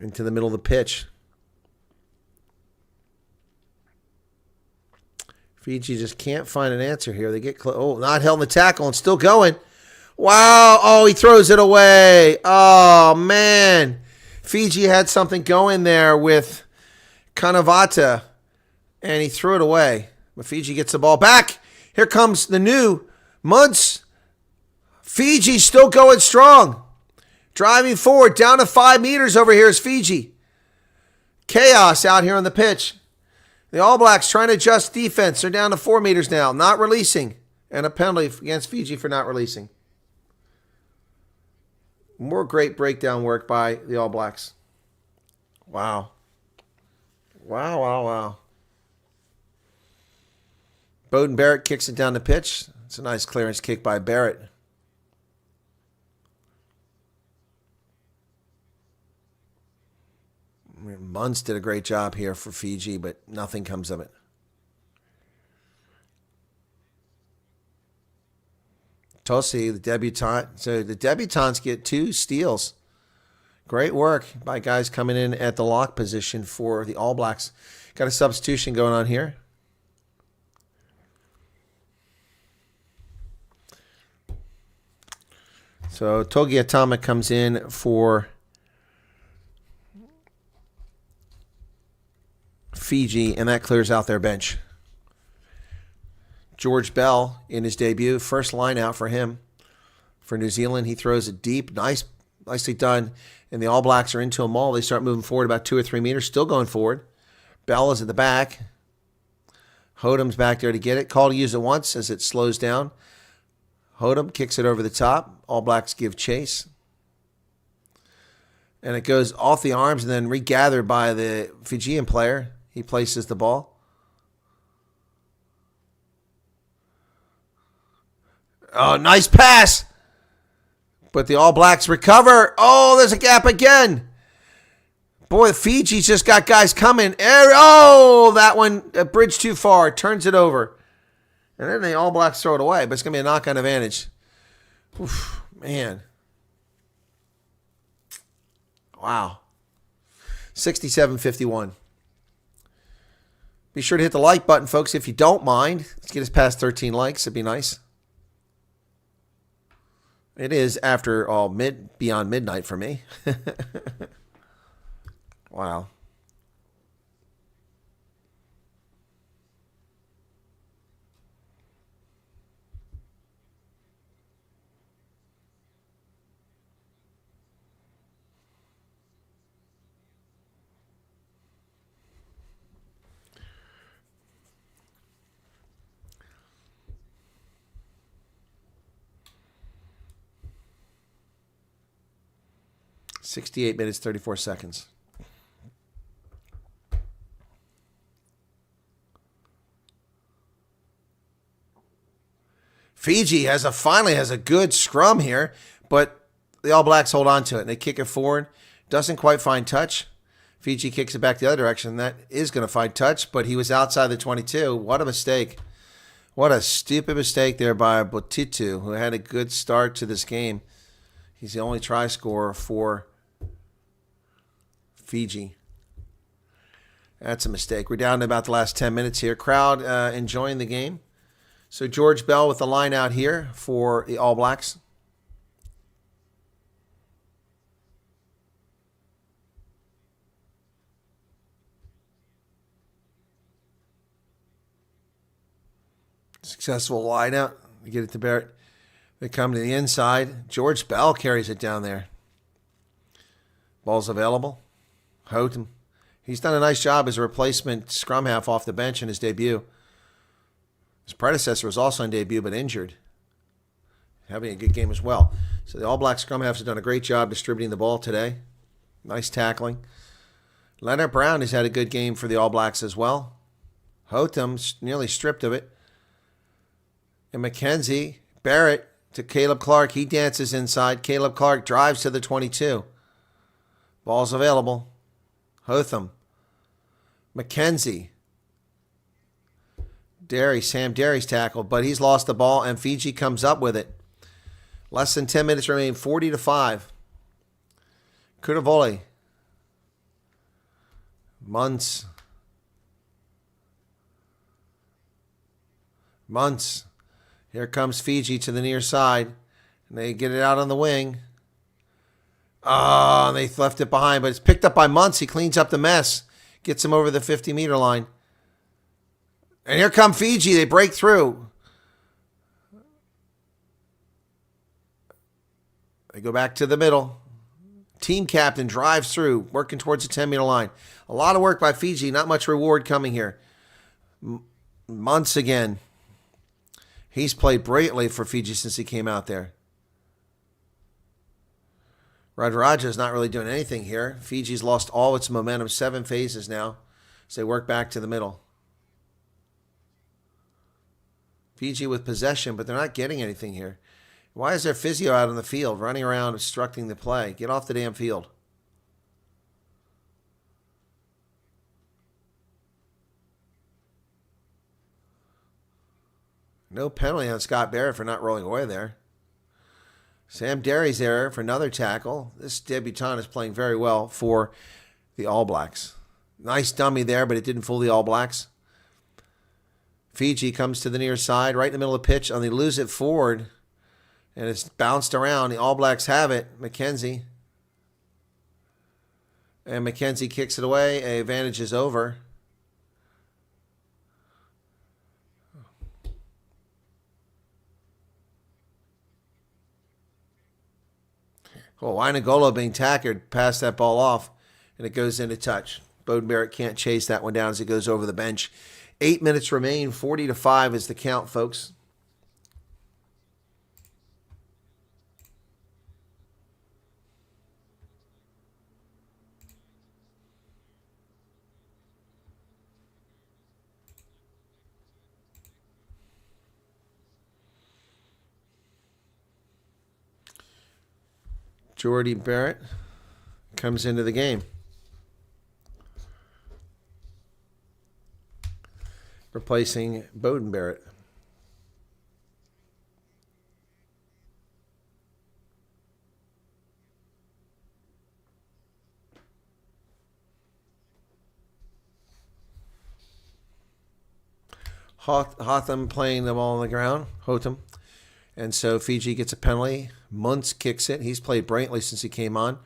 Into the middle of the pitch. Fiji just can't find an answer here. They get close. Oh, not held in the tackle and still going. Wow. Oh, he throws it away. Oh, man. Fiji had something going there with Kanavata, and he threw it away. But Fiji gets the ball back. Here comes the new Muntz. Fiji still going strong. Driving forward, down to 5 meters over here is Fiji. Chaos out here on the pitch. The All Blacks trying to adjust defense. They're down to 4 meters now, not releasing. And a penalty against Fiji for not releasing. More great breakdown work by the All Blacks. Wow. Wow, wow, wow. Beauden Barrett kicks it down the pitch. It's a nice clearance kick by Barrett. Munz did a great job here for Fiji, but nothing comes of it. Tosi, the debutant. So the debutants get 2 steals. Great work by guys coming in at the lock position for the All Blacks. Got a substitution going on here. So Togi Atama comes in for Fiji, and that clears out their bench. George Bell in his debut, first line out for him. For New Zealand, he throws it deep, nicely done, and the All Blacks are into a maul. They start moving forward about 2 or 3 meters, still going forward. Bell is at the back. Hodem's back there to get it. Call to use it once as it slows down. Hodem kicks it over the top. All Blacks give chase. And it goes off the arms and then regathered by the Fijian player. He places the ball. Oh, nice pass. But the All Blacks recover. Oh, there's a gap again. Boy, Fiji's just got guys coming. Oh, that one, a bridge too far. Turns it over. And then the All Blacks throw it away. But it's going to be a knock-on advantage. Oof, man. Wow. 67-51. Be sure to hit the like button, folks, if you don't mind. Let's get us past 13 likes. It'd be nice. It is, after all, beyond midnight for me. Wow. $68 minutes, 34 seconds. Fiji finally has a good scrum here, but the All Blacks hold on to it, and they kick it forward. Doesn't quite find touch. Fiji kicks it back the other direction. That is going to find touch, but he was outside the 22. What a mistake. What a stupid mistake there by Botitu, who had a good start to this game. He's the only try scorer for Fiji. That's a mistake. We're down to about the last 10 minutes here. Crowd enjoying the game. So George Bell with the line out here for the All Blacks. Successful line out. We get it to Barrett. They come to the inside. George Bell carries it down there. Ball's available. Houghton. He's done a nice job as a replacement scrum half off the bench in his debut. His predecessor was also on debut but injured. Having a good game as well. So the All Black scrum halves have done a great job distributing the ball today. Nice tackling. Leonard Brown has had a good game for the All Blacks as well. Houghton nearly stripped of it. And McKenzie, Barrett to Caleb Clark. He dances inside. Caleb Clark drives to the 22. Ball's available. Hotham. McKenzie. Sam Derry's tackled, but he's lost the ball, and Fiji comes up with it. Less than 10 minutes remain, 40-5. Kudavole. Munz. Here comes Fiji to the near side, and they get it out on the wing. Oh, they left it behind, but it's picked up by Munz. He cleans up the mess. Gets him over the 50-meter line. And here come Fiji. They break through. They go back to the middle. Team captain drives through, working towards the 10-meter line. A lot of work by Fiji. Not much reward coming here. Munz again. He's played brilliantly for Fiji since he came out there. Radaraja's not really doing anything here. Fiji's lost all its momentum, 7 phases now, so they work back to the middle. Fiji with possession, but they're not getting anything here. Why is their physio out on the field, running around obstructing the play? Get off the damn field. No penalty on Scott Barrett for not rolling away there. Sam Derry's there for another tackle. This debutant is playing very well for the All Blacks. Nice dummy there, but it didn't fool the All Blacks. Fiji comes to the near side, right in the middle of the pitch, and they lose it forward. And it's bounced around. The All Blacks have it. McKenzie. And McKenzie kicks it away. A advantage is over. Well, Wainagolo being tackled, passed that ball off, and it goes into touch. Beauden Barrett can't chase that one down as it goes over the bench. 8 minutes remain. 40-5 is the count, folks. Jordy Barrett comes into the game. Replacing Beauden Barrett. Hotham playing the ball on the ground. Hotham. And so Fiji gets a penalty. Muntz kicks it. He's played brilliantly since he came on.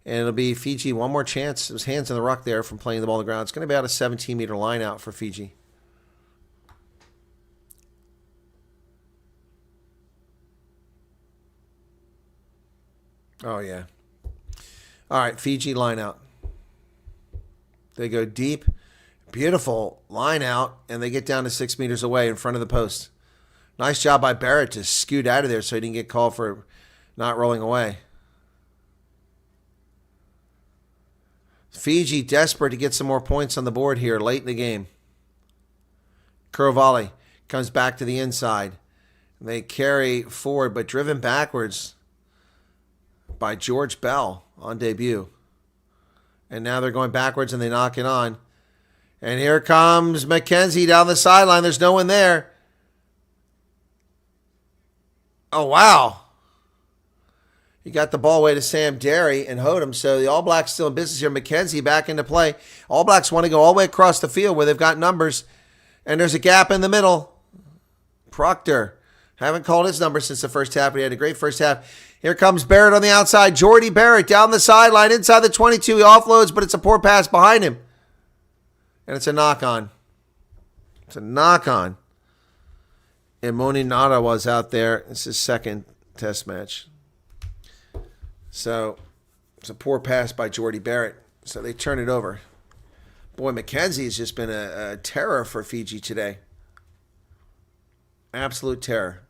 And it'll be Fiji one more chance. His hands in the ruck there from playing the ball on the ground. It's going to be about a 17-meter line out for Fiji. Oh, yeah. All right, Fiji line out. They go deep. Beautiful line out, and they get down to 6 meters away in front of the post. Nice job by Barrett to scoot out of there so he didn't get called for not rolling away. Fiji desperate to get some more points on the board here late in the game. Curl volley comes back to the inside. They carry forward, but driven backwards by George Bell on debut. And now they're going backwards and they knock it on. And here comes McKenzie down the sideline. There's no one there. Oh, wow. He got the ball away to Sam Derry and Hodem. So the All Blacks still in business here. McKenzie back into play. All Blacks want to go all the way across the field where they've got numbers. And there's a gap in the middle. Proctor. Haven't called his number since the first half, but he had a great first half. Here comes Barrett on the outside. Jordy Barrett down the sideline inside the 22. He offloads, but it's a poor pass behind him. And it's a knock-on. It's a knock-on. And Moni Nada was out there. It's his second test match. So it's a poor pass by Jordy Barrett. So they turn it over. Boy, McKenzie has just been a terror for Fiji today. Absolute terror.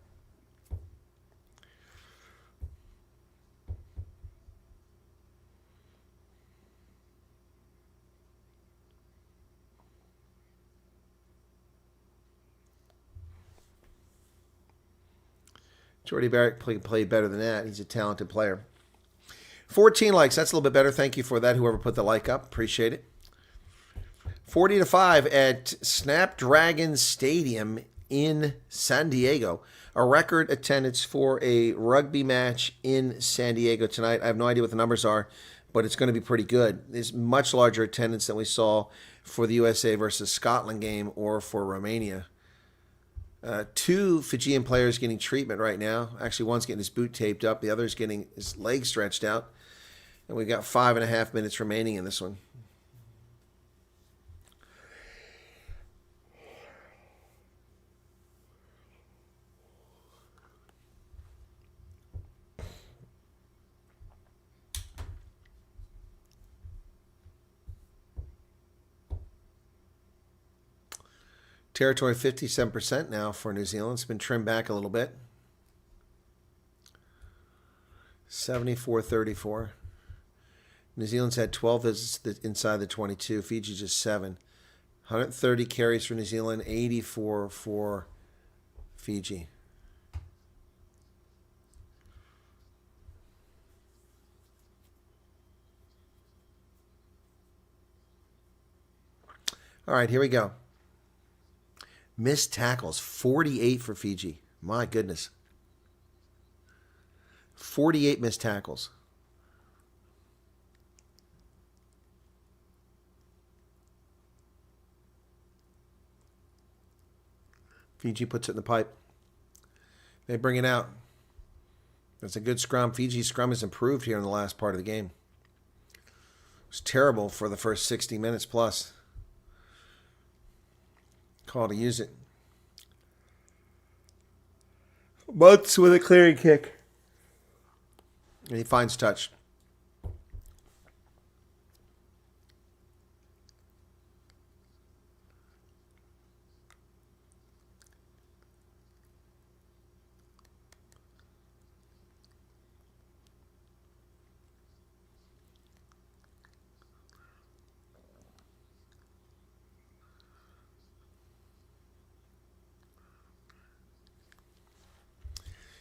Jordy Barrett played better than that. He's a talented player. 14 likes. That's a little bit better. Thank you for that, whoever put the like up. Appreciate it. 40-5 at Snapdragon Stadium in San Diego. A record attendance for a rugby match in San Diego tonight. I have no idea what the numbers are, but it's going to be pretty good. There's much larger attendance than we saw for the USA versus Scotland game or for Romania. 2 Fijian players getting treatment right now. Actually, one's getting his boot taped up. The other's getting his leg stretched out. And we've got 5.5 minutes remaining in this one. Territory 57% now for New Zealand. It's been trimmed back a little bit. 74-34. New Zealand's had 12 visits inside the 22. Fiji just 7. 130 carries for New Zealand, 84 for Fiji. All right, here we go. Missed tackles, 48 for Fiji. My goodness. 48 missed tackles. Fiji puts it in the pipe. They bring it out. That's a good scrum. Fiji's scrum has improved here in the last part of the game. It was terrible for the first 60 minutes plus. Call to use it. Butts with a clearing kick. And he finds touch.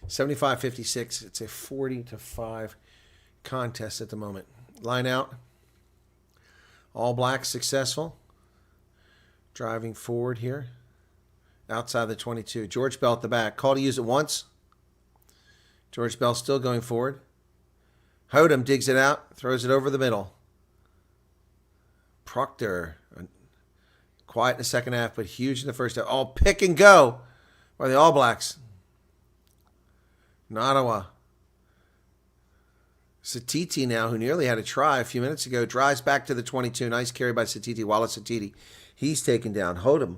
$75-56. It's a 40-5 contest at the moment. Line out. All Blacks successful. Driving forward here. Outside the 22. George Bell at the back. Call to use it once. George Bell still going forward. Hodem digs it out. Throws it over the middle. Proctor. Quiet in the second half, but huge in the first half. All pick and go by the All Blacks. Ottawa. Satiti now, who nearly had a try a few minutes ago, drives back to the 22. Nice carry by Satiti. Wallace Satiti. He's taken down. Hodem.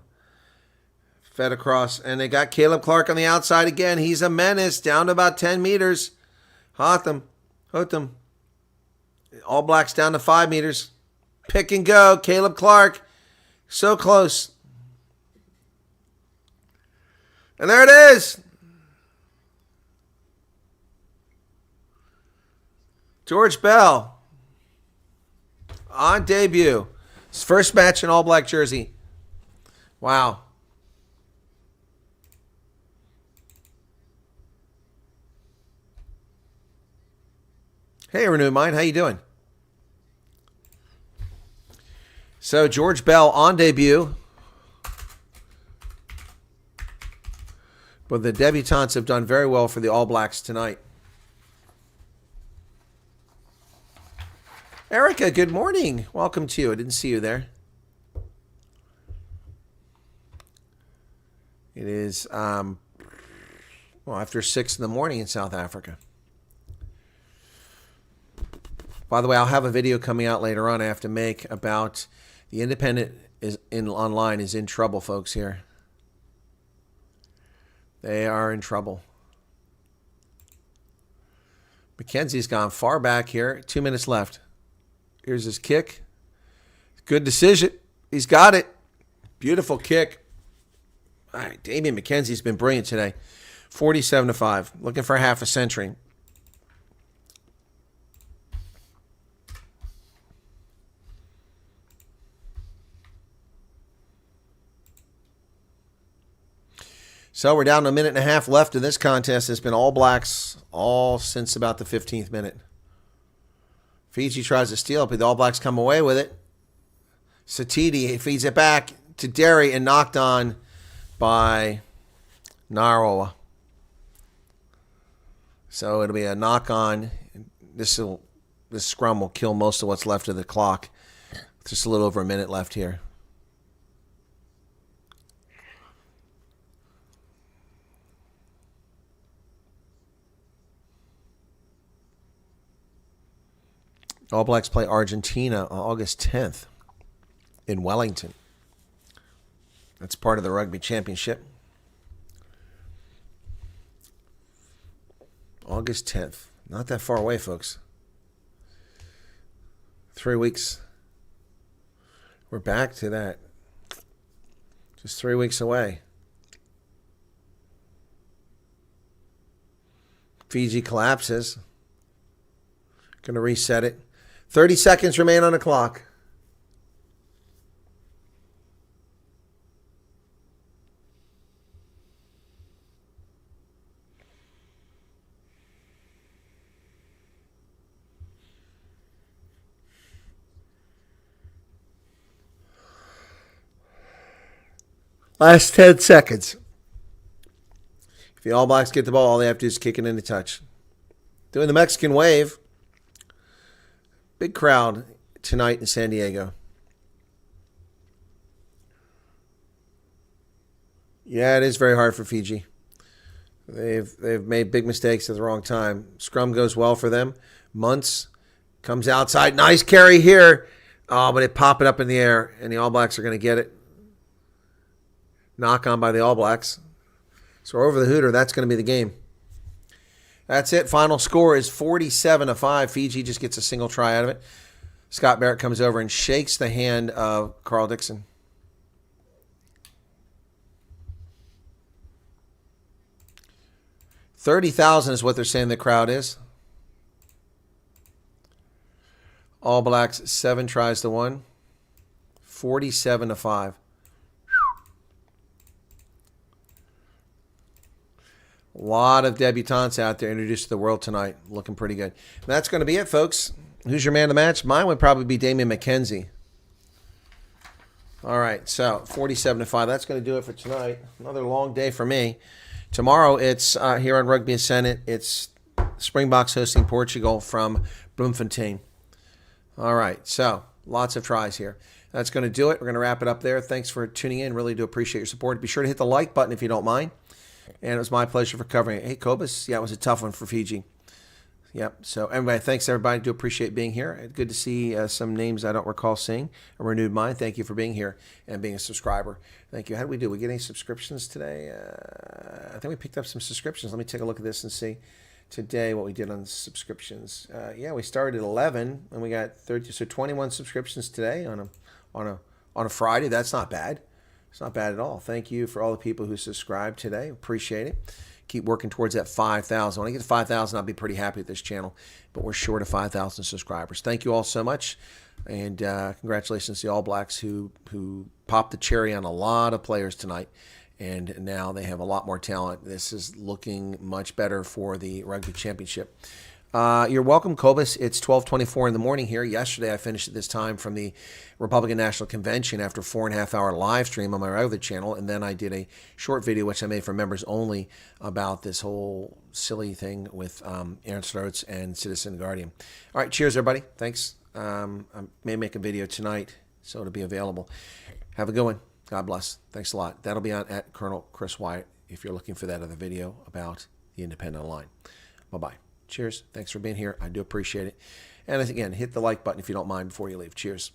Fed across. And they got Caleb Clark on the outside again. He's a menace. Down to about 10 meters. Hotham. All Blacks down to 5 meters. Pick and go. Caleb Clark. So close. And there it is. George Bell on debut. His first match in All Black jersey. Wow. Hey, Renew Mind, how you doing? So George Bell on debut. But the debutants have done very well for the All Blacks tonight. Erica, good morning. Welcome to you. I didn't see you there. It is after 6 in the morning in South Africa. By the way, I'll have a video coming out later on I have to make about the Independent online is in trouble, folks, here. They are in trouble. McKenzie's gone far back here. 2 minutes left. Here's his kick. Good decision. He's got it. Beautiful kick. All right, Damian McKenzie's been brilliant today. 47-5. Looking for half a century. So we're down to a minute and a half left in this contest. It's been All Blacks all since about the 15th minute. Fiji tries to steal it, but the All Blacks come away with it. Satiti feeds it back to Derry and knocked on by Narawa. So it'll be a knock on. This scrum will kill most of what's left of the clock. Just a little over a minute left here. All Blacks play Argentina on August 10th in Wellington. That's part of the Rugby Championship. August 10th. Not that far away, folks. 3 weeks. We're back to that. Just 3 weeks away. Fiji collapses. Going to reset it. 30 seconds remain on the clock. Last 10 seconds. If the All Blacks get the ball, all they have to do is kick it into touch. Doing the Mexican wave. Big crowd tonight in San Diego. Yeah, it is very hard for Fiji. They've made big mistakes at the wrong time. Scrum goes well for them. Muntz comes outside. Nice carry here. Oh, but they pop it up in the air, and the All Blacks are going to get it. Knock on by the All Blacks. So over the hooter, that's going to be the game. That's it. Final score is 47-5. Fiji just gets a single try out of it. Scott Barrett comes over and shakes the hand of Carl Dixon. $30,000 is what they're saying the crowd is. All Blacks 7 tries to 1. 47-5. A lot of debutantes out there introduced to the world tonight. Looking pretty good. And that's going to be it, folks. Who's your man of the match? Mine would probably be Damian McKenzie. All right, so 47-5. That's going to do it for tonight. Another long day for me. Tomorrow, it's here on Rugby Senate. It's Springboks hosting Portugal from Bloemfontein. All right, so lots of tries here. That's going to do it. We're going to wrap it up there. Thanks for tuning in. Really do appreciate your support. Be sure to hit the like button if you don't mind. And it was my pleasure for covering it. Hey, Kobus, yeah, it was a tough one for Fiji. Yep. So, anyway, thanks, everybody. Do appreciate being here. Good to see some names I don't recall seeing. A renewed mind. Thank you for being here and being a subscriber. Thank you. How did we do? We get any subscriptions today? I think we picked up some subscriptions. Let me take a look at this and see today what we did on subscriptions. Yeah, we started at 11 and we got 30, so 21 subscriptions today on a Friday. That's not bad. It's not bad at all. Thank you for all the people who subscribed today. Appreciate it. Keep working towards that 5,000. When I get to 5,000, I'll be pretty happy with this channel. But we're short of 5,000 subscribers. Thank you all so much. And congratulations to the All Blacks who popped the cherry on a lot of players tonight. And now they have a lot more talent. This is looking much better for the Rugby Championship. You're welcome, Kobus. It's 12:24 in the morning here. Yesterday, I finished at this time from the Republican National Convention after a 4.5-hour live stream on my regular channel, and then I did a short video, which I made for members only, about this whole silly thing with Aaron Sturts and Citizen Guardian. All right, cheers, everybody. Thanks. I may make a video tonight, so it'll be available. Have a good one. God bless. Thanks a lot. That'll be on at Colonel Chris Wyatt if you're looking for that other video about the independent line. Bye-bye. Cheers. Thanks for being here. I do appreciate it. And again, hit the like button if you don't mind before you leave. Cheers.